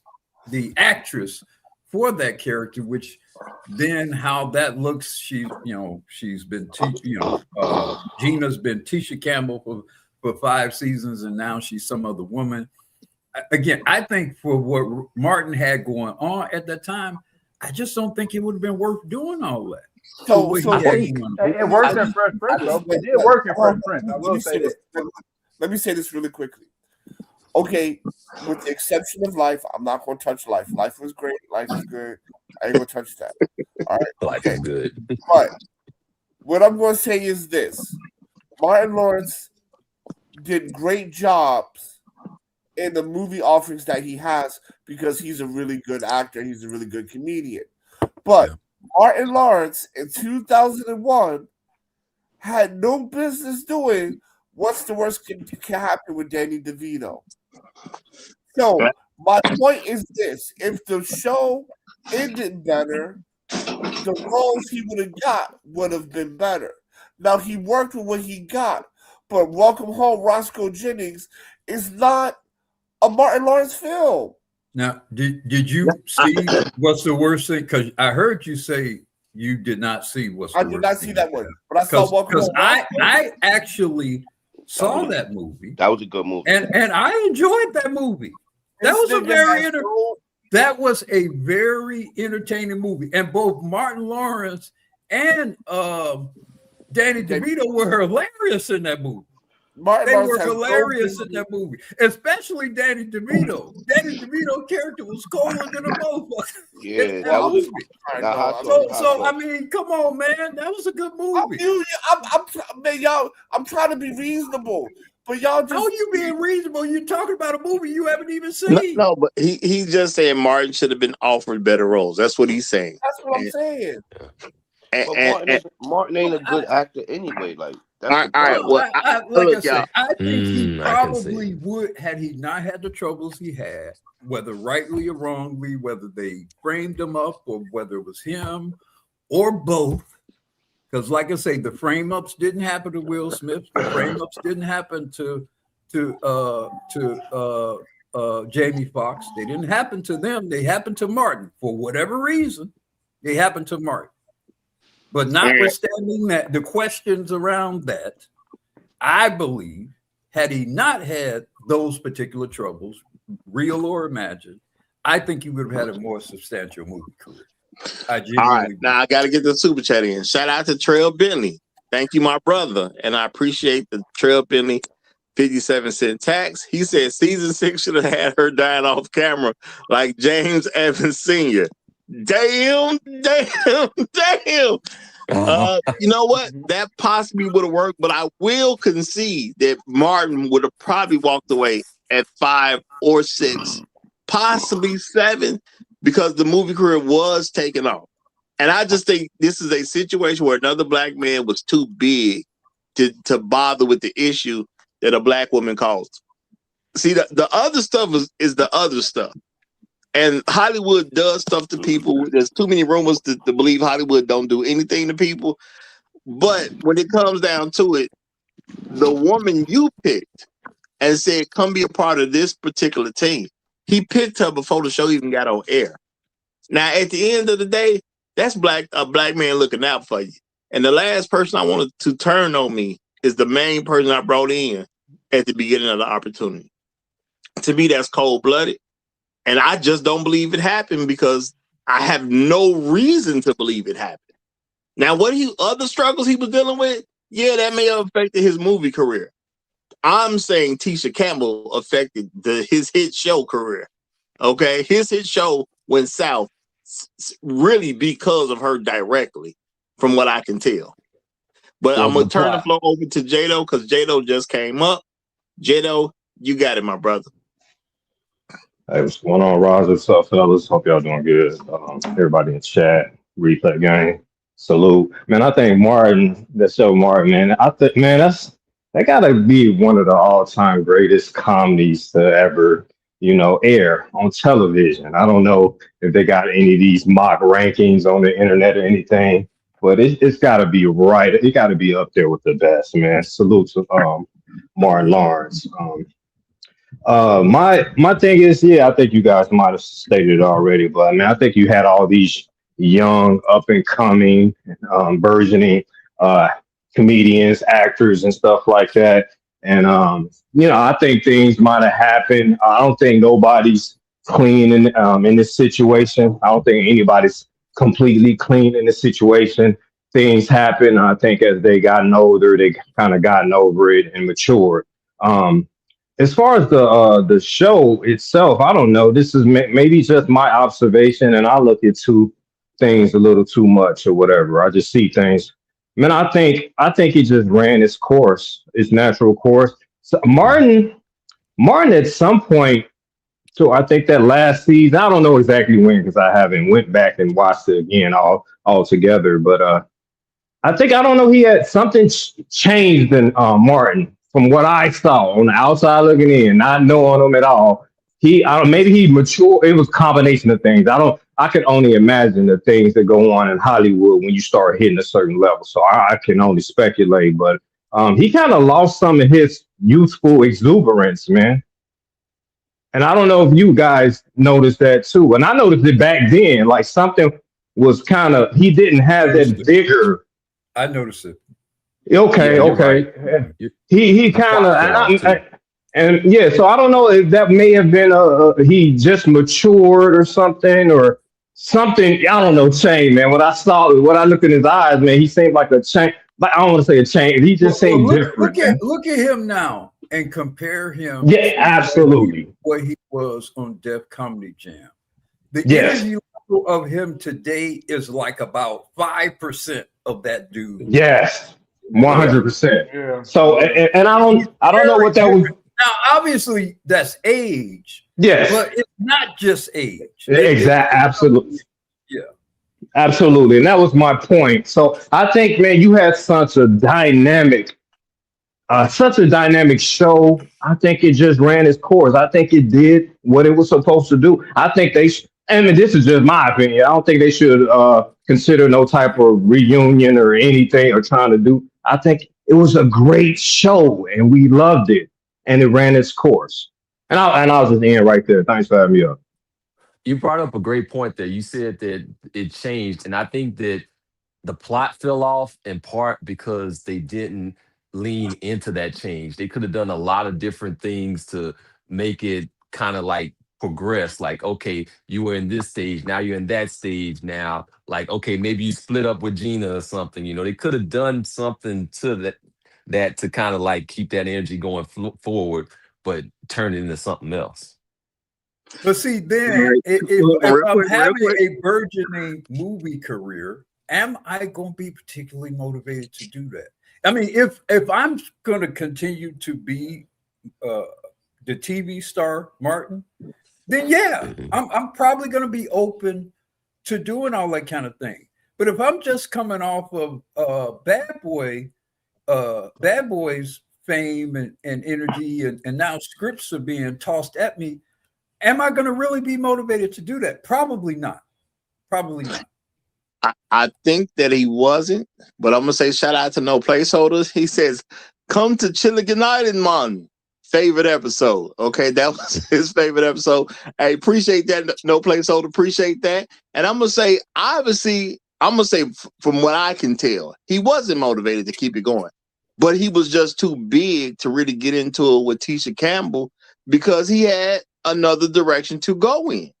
the actress for that character, which then how that looks, she's been Gina's been Tisha Campbell for 5 seasons, and now she's some other woman. Again, I think for what Martin had going on at that time, I just don't think it would have been worth doing all that. So I think it worked in Fresh Prince, though. It did work in Fresh Prince. I will say this. Let me say this really quickly. Okay, with the exception of Life, I'm not going to touch Life. Life was great. Life is good. I ain't going to touch that. All right. Life is good. But what I'm going to say is this. Martin Lawrence did great jobs in the movie offerings that he has because he's a really good actor. He's a really good comedian. But Martin Lawrence in 2001 had no business doing What's the Worst can happen with Danny DeVito. So my point is this: if the show ended better, the roles he would have got would have been better. Now he worked with what he got, but Welcome Home, Roscoe Jennings is not a Martin Lawrence film. Now, did you see What's the Worst Thing? Because I heard you say you did not see What's the Worst Thing. I did not see that one, but I saw Welcome Home. Because I actually saw that movie. That was a good movie, and I enjoyed that movie. That was a very entertaining movie, and both Martin Lawrence and Danny DeVito were hilarious in that movie. They were hilarious in that movie, especially Danny DeVito. Danny DeVito's character was colder than a motherfucker. Yeah, that was. So I mean, come on, man, that was a good movie. I'm trying to be reasonable, but y'all just. How you being reasonable? You're talking about a movie you haven't even seen. No, but he's just saying Martin should have been offered better roles. That's what he's saying. That's what I'm saying. But Martin ain't a good actor anyway. Like All right. Well, like look, I say, y'all. I think he I can see probably would, had he not had the troubles he had, whether rightly or wrongly, whether they framed him up or whether it was him or both. Because, like I say, the frame ups didn't happen to Will Smith. The frame ups didn't happen to Jamie Foxx. They didn't happen to them. They happened to Martin for whatever reason. They happened to Martin. But notwithstanding that, the questions around that, I believe, had he not had those particular troubles, real or imagined, I think he would have had a more substantial movie career. All right, now I got to get the super chat in. Shout out to Trail Bentley. Thank you, my brother. And I appreciate the Trail Bentley 57-cent tax. He said season 6 should have had her dying off camera like James Evans Sr. Damn. You know what? That possibly would have worked, but I will concede that Martin would have probably walked away at 5 or 6, possibly 7, because the movie career was taken off. And I just think this is a situation where another black man was too big to bother with the issue that a black woman caused. See, the other stuff is the other stuff. And Hollywood does stuff to people. There's too many rumors to believe Hollywood don't do anything to people. But when it comes down to it, the woman you picked and said, come be a part of this particular team, he picked her before the show even got on air. Now, at the end of the day, that's a black man looking out for you. And the last person I wanted to turn on me is the main person I brought in at the beginning of the opportunity. To me, that's cold-blooded. And I just don't believe it happened because I have no reason to believe it happened. Now, other struggles he was dealing with, yeah, that may have affected his movie career. I'm saying Tisha Campbell affected his hit show career. Okay, his hit show went south really because of her directly, from what I can tell. But I'm gonna turn the floor over to Jado because Jado just came up. Jado, you got it, my brother. Hey, what's going on, Roger? What's up, fellas? Hope y'all doing good. Everybody in chat, replay game, salute. Man, I think Martin, that show Martin, man, I think, man, that gotta be one of the all-time greatest comedies to ever, air on television. I don't know if they got any of these mock rankings on the internet or anything, but it's gotta be right. It gotta be up there with the best, man. Salute to Martin Lawrence. My thing is, I think you guys might have stated it already, but I mean, I think you had all these young, up and coming, burgeoning comedians, actors, and stuff like that. And I think things might have happened. I don't think nobody's clean in this situation. I don't think anybody's completely clean in this situation. Things happen. I think as they gotten older, they kind of gotten over it and matured. As far as the show itself, I don't know. This is maybe just my observation, and I look at things a little too much or whatever. I just see things. Man, I think he just ran its course, its natural course. So Martin at some point, so I think that last season, I don't know exactly when because I haven't went back and watched it again all together, but I don't know, he had something changed in Martin. From what I saw on the outside looking in, not knowing him at all, maybe he matured. It was a combination of things. I can only imagine the things that go on in Hollywood when you start hitting a certain level. So I can only speculate, but he kind of lost some of his youthful exuberance, man. And I don't know if you guys noticed that too. And I noticed it back then, like something was he didn't have that vigor. I noticed it. Okay. Right. He kind of, so I don't know if that may have been he just matured or something. I don't know, change, man. When I looked in his eyes, man, he seemed like a change. Like, I don't want to say a change. He just seemed different. Look at him now and compare him. Yeah, absolutely. What he was on Def Comedy Jam. The interview of him today is like about 5% of that dude. Yes. 100%. Yeah. So, and I don't know what that was. Now, obviously, that's age. Yes. But it's not just age. Exactly. Absolutely. Yeah. Absolutely. And that was my point. So I think, man, you had such a dynamic such a dynamic show. I think it just ran its course. I think it did what it was supposed to do. I think I mean, this is just my opinion. I don't think they should consider no type of reunion or anything or trying to do. I think it was a great show and we loved it and it ran its course. And I was just in right there. Thanks for having me up. You brought up a great point there. You said that it changed, and I think that the plot fell off in part because they didn't lean into that change. They could have done a lot of different things to make it kind of like progress. Like, okay, you were in this stage, now you're in that stage now. Like, okay, maybe you split up with Gina or something. You know, they could have done something to that to kind of like keep that energy going forward, but turn it into something else. But see, then if I'm having a burgeoning movie career, am I going to be particularly motivated to do that? I mean, if I'm going to continue to be the TV star Martin, then yeah, I'm probably going to be open to doing all that kind of thing. But if I'm just coming off of Bad Boys fame and energy, and now scripts are being tossed at me, am I going to really be motivated to do that? Probably not. Probably not. I think that he wasn't, but I'm gonna say shout out to No Placeholders. He says, "Come to Chilligan Island, man." Favorite episode. Okay, that was his favorite episode. I appreciate that. No Placeholder, appreciate that. And I'm gonna say, obviously, from what I can tell, he wasn't motivated to keep it going, but he was just too big to really get into it with Tisha Campbell because he had another direction to go in.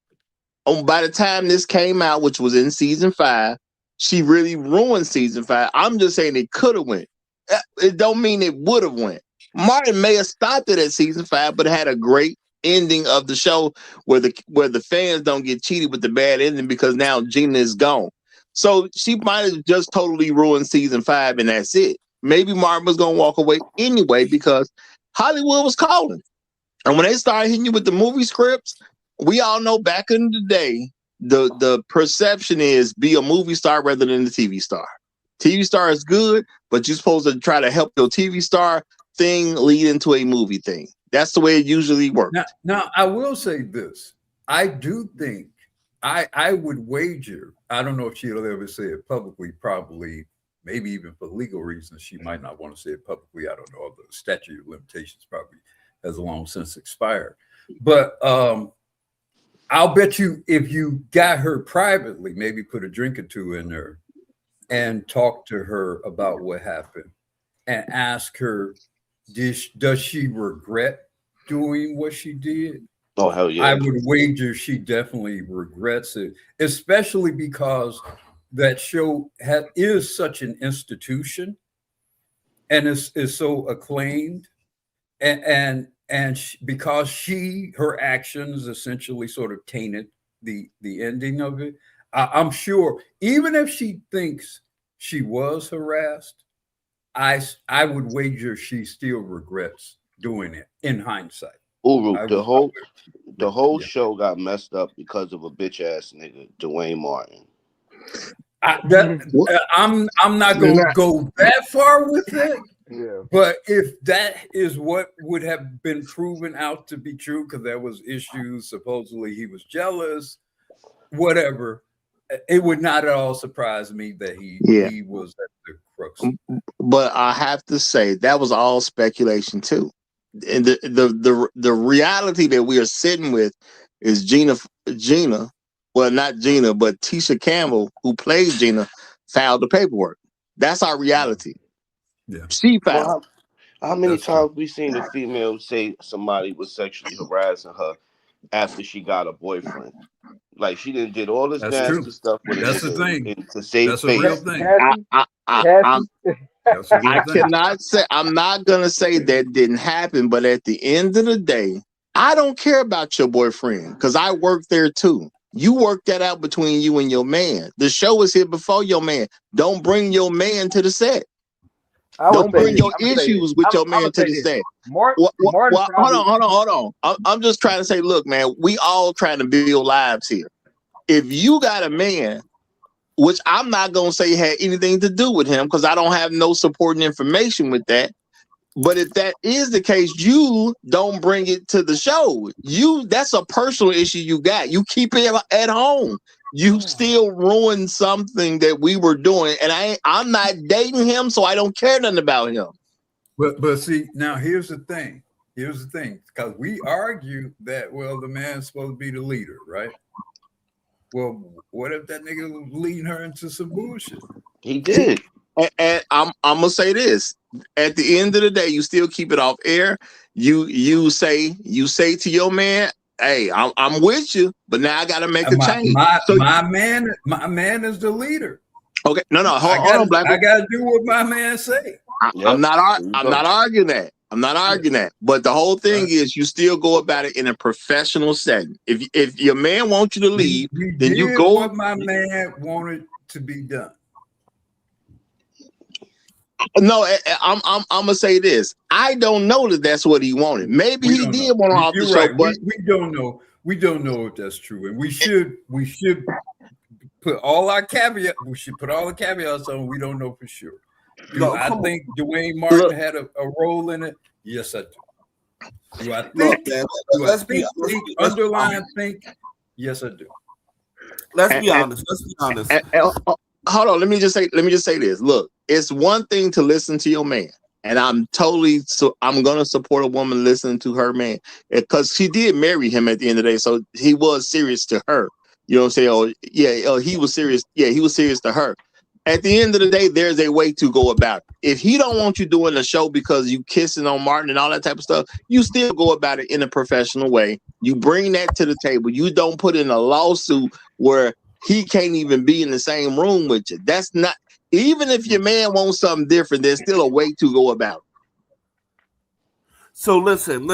By the time this came out, which was in season 5, she really ruined season 5. I'm just saying it could have went. It don't mean it would have went. Martin may have stopped it at season 5, but it had a great ending of the show where the fans don't get cheated with the bad ending because now Gina is gone. So she might have just totally ruined season 5 and that's it. Maybe Martin was going to walk away anyway because Hollywood was calling. And when they started hitting you with the movie scripts, we all know back in the day, the perception is be a movie star rather than a TV star. TV star is good, but you're supposed to try to help your TV star thing lead into a movie thing. That's the way it usually works. Now I will say this. I do think I would wager, I don't know if she'll ever say it publicly, probably, maybe even for legal reasons, she might not want to say it publicly. I don't know. The statute of limitations probably has long since expired. But I'll bet you if you got her privately, maybe put a drink or two in there and talk to her about what happened and ask her, does she regret doing what she did? Oh, hell yeah. I would wager she definitely regrets it, especially because that show is such an institution and is so acclaimed. And because her actions essentially sort of tainted the ending of it, I'm sure even if she thinks she was harassed, I would wager she still regrets doing it in hindsight. Uru, the whole show got messed up because of a bitch ass nigga, Dwayne Martin. I'm not going to go that far with it. Yeah. But if that is what would have been proven out to be true, because there was issues, supposedly he was jealous, whatever, it would not at all surprise me that he was at the crux. But I have to say that was all speculation too. And the reality that we are sitting with is Gina, well, not Gina, but Tisha Campbell, who played Gina, filed the paperwork. That's our reality. Yeah. She filed. How many times we seen a female say somebody was sexually harassing her after she got a boyfriend? Like she did all this nasty stuff with it. That's the thing. To save That's face. a real thing. I cannot say, I'm not going to say that didn't happen, but at the end of the day, I don't care about your boyfriend because I work there too. You work that out between you and your man. The show was here before your man. Don't bring your man to the set. Don't bring your issues with your man to the set. Hold on. I'm just trying to say, look, man, we all trying to build lives here. If you got a man, which I'm not going to say had anything to do with him because I don't have no supporting information with that. But if that is the case, you don't bring it to the show. That's a personal issue you got. You keep it at home. You still ruined something that we were doing, and I'm not dating him, so I don't care nothing about him. But see, now here's the thing. Because we argue that, well, the man's supposed to be the leader, right? Well, what if that nigga was leading her into some bullshit? He did. And I'm gonna say this. At the end of the day, you still keep it off air. You say to your man, hey, I'm with you, but now I gotta make a change. My man is the leader. Okay, no, hold on, Black. I gotta do what my man say. I'm not arguing that. I'm not arguing that. But the whole thing is you still go about it in a professional setting. If your man wants you to leave, then you go what my man wanted to be done. No, I'm gonna say this. I don't know that that's what he wanted. Maybe he did want to off the show, right. but we don't know. We don't know if that's true, and we should put all our caveats. We should put all the caveats on. We don't know for sure. I think Dwayne Martin had a role in it? Yes, I do. Do I think? Think? Yes, I do. Let's be honest. Hold on. Let me just say this. Look, it's one thing to listen to your man, and I'm gonna support a woman listening to her man because she did marry him at the end of the day, so he was serious to her. You know what I'm saying? Oh yeah, he was serious. Yeah, he was serious to her. At the end of the day, there's a way to go about it. If he don't want you doing the show because you kissing on Martin and all that type of stuff, you still go about it in a professional way. You bring that to the table. You don't put in a lawsuit where he can't even be in the same room with you. That's not, even if your man wants something different, there's still a way to go about it. So listen,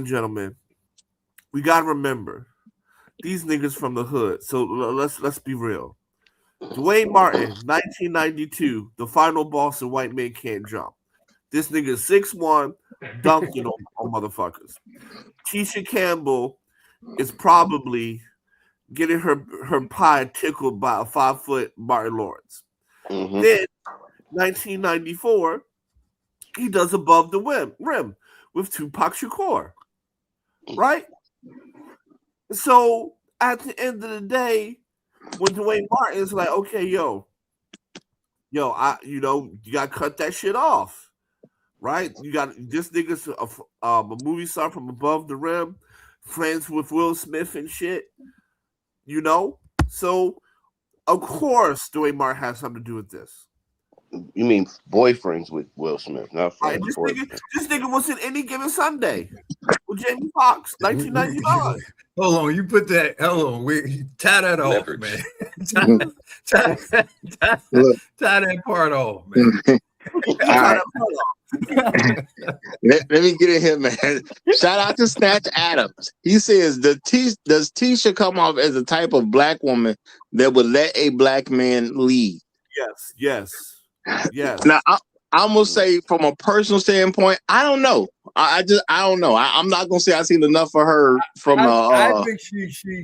gentlemen. We gotta remember these niggas from the hood. So let's be real. Dwayne Martin, 1992, the final boss of White Man Can't Jump. This nigga is 6'1", dunking on motherfuckers. Tisha Campbell is probably getting her pie tickled by a 5-foot Martin Lawrence. Mm-hmm. Then, 1994, he does Above the Rim with Tupac Shakur. Right? So, at the end of the day, when Dwayne Martin is like, okay, you gotta cut that shit off, right? You got this nigga's a movie star from Above the Rim, friends with Will Smith and shit, So, of course, Dwayne Martin has something to do with this. You mean boyfriends with Will Smith, not friends. Right, this nigga was in Any Given Sunday with Jamie Foxx, 1999. Hold on, you put that. Hold on, we tie that off, man. tie that part off, man. Let me get in here, man. Shout out to Snatch Adams. He says, does Tisha come off as a type of black woman that would let a black man lead? Yes. Now, I'm gonna say from a personal standpoint, I don't know. I don't know. I'm not gonna say I've seen enough of her from. I think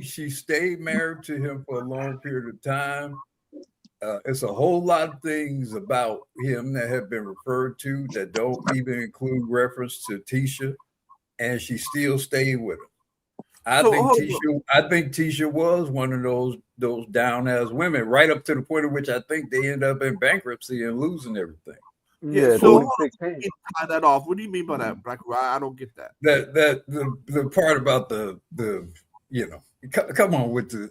she stayed married to him for a long period of time. It's a whole lot of things about him that have been referred to that don't even include reference to Tisha, and she still stayed with him. I think Tisha was one of those down ass women, right up to the point at which I think they end up in bankruptcy and losing everything. Yeah, so tie that off. What do you mean by that, Black? I don't get that. That the part about the come on with the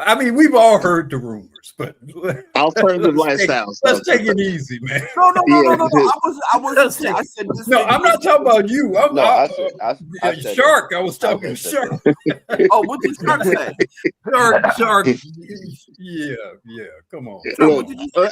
I mean, we've all heard the rumors, but alternative lifestyles. Let's take it easy, man. No. I wasn't saying. I said this. No, I'm not talking about you. I said Shark. I was talking to Shark. Oh, what did Shark say? Shark. Yeah. Come on. What did you say,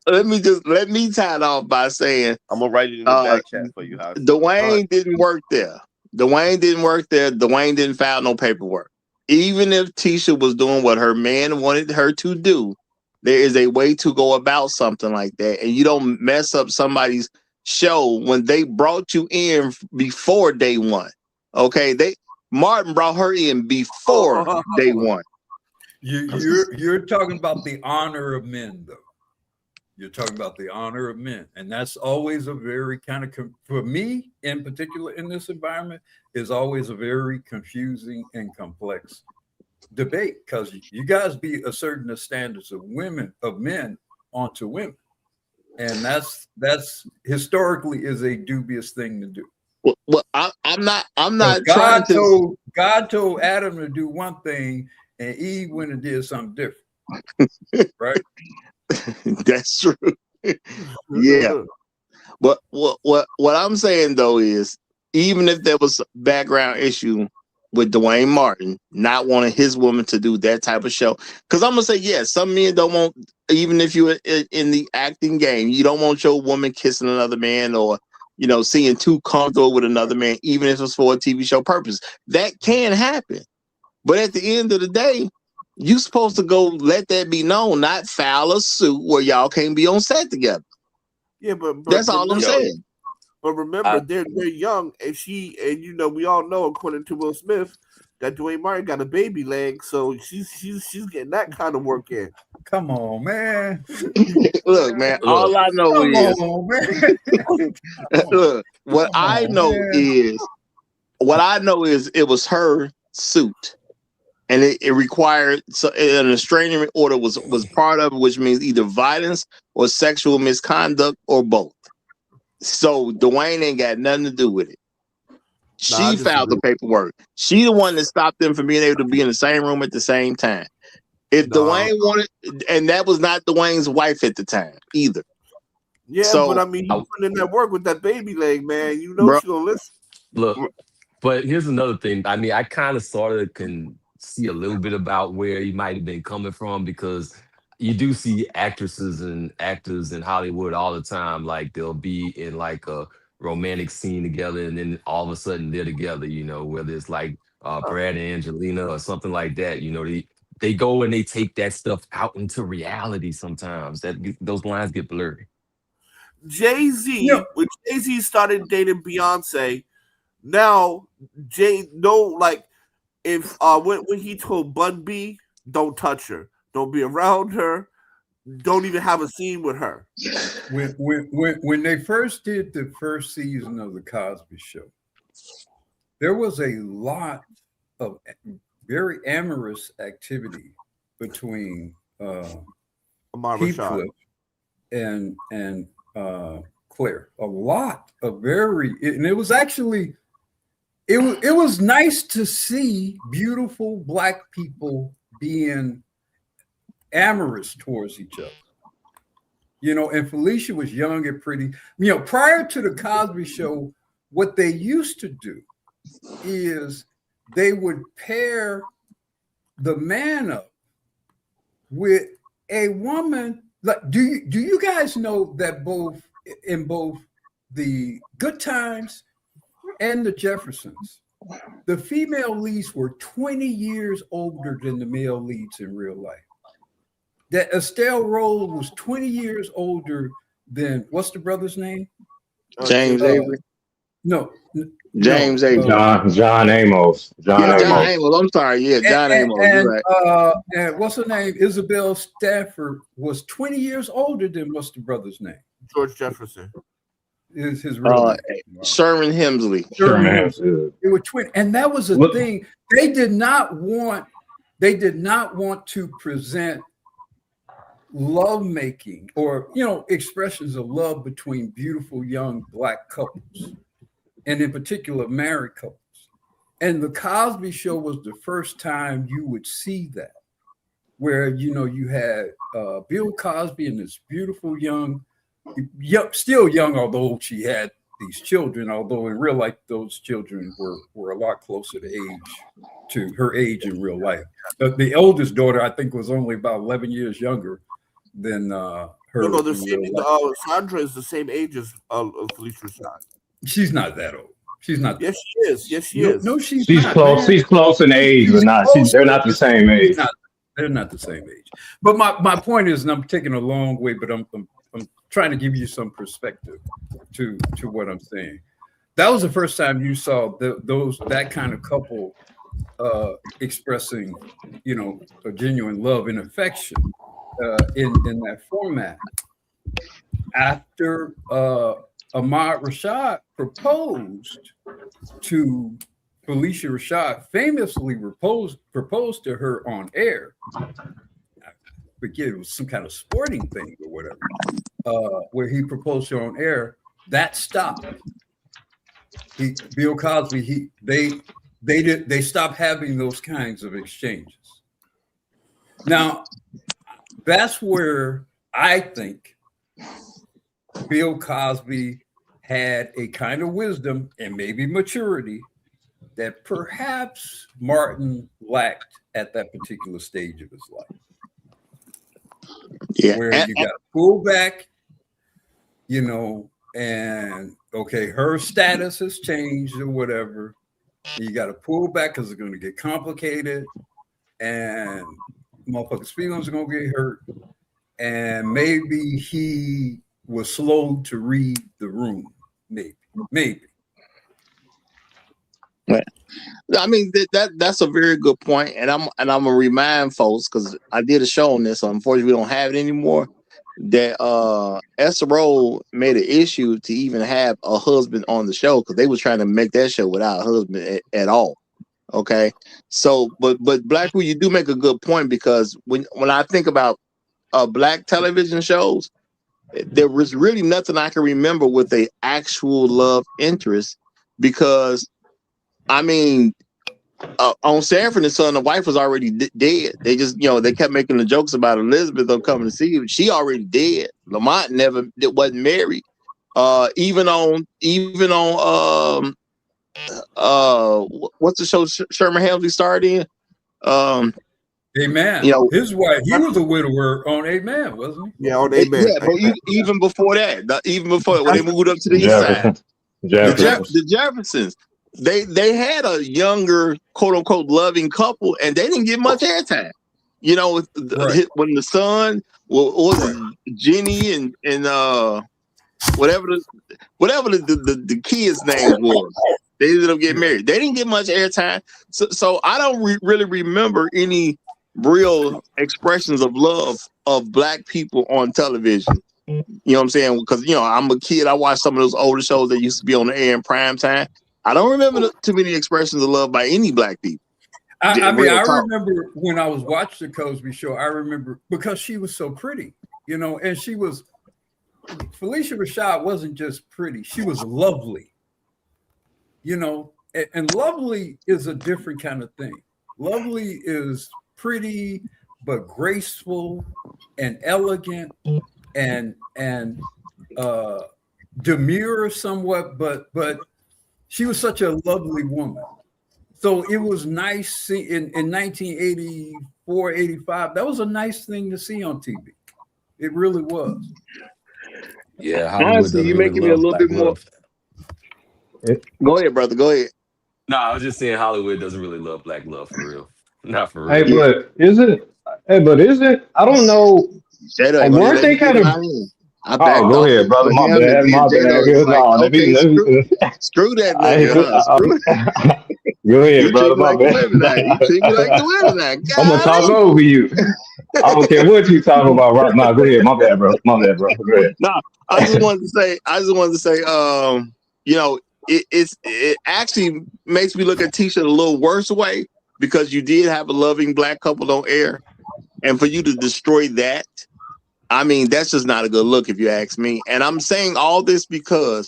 Let me tie it off by saying I'm gonna write it in the back chat for you. Dwayne didn't work there. Dwayne didn't file no paperwork. Even if Tisha was doing what her man wanted her to do, there is a way to go about something like that, and you don't mess up somebody's show when they brought you in before day one. Okay, Martin brought her in before day one. You're talking about the honor of men, though. You're talking about the honor of men, and that's always a very kind of for me in particular in this environment is always a very confusing and complex debate because you guys be asserting the standards of men onto women, and that's historically is a dubious thing to do. Well, I'm not trying to. God told Adam to do one thing, and Eve went and did something different. Right? That's true. Yeah. But what I'm saying though is, even if there was a background issue with Dwayne Martin not wanting his woman to do that type of show, because I'm gonna say, yes, some men don't want, even if you're in the acting game, you don't want your woman kissing another man or seeing too comfortable with another man, even if it's for a TV show purpose. That can happen. But at the end of the day, you supposed to go let that be known, not file a suit where y'all can't be on set together. Yeah, but that's all I'm saying. But remember, they're young, and we all know, according to Will Smith, that Dwayne Martin got a baby leg, so she's getting that kind of work in. Come on, man. Look, man. All I know is, look. What I know is it was her suit, and it required an estrangement order was part of it, which means either violence or sexual misconduct or both. So Dwayne ain't got nothing to do with it. She filed the paperwork. She the one that stopped them from being able to be in the same room at the same time. If Dwayne wanted, and that was not Dwayne's wife at the time either. Yeah, so, but I mean, you put in that work with that baby leg, man. You know she's gonna listen. Look, but here's another thing. I mean, I kind of sort of can see a little bit about where he might have been coming from, because you do see actresses and actors in Hollywood all the time. Like they'll be in like a romantic scene together, and then all of a sudden they're together, whether it's like Brad and Angelina or something like that. They go and they take that stuff out into reality sometimes. Those lines get blurry. Jay-Z, when Jay-Z started dating Beyonce, now if when he told Bun B, don't touch her, don't be around her, don't even have a scene with her. When they first did the first season of the Cosby Show, there was a lot of very amorous activity between Heathcliff and Claire. A lot of and it was actually it was nice to see beautiful Black people being amorous towards each other. And Felicia was young and pretty. Prior to the Cosby Show, what they used to do is they would pair the man up with a woman. Like, do you guys know that in both the Good Times and the Jeffersons, the female leads were 20 years older than the male leads in real life? That Estelle Rose was 20 years older than, what's the brother's name? James Avery. No. James Avery. John Amos. John Amos. I'm sorry. Yeah, John Amos. Right. And what's her name? Isabel Stafford was 20 years older than, what's the brother's name? George Jefferson. Is his real name. Sherman Hemsley. They were twin, and that was a thing. They did not want to present lovemaking or expressions of love between beautiful young Black couples, and in particular married couples. And the Cosby Show was the first time you would see that, where you had Bill Cosby and this beautiful young, still young, although she had these children, although in real life those children were a lot closer to her age in real life. The oldest daughter, I think, was only about 11 years younger than her. No, Sandra is the same age as Felicia Rashad. She's not that old. She's not. Yes, she is. Yes, she is. No, she's not, close. Man. She's close in age, but not. They're not the same age. They're not the same age. But my point is, and I'm taking a long way, but I'm trying to give you some perspective to what I'm saying. That was the first time you saw that kind of couple expressing, a genuine love and affection in that format. after Ahmad Rashad proposed to Felicia Rashad, famously proposed to her on air. I forget, it was some kind of sporting thing or whatever, where he proposed to her on air. That stopped. Bill Cosby, they stopped having those kinds of exchanges. Now, that's where I think Bill Cosby had a kind of wisdom and maybe maturity that perhaps Martin lacked at that particular stage of his life. Yeah. Where you got to pull back, you know, and okay, her status has changed or whatever. You got to pull back because it's going to get complicated and motherfuckers' feelings are going to get hurt. And maybe he was slow to read the room. Maybe. I mean that's a very good point, and I'm gonna remind folks because I did a show on this. So unfortunately, we don't have it anymore. That Esther Roll made an issue to even have a husband on the show because they were trying to make that show without a husband at all. Okay, so but Blackwood, you do make a good point because when I think about black television shows, there was really nothing I can remember with a actual love interest because. I mean, on Sanford and Son, the wife was already dead. They just, they kept making the jokes about Elizabeth coming to see you. She already dead. Lamont wasn't married. Even on what's the show Sherman Hemsley starred in? Amen. His wife, he was a widower on Amen, wasn't he? Yeah, on Amen. Yeah, but even before that, when they moved up to the east side, the Jeffersons. They had a younger, quote unquote, loving couple, and they didn't get much airtime. When the son was Jenny and whatever the kid's name was, they ended up getting married. They didn't get much airtime, so I don't really remember any real expressions of love of black people on television. You know what I'm saying? Because I'm a kid. I watched some of those older shows that used to be on the air in prime time. I don't remember too many expressions of love by any black people. I remember when I was watching the Cosby Show, I remember because she was so pretty, and Felicia Rashad wasn't just pretty, she was lovely, and lovely is a different kind of thing. Lovely is pretty, but graceful and elegant and demure somewhat, but she was such a lovely woman. So it was nice in 1984, 85. That was a nice thing to see on TV. It really was. Yeah, honestly, you're making me a little bit more. Go ahead, brother. Go ahead. No, I was just saying Hollywood doesn't really love black love for real. Not for real. Hey, but is it? I don't know. Weren't they kind of? Go ahead, brother. My bad. Screw that nigga. Go ahead, brother. My bad. You treat me like the women now. I'm gonna talk over you. I don't care what you talking about right now. Go ahead. My bad, bro. Go ahead. No, I just wanted to say, it actually makes me look at Tisha a little worse way because you did have a loving black couple on air, and for you to destroy that. I mean, that's just not a good look if you ask me. And I'm saying all this because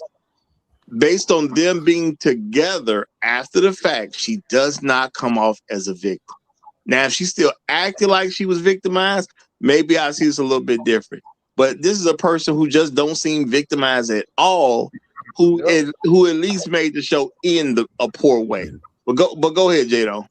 based on them being together after the fact, she does not come off as a victim. Now, if she still acted like she was victimized, maybe I see this a little bit different. But this is a person who just don't seem victimized at all, who at least made the show end a poor way. But go ahead, Jado.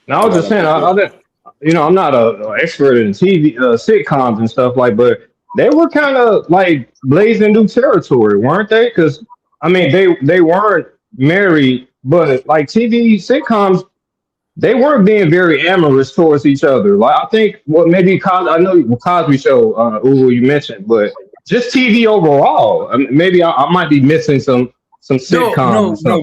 Now, I was just saying, I'm not an expert in TV sitcoms and stuff but they were kind of like blazing new territory, weren't they? Because I mean, they weren't married, but like TV sitcoms, they weren't being very amorous towards each other. Like I think I know Cosby Show, you mentioned, but just TV overall. I mean, maybe I might be missing some sitcoms. No.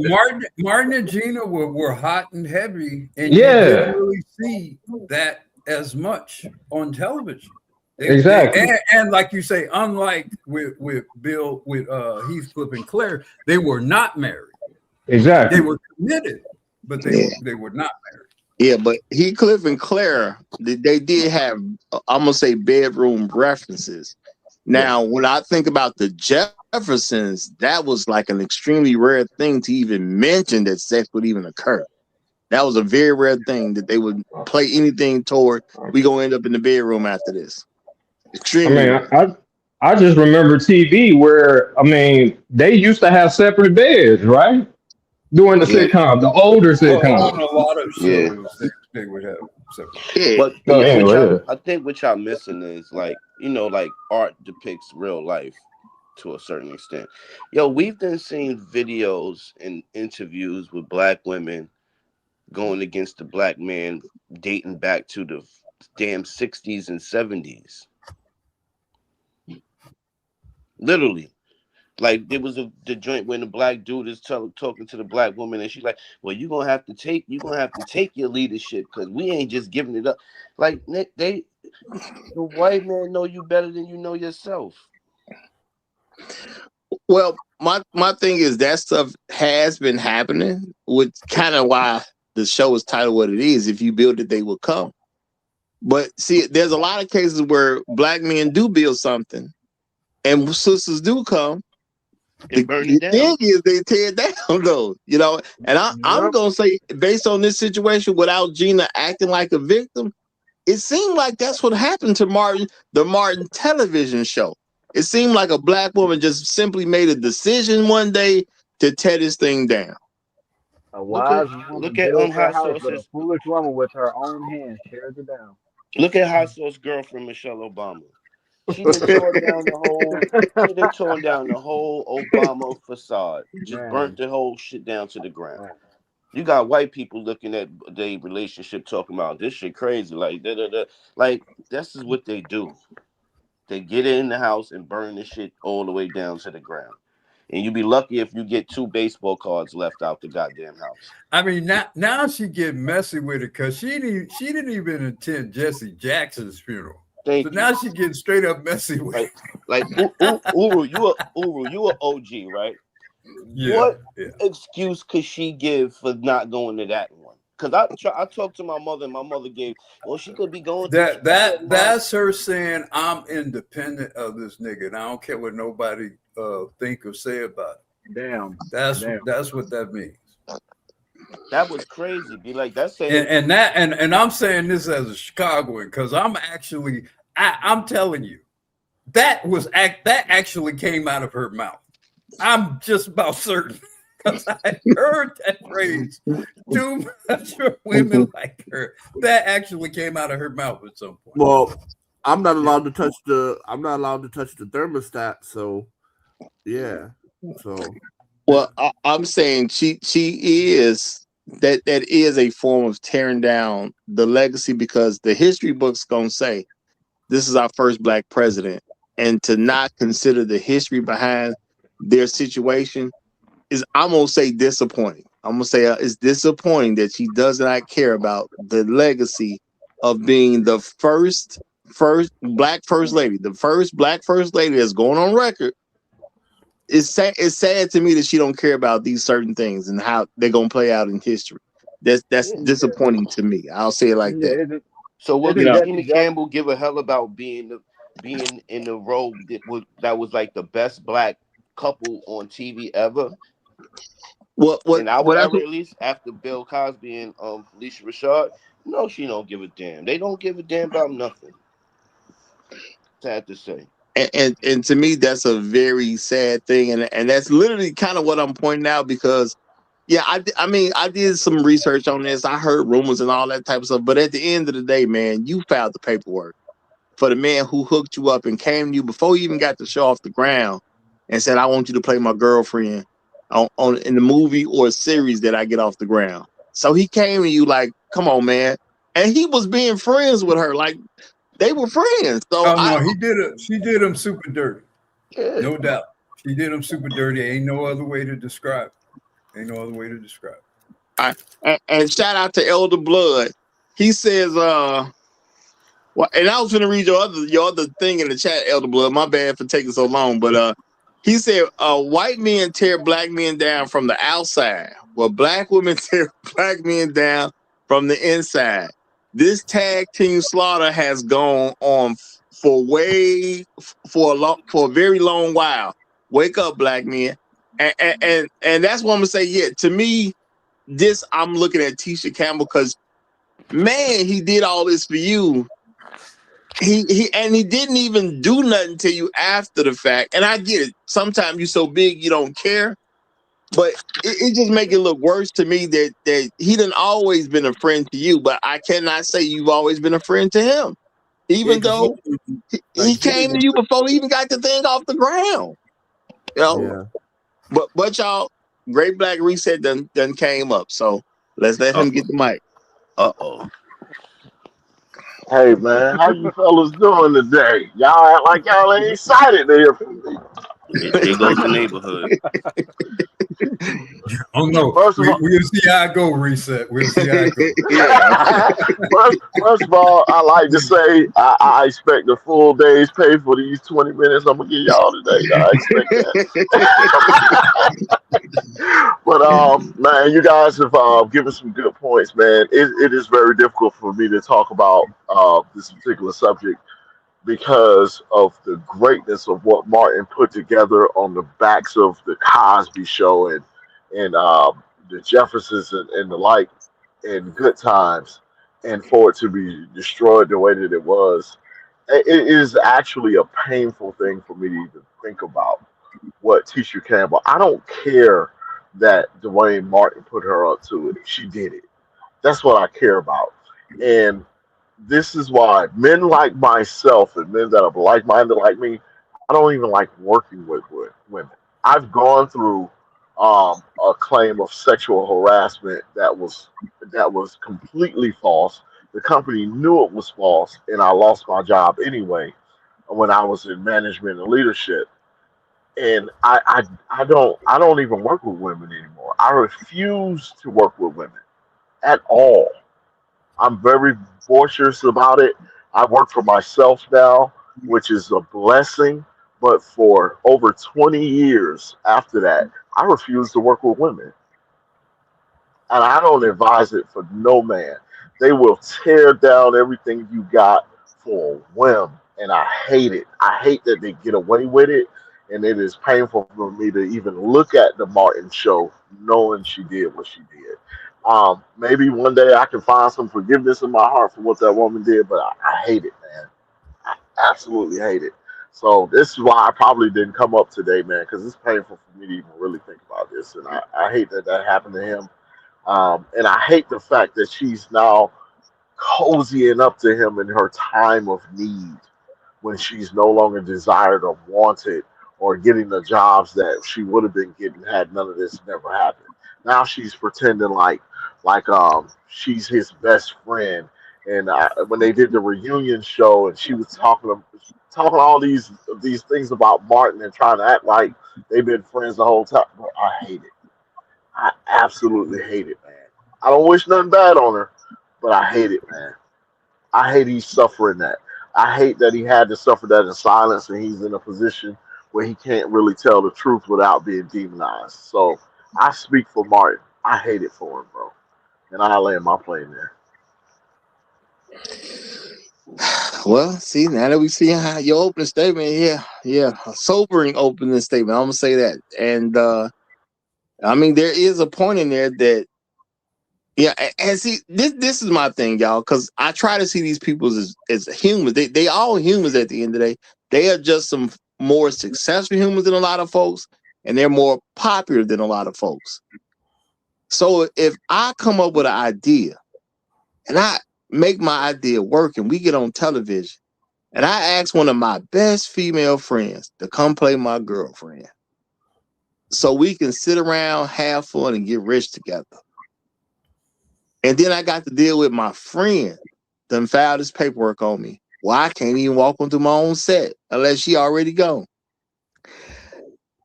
Martin and Gina were hot and heavy, and you didn't really see that as much on television. Exactly. And like you say, unlike with Bill, with Heathcliff and Claire, they were not married. Exactly. They were committed, but they were not married. Yeah, but Heathcliff and Claire, they did have, I'm gonna say, bedroom references. Now, when I think about the Jeffersons, that was like an extremely rare thing to even mention that sex would even occur. That was a very rare thing that they would play anything toward. We gonna end up in the bedroom after this. I Extremely mean, rare. I just remember TV where, I mean, they used to have separate beds, right? During the Yeah, sitcom, the older On sitcoms. a lot of yeah. shows, they would have separate. Yeah. But So what anyway, y'all, yeah. I think what y'all missing is like, like art depicts real life to a certain extent. Yo, we've been seeing videos and interviews with black women going against the black man dating back to the damn 60s and 70s. Literally. Like there was the joint when the black dude is talking to the black woman and she's like, "Well, you're gonna have to take your leadership because we ain't just giving it up." Like Nick, the white man know you better than you know yourself. Well, my thing is that stuff has been happening, which kind of why the show is titled what it is. If you build it, they will come. But see, there's a lot of cases where black men do build something, and sisters do come. And burn The it down. thing is, they tear it down though, And I'm gonna say, based on this situation, without Gina acting like a victim, it seemed like that's what happened to the Martin television show. It seemed like a black woman just simply made a decision one day to tear this thing down. A wise woman Look at builds her Hot house, but a Sauce's foolish woman with her own hands tears it down. look at Hot Sauce girlfriend Michelle Obama. She done torn down the whole. She done torn down the whole Obama facade. Just burnt the whole shit down to the ground. Man. You got white people looking at their relationship, talking about this shit crazy, like da da da. Like this is what they do. They get in the house and burn the shit all the way down to the ground. And you be lucky if you get 2 baseball cards left out the goddamn house. I mean, now she get messy with it because she didn't even attend Jesse Jackson's funeral. Thank so you. Now she getting straight up messy with it. Like Uru, you a OG, right? Yeah, What yeah. excuse could she give for not going to that one? Because I talked to my mother, and my mother gave, well, she could be going to That's her saying I'm independent of this nigga, and I don't care what nobody think or say about it. Damn. That's what that means. That was crazy. Be like that's saying and I'm saying this as a Chicagoan because I'm telling you that actually came out of her mouth. I'm just about certain because I heard that phrase too much for women like her. That actually came out of her mouth at some point. Well, I'm not allowed to touch the thermostat, so yeah. So well, I'm saying she is that is a form of tearing down the legacy because the history book's gonna say this is our first black president, and to not consider the history behind their situation is, I'm gonna say, disappointing. I'm gonna say it's disappointing that she does not care about the legacy of being the first black first lady, the first black first lady that's going on record. It's sad to me that she don't care about these certain things and how they're gonna play out in history. That's disappointing to me. I'll say it like that. So what did Jimmy Campbell give a hell about being in the role that was like the best black couple on TV ever? In our era, at least after Bill Cosby and Felicia Rashad, no, she don't give a damn. They don't give a damn about nothing. Sad to say. And to me, that's a very sad thing, and that's literally kind of what I'm pointing out because, yeah, I mean, I did some research on this. I heard rumors and all that type of stuff, but at the end of the day, man, you filed the paperwork for the man who hooked you up and came to you before you even got the show off the ground and said, "I want you to play my girlfriend on in the movie or series that I get off the ground." So he came to you like, "Come on, man," and he was being friends with her, like they were friends. So she did him super dirty. Yeah. No doubt. She did him super dirty. Ain't no other way to describe it. And shout out to Elder Blood. He says, Well, and I was going to read your other thing in the chat, Elder Blood. My bad for taking so long, but he said, white men tear black men down from the outside, while black women tear black men down from the inside. This tag team slaughter has gone on for a very long while. Wake up, black men. And that's what I'm gonna say. Yeah, to me, I'm looking at Tisha Campbell because, man, he did all this for you. He didn't even do nothing to you after the fact. And I get it. Sometimes you're so big you don't care. But it just make it look worse to me that he done always been a friend to you, but I cannot say you've always been a friend to him. Even though he came to you before he even got the thing off the ground. You know? Yeah. But y'all, Great Black Reset done came up. So let's let him get the mic. Uh-oh. Hey man, how you fellas doing today? Y'all act like y'all ain't excited to hear from me. Here goes the neighborhood. Oh no! First of all, we'll see how I go. Reset. We'll see how I go. first of all, I like to say I expect a full day's pay for these 20 minutes I'm gonna give y'all today. I expect that. But man, you guys have given some good points, man. It is very difficult for me to talk about this particular subject because of the greatness of what Martin put together on the backs of the Cosby Show and the Jeffersons and the like in Good Times, and for it to be destroyed the way that it was, it is actually a painful thing for me to even think about what Tisha Campbell. I don't care that Dwayne Martin put her up to it. She did it. That's what I care about. And this is why men like myself and men that are like-minded like me, I don't even like working with women. I've gone through a claim of sexual harassment that was completely false. The company knew it was false, and I lost my job anyway when I was in management and leadership. And I don't even work with women anymore. I refuse to work with women at all. I'm very boisterous about it. I work for myself now, which is a blessing. But for over 20 years after that, I refuse to work with women. And I don't advise it for no man. They will tear down everything you got for a whim. And I hate it. I hate that they get away with it. And it is painful for me to even look at the Martin show knowing she did what she did. Maybe one day I can find some forgiveness in my heart for what that woman did, but I hate it, man. I absolutely hate it. So this is why I probably didn't come up today, man, because it's painful for me to even really think about this, and I hate that happened to him, and I hate the fact that she's now cozying up to him in her time of need when she's no longer desired or wanted or getting the jobs that she would have been getting had none of this never happened. Now she's pretending like she's his best friend. And when they did the reunion show, and she was talking all these things about Martin and trying to act like they've been friends the whole time. But I hate it. I absolutely hate it, man. I don't wish nothing bad on her, but I hate it, man. I hate he's suffering that. I hate that he had to suffer that in silence, and he's in a position where he can't really tell the truth without being demonized. So I speak for Martin. I hate it for him, bro. And I land my plane there. Well, see, now that we see how your opening statement, a sobering opening statement. I'm gonna say that. And I mean, there is a point in there that, yeah, and see, this is my thing, y'all, because I try to see these people as humans. They all humans at the end of the day. They are just some more successful humans than a lot of folks, and they're more popular than a lot of folks. So if I come up with an idea and I make my idea work and we get on television and I ask one of my best female friends to come play my girlfriend so we can sit around, have fun, and get rich together. And then I got to deal with my friend done filed this paperwork on me. Well, I can't even walk onto my own set unless she already gone.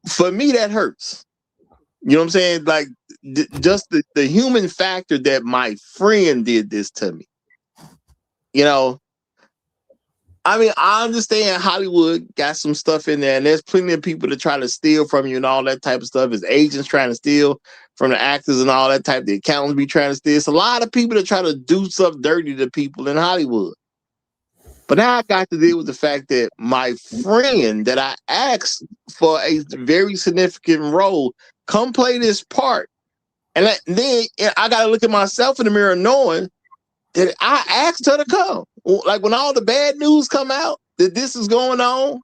For me, that hurts. You know what I'm saying? Like, just the human factor that my friend did this to me. You know, I mean, I understand Hollywood got some stuff in there, and there's plenty of people that try to steal from you and all that type of stuff. It's agents trying to steal from the actors and all that type. The accountants be trying to steal. It's a lot of people that try to do stuff dirty to people in Hollywood. But now I got to deal with the fact that my friend that I asked for a very significant role come play this part. And then I got to look at myself in the mirror knowing that I asked her to come. Like when all the bad news come out that this is going on,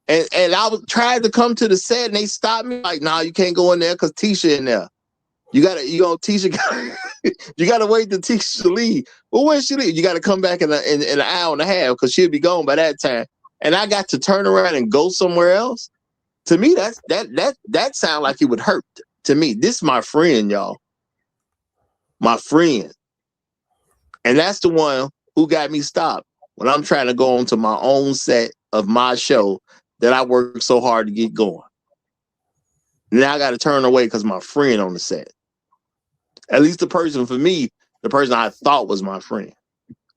and I was trying to come to the set and they stopped me like, nah, you can't go in there because Tisha in there. Tisha you gotta wait till Tisha to leave. Well, when she leave? You gotta come back in an hour and a half because she'll be gone by that time. And I got to turn around and go somewhere else. To me, that sound like it would hurt. To me, this is my friend, y'all. My friend. And that's the one who got me stopped when I'm trying to go onto my own set of my show that I worked so hard to get going. Now I got to turn away because my friend on the set. At least the person I thought was my friend.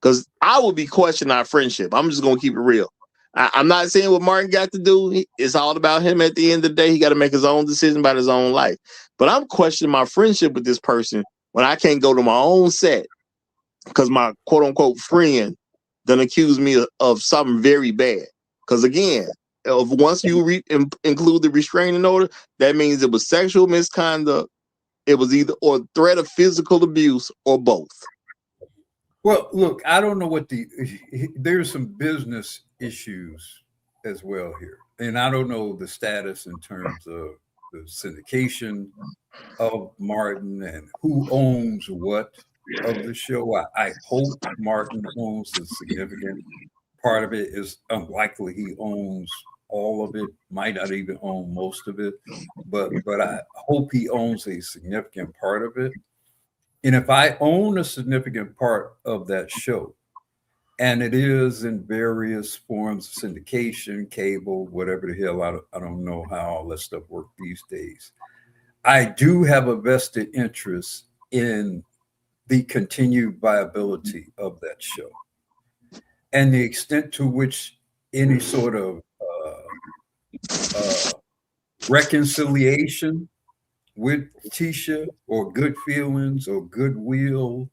Because I would be questioning our friendship. I'm just going to keep it real. I'm not saying what Martin got to do. It's all about him at the end of the day. He got to make his own decision about his own life. But I'm questioning my friendship with this person when I can't go to my own set because my quote unquote friend done accused me of something very bad. Because again, once you include the restraining order, that means it was sexual misconduct. It was either or threat of physical abuse or both. Well, look, I don't know there's some business issues as well here. And I don't know the status in terms of the syndication of Martin and who owns what of the show. I hope Martin owns a significant part of it. Is unlikely he owns all of it, might not even own most of it, but I hope he owns a significant part of it. And if I own a significant part of that show, and it is in various forms of syndication, cable, whatever the hell, I don't know how all that stuff works these days. I do have a vested interest in the continued viability of that show and the extent to which any sort of reconciliation with Tisha or good feelings or goodwill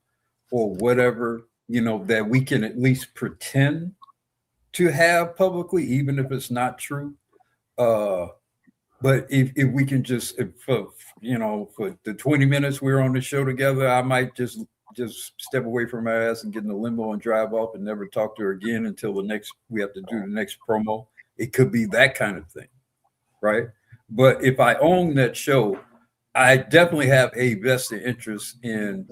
or whatever, that we can at least pretend to have publicly, even if it's not true. But if we can for the 20 minutes we're on the show together, I might just step away from her ass and get in the limo and drive off and never talk to her again until we have to do the next promo. It could be that kind of thing, right? But if I own that show, I definitely have a vested interest in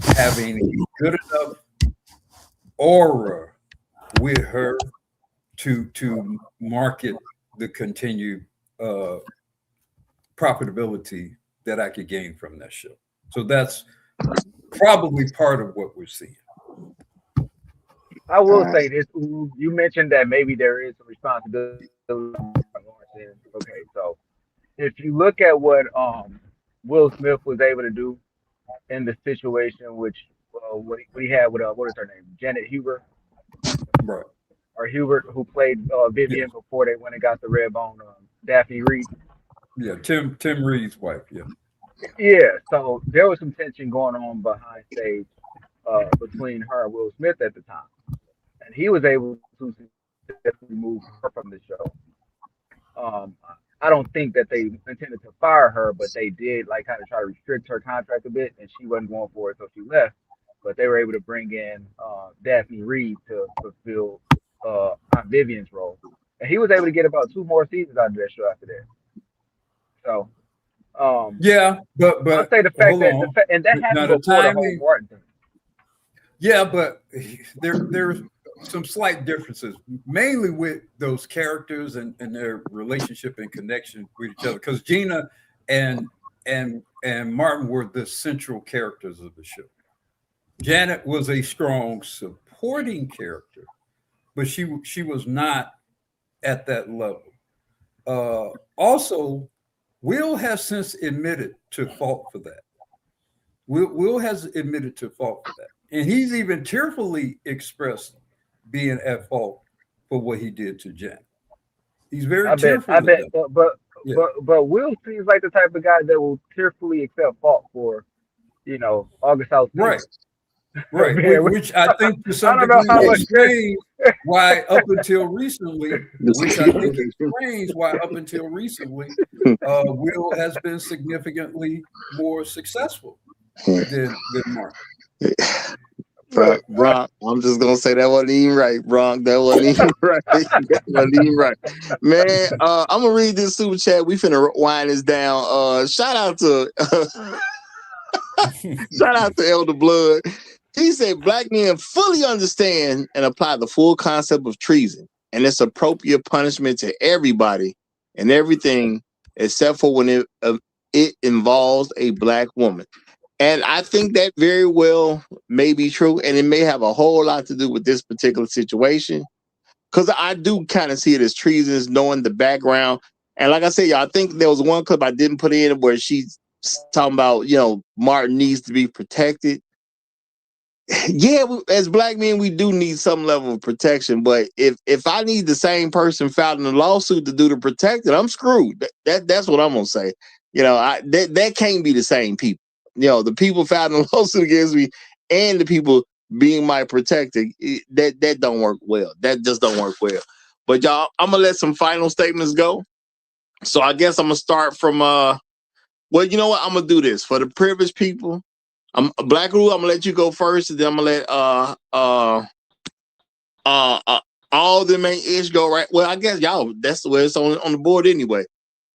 having a good enough aura with her to market the continued profitability that I could gain from that show. So that's probably part of what we're seeing. I will say this. You mentioned that maybe there is some responsibility. Okay, so if you look at what Will Smith was able to do in the situation, which what he had with what is her name, Janet Hubert, right? Or Hubert, who played Vivian before they went and got the red bone, Daphne Reed. Yeah, Tim Reed's wife. Yeah. Yeah. So there was some tension going on behind stage between her and Will Smith at the time, and he was able to remove her from the show. I don't think that they intended to fire her, but they did kind of try to restrict her contract a bit, and she wasn't going for it, so she left. But they were able to bring in Daphne Reed to fulfill Aunt Vivian's role, and he was able to get about 2 more seasons out of that show after that. So, yeah, but I'll say the fact that and that happened before the whole Martin thing. Yeah, but there's some slight differences, mainly with those characters and their relationship and connection with each other. Because Gina and Martin were the central characters of the show. Janet was a strong supporting character, but she was not at that level. Also, Will has since admitted to fault for that. Will has admitted to fault for that. And he's even tearfully expressed being at fault for what he did to Jen. He's very I bet, tearful about it. Yeah. but Will seems like the type of guy that will tearfully accept fault for, August House Right. Fever. Right, Man, which I think to I some don't know degree how much. explains why up until recently, Will has been significantly more successful than Mark. Bronk, I'm just gonna say that wasn't even right, Bronk. That wasn't even right. That wasn't even right, man. I'm gonna read this super chat. We finna wind this down. Shout out to Elder Blood. He said black men fully understand and apply the full concept of treason and its appropriate punishment to everybody and everything, except for when it involves a black woman. And I think that very well may be true, and it may have a whole lot to do with this particular situation. Because I do kind of see it as treasonous, knowing the background. And like I said, y'all, I think there was one clip I didn't put in where she's talking about, Martin needs to be protected. Yeah, as black men, we do need some level of protection. But if I need the same person filed in the lawsuit to do the protecting, I'm screwed. That's what I'm gonna say. That can't be the same people. The people filed in the lawsuit against me and the people being my protector, that don't work well. That just don't work well. But y'all, I'm gonna let some final statements go. So I guess I'm gonna start from well, you know what? I'm gonna do this for the privileged people. Black Rule, I'm gonna let you go first, and then I'm gonna let all the main ish go right. Well, I guess y'all, that's the way it's on the board anyway.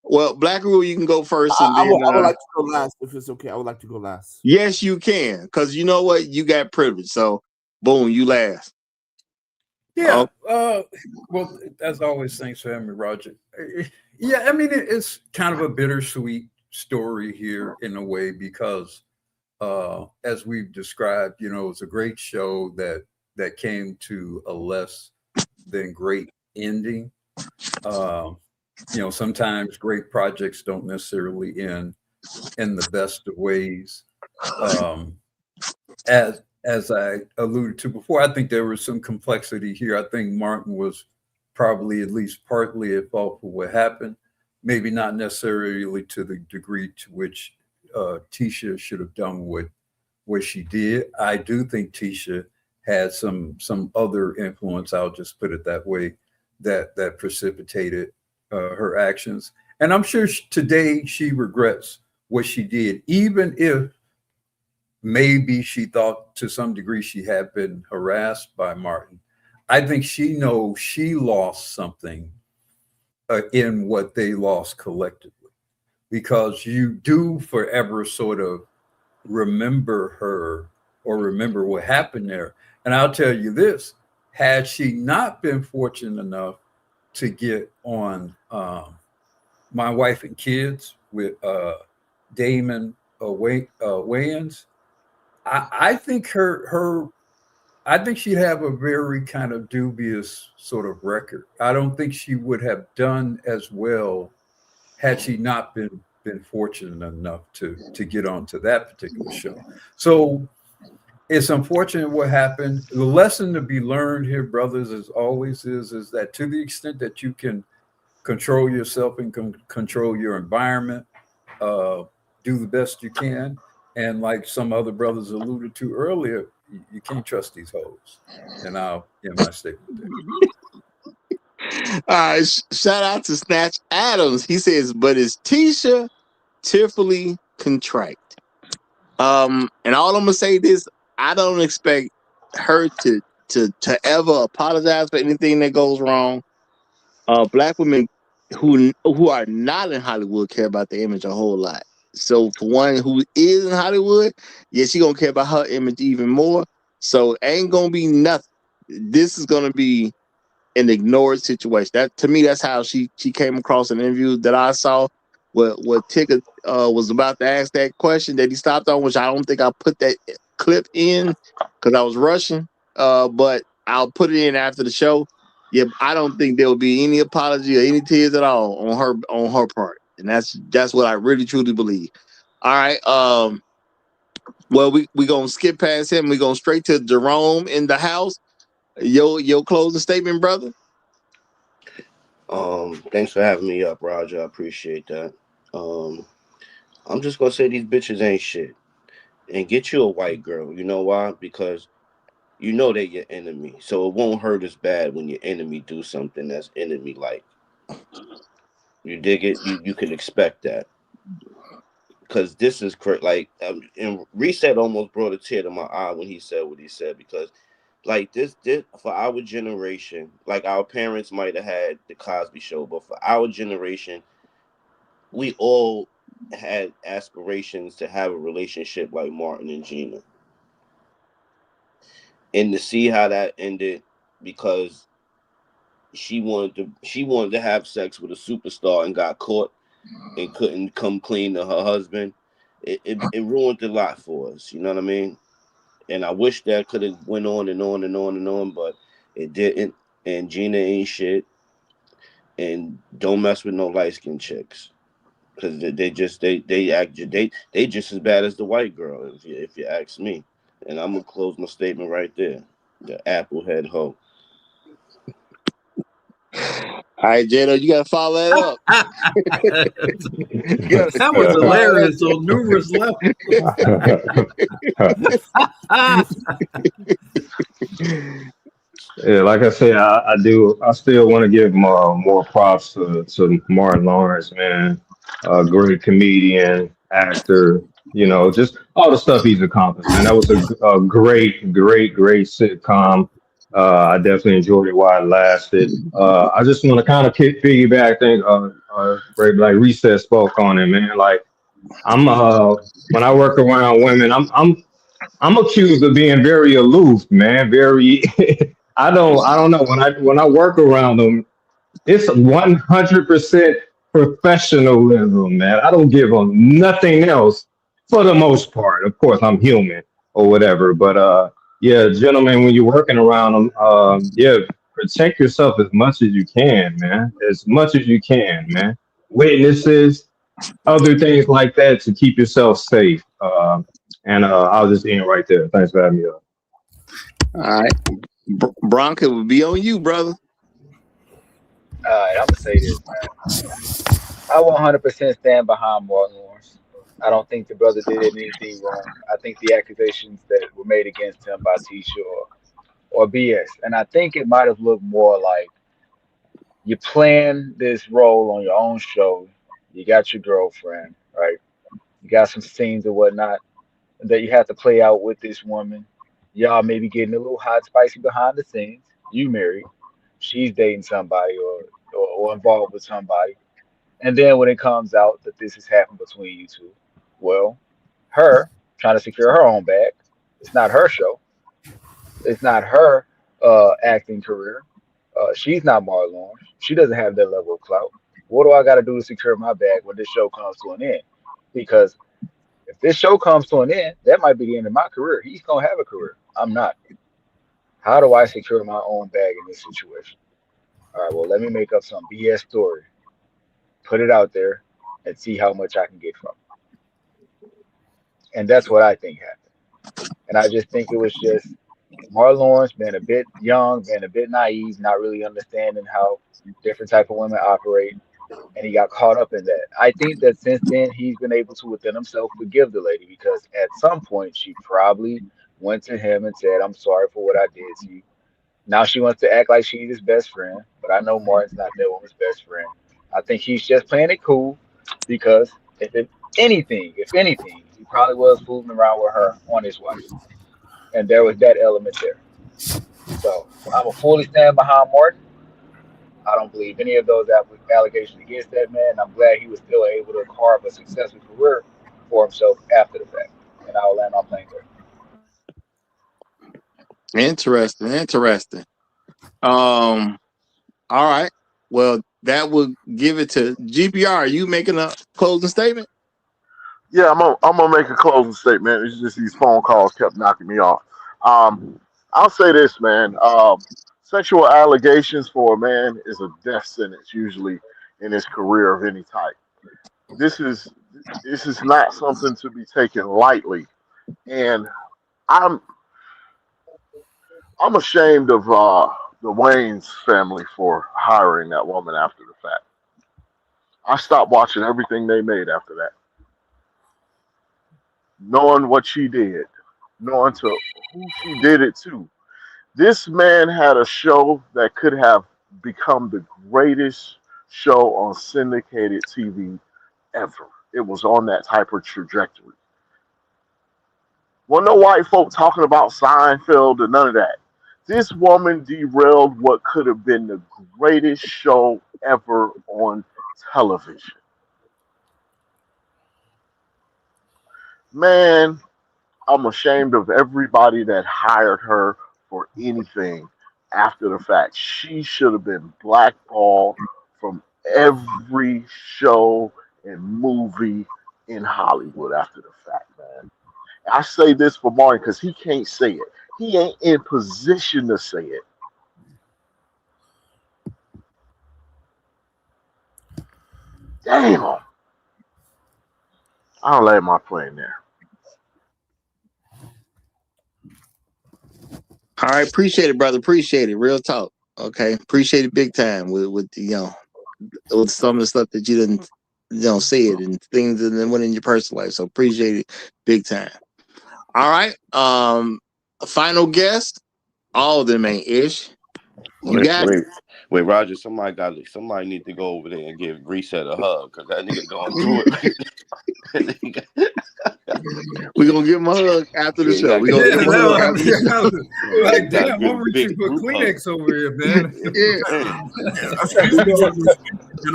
Well, Black Rule, you can go first, and then I would like to go last if it's okay. I would like to go last. Yes, you can, because you know what, you got privilege. So, boom, you last. Yeah. Well, as always, thanks for having me, Roger. Yeah, I mean, it's kind of a bittersweet story here in a way because, as we've described, it's a great show that came to a less than great ending. Sometimes great projects don't necessarily end in the best of ways. As I alluded to before, I think there was some complexity here. I think Martin was probably at least partly at fault for what happened, maybe not necessarily to the degree to which Tisha should have done what she did. I do think Tisha had some other influence, I'll just put it that way, that precipitated her actions. And I'm sure today she regrets what she did, even if maybe she thought to some degree she had been harassed by Martin. I think she knows she lost something in what they lost collectively, because you do forever sort of remember her or remember what happened there. And I'll tell you this, had she not been fortunate enough to get on My Wife and Kids with Damon Wayans, I think I think she'd have a very kind of dubious sort of record. I don't think she would have done as well had she not been fortunate enough to get onto that particular show. So it's unfortunate what happened. The lesson to be learned here, brothers, as always, is that to the extent that you can control yourself and control your environment, do the best you can. And like some other brothers alluded to earlier, you can't trust these hoes. And I'll end my statement there. All right, shout out to Snatch Adams. He says, but is Tisha tearfully contrite? And all I'm gonna say this, I don't expect her to ever apologize for anything that goes wrong. Black women who are not in Hollywood care about the image a whole lot. So for one who is in Hollywood, yeah, she gonna care about her image even more. So ain't gonna be nothing. This is gonna be an ignored situation. That to me, that's how she came across an interview that I saw. What Tigger was about to ask that question that he stopped on, which I don't think I put that clip in because I was rushing. But I'll put it in after the show. Yeah, I don't think there will be any apology or any tears at all on her part, and that's what I really truly believe. All right. Well, we gonna skip past him. We going straight to Jerome in the house. Your closing statement, brother. Thanks for having me up, Roger. I appreciate that. Um, I'm just gonna say these bitches ain't shit. And get you a white girl. You know why? Because you know they're your enemy. So it won't hurt as bad when your enemy do something that's enemy like. You dig it? You can expect that. Because this is correct. Like, and Reset almost brought a tear to my eye when he said what he said. Because, like, this for our generation, like our parents might have had the Cosby Show, but for our generation, we all had aspirations to have a relationship like Martin and Gina, and to see how that ended because she wanted to have sex with a superstar and got caught and couldn't come clean to her husband. It ruined a lot for us. You know what I mean? And I wish that could have went on and on and on and on, but it didn't. And Gina ain't shit. And don't mess with no light skinned chicks because they just as bad as the white girl if you ask me. And I'm gonna close my statement right there. The applehead hoe. All right, Jado, you gotta follow that up. That was hilarious on numerous levels. Yeah, like I said, I do. I still want to give more props to Martin Lawrence, man. Great comedian, actor. You know, just all the stuff he's accomplished, man. That was a great sitcom. I definitely enjoyed it while it lasted. I just want to kind of piggyback. I think Ray like Reset spoke on it, man. Like I'm when I work around women, I'm accused of being very aloof, man. Very, I don't know. When I work around them, it's 100% professionalism, man. I don't give them nothing else for the most part. Of course, I'm human or whatever, but yeah, gentlemen, when you're working around them, yeah, protect yourself as much as you can, man. As much as you can, man. Witnesses, other things like that to keep yourself safe. And I'll just end right there. Thanks for having me up. All right. Bronca will be on you, brother. All right, I'm gonna say this, man. I 100% stand behind Martin Lawrence. I don't think the brother did anything wrong. I think the accusations that were made against him by Tisha or BS, and I think it might have looked more like you plan this role on your own show. You got your girlfriend, right? You got some scenes or whatnot that you have to play out with this woman. Y'all maybe getting a little hot, spicy behind the scenes. You married, she's dating somebody or involved with somebody. And then when it comes out that this has happened between you two, well, her trying to secure her own bag. It's not her show. It's not her acting career. She's not Martin Lawrence. She doesn't have that level of clout. What do I got to do to secure my bag when this show comes to an end? Because if this show comes to an end, that might be the end of my career. He's gonna have a career. I'm not. How do I secure my own bag in this situation? All right, well, let me make up some BS story, put it out there, and see how much I can get from it. And that's what I think happened. And I just think it was just Marlon Lawrence being a bit young, being a bit naive, not really understanding how different type of women operate, and he got caught up in that. I think that since then he's been able to within himself forgive the lady because at some point she probably went to him and said, "I'm sorry for what I did to you." Now she wants to act like she's his best friend, but I know Martin's not that woman's best friend. I think he's just playing it cool because if anything, he probably was fooling around with her on his wife, and there was that element there. So I'm a fully stand behind Martin. I don't believe any of those allegations against that man. I'm glad he was still able to carve a successful career for himself after the fact. And I'll land my plane there. Interesting. All right. Well, that would give it to GPR. Are you making a closing statement? Yeah, I'm gonna make a closing statement. It's just these phone calls kept knocking me off. I'll say this, man. Sexual allegations for a man is a death sentence usually in his career of any type. This is this is not something to be taken lightly, and I'm I'm ashamed of the Wayne's family for hiring that woman after the fact. I stopped watching everything they made after that, knowing what she did, knowing to who she did it to. This man had a show that could have become the greatest show on syndicated TV ever. It was on that type of trajectory. Wasn't no white folk talking about Seinfeld or none of that. This woman derailed what could have been the greatest show ever on television. Man, I'm ashamed of everybody that hired her for anything after the fact. She should have been blackballed from every show and movie in Hollywood after the fact, man. I say this for Martin because he can't say it. He ain't in position to say it. Damn. I'll lay my plane there. All right, appreciate it, brother. Appreciate it. Real talk. Okay, appreciate it big time with with some of the stuff that you didn't say it and things that went in your personal life. So appreciate it big time. All right, final guest. All of them ain't ish. You got it. Wait, Roger. Somebody need to go over there and give Reset a hug because that nigga going through it. We're gonna give him a hug after the show. We're gonna give him a hug after the show. Like, damn, I'm reaching for Kleenex over here, man.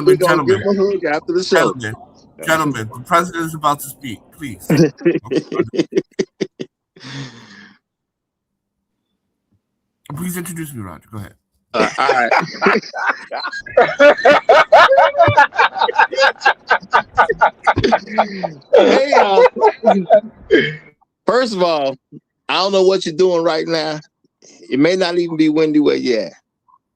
We're gonna give him a hug after the show. Gentlemen, the president is about to speak. Please. Please introduce me, Roger. Go ahead. All right. Hey, y'all. First of all, I don't know what you're doing right now. It may not even be windy where you're at,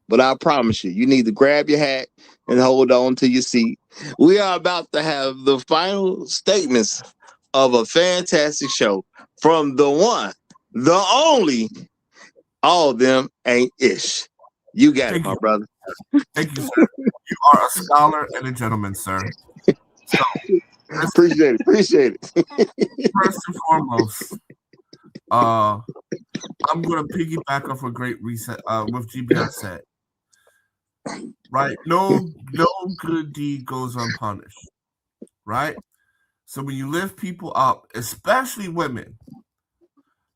but I promise you need to grab your hat and hold on to your seat. We are about to have the final statements of a fantastic show from the one, the only, all of them ain't ish. You got it, my brother. Thank you, sir. You are a scholar and a gentleman, sir. So, appreciate it. First and foremost, I'm gonna piggyback off a great reset with GBR said. Right? No good deed goes unpunished. Right? So when you lift people up, especially women,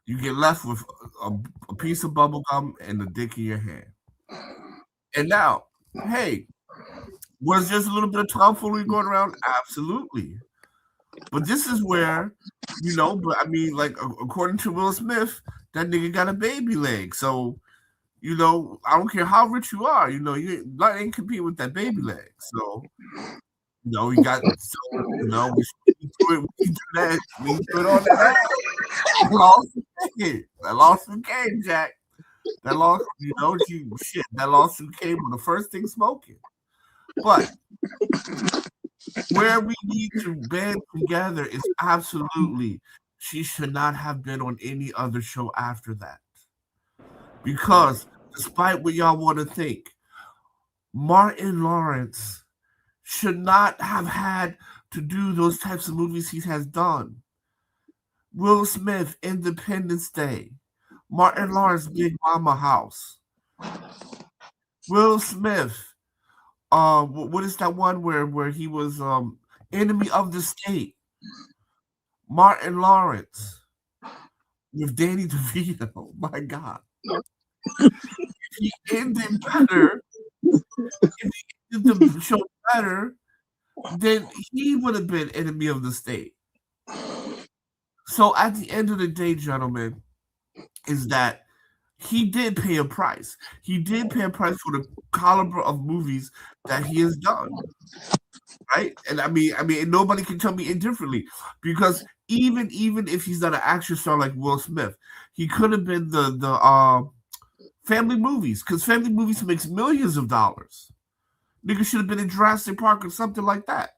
you get left with a piece of bubble gum and a dick in your hand. And now, hey, was just a little bit of tomfoolery going around? Absolutely. But this is where, but I mean, like, according to Will Smith, that nigga got a baby leg. So, I don't care how rich you are, you ain't compete with that baby leg. So, we got, we do that. We do it on that. That lawsuit came, Jack. That lawsuit, that lawsuit came when the first thing smoking. But where we need to band together is absolutely she should not have been on any other show after that. Because despite what y'all want to think, Martin Lawrence should not have had to do those types of movies he has done. Will Smith, Independence Day. Martin Lawrence, Big Mama House. Will Smith, what is that one where he was Enemy of the State? Martin Lawrence with Danny DeVito. My God. If he ended better, if he ended the show better, then he would have been Enemy of the State. So at the end of the day, gentlemen, is that he did pay a price. He did pay a price for the caliber of movies that he has done. Right? And I mean, nobody can tell me indifferently because even if he's not an action star like Will Smith, he could have been the family movies because family movies makes millions of dollars. Nigga should have been in Jurassic Park or something like that.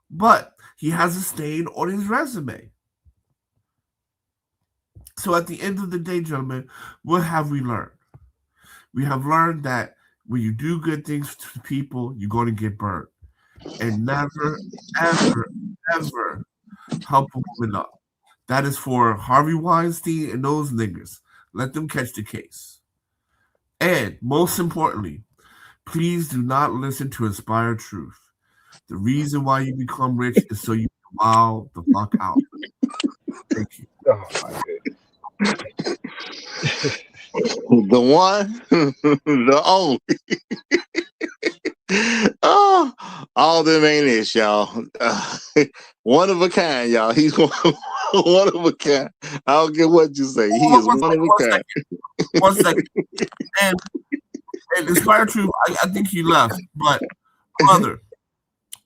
But he has a stain on his resume. So at the end of the day, gentlemen, what have we learned? We have learned that when you do good things to people, you're going to get burned. And never, ever, ever help a woman up. That is for Harvey Weinstein and those niggas. Let them catch the case. And most importantly, please do not listen to Inspired Truth. The reason why you become rich is so you can wow the fuck out. Thank you. Oh my goodness. The one, the only. Oh, all them ain't it, y'all. One of a kind, y'all. He's one of a kind. I don't care what you say. He is one of a kind. One second. And Inspired Truth, I think he left. But, brother,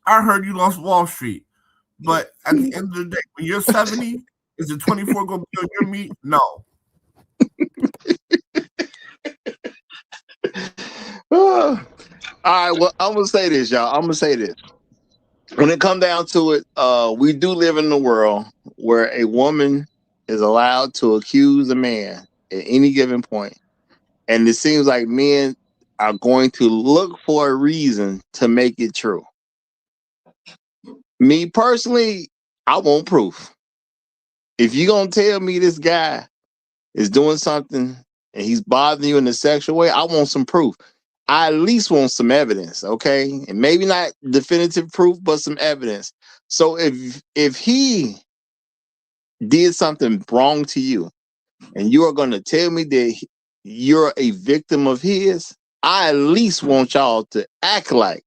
I heard you lost Wall Street. But at the end of the day, when you're 70, is the 24 going to be on your meat? No. All right, well, I'm gonna say this, y'all. I'm gonna say this. When it comes down to it, we do live in a world where a woman is allowed to accuse a man at any given point, and it seems like men are going to look for a reason to make it true. Me personally, I want proof. If you're gonna tell me this guy is doing something and he's bothering you in a sexual way, I want some proof. I at least want some evidence, okay? And maybe not definitive proof, but some evidence. So if he did something wrong to you and you are going to tell me that you're a victim of his, I at least want y'all to act like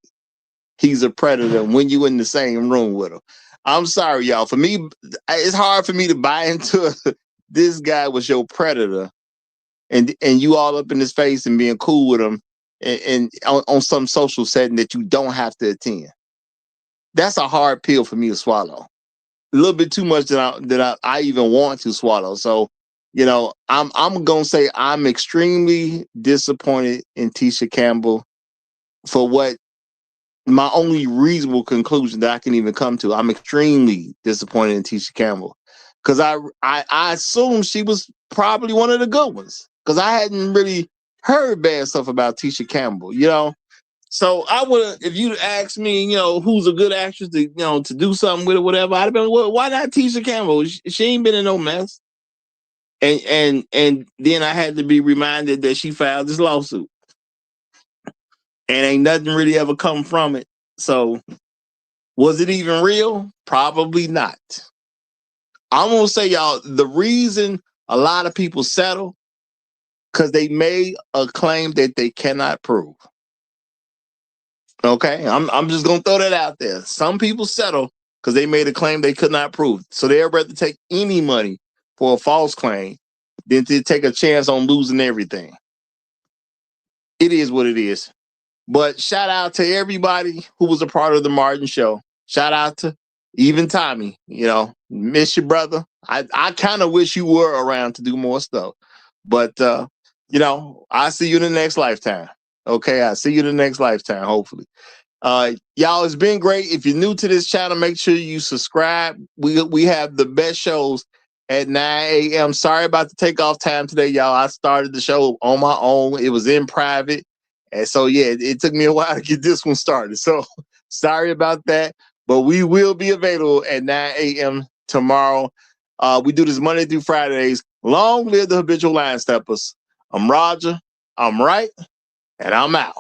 he's a predator when you in the same room with him. I'm sorry, y'all. For me, it's hard for me to buy into this guy was your predator and you all up in his face and being cool with him and on some social setting that you don't have to attend. That's a hard pill for me to swallow. A little bit too much that I even want to swallow. So, I'm gonna say I'm extremely disappointed in Tisha Campbell for what my only reasonable conclusion that I can even come to. I'm extremely disappointed in Tisha Campbell because I assumed she was probably one of the good ones because I hadn't really heard bad stuff about Tisha Campbell, So I would, if you'd asked me, who's a good actress to, to do something with or whatever, I'd have been, well, why not Tisha Campbell? She ain't been in no mess. And then I had to be reminded that she filed this lawsuit. And ain't nothing really ever come from it. So was it even real? Probably not. I'm gonna say, y'all, the reason a lot of people settle because they made a claim that they cannot prove. Okay, I'm just gonna throw that out there. Some people settle because they made a claim they could not prove. So they'd rather take any money for a false claim than to take a chance on losing everything. It is what it is. But shout out to everybody who was a part of the Martin Show. Shout out to even Tommy. Miss your brother. I kind of wish you were around to do more stuff. But, I see you in the next lifetime. Okay, I see you in the next lifetime, hopefully. Y'all, it's been great. If you're new to this channel, make sure you subscribe. We have the best shows at 9 a.m. Sorry about the takeoff time today, y'all. I started the show on my own. It was in private. And so, yeah, it took me a while to get this one started. So sorry about that. But we will be available at 9 a.m. tomorrow. We do this Monday through Fridays. Long live the habitual line steppers. I'm Roger. I'm right. And I'm out.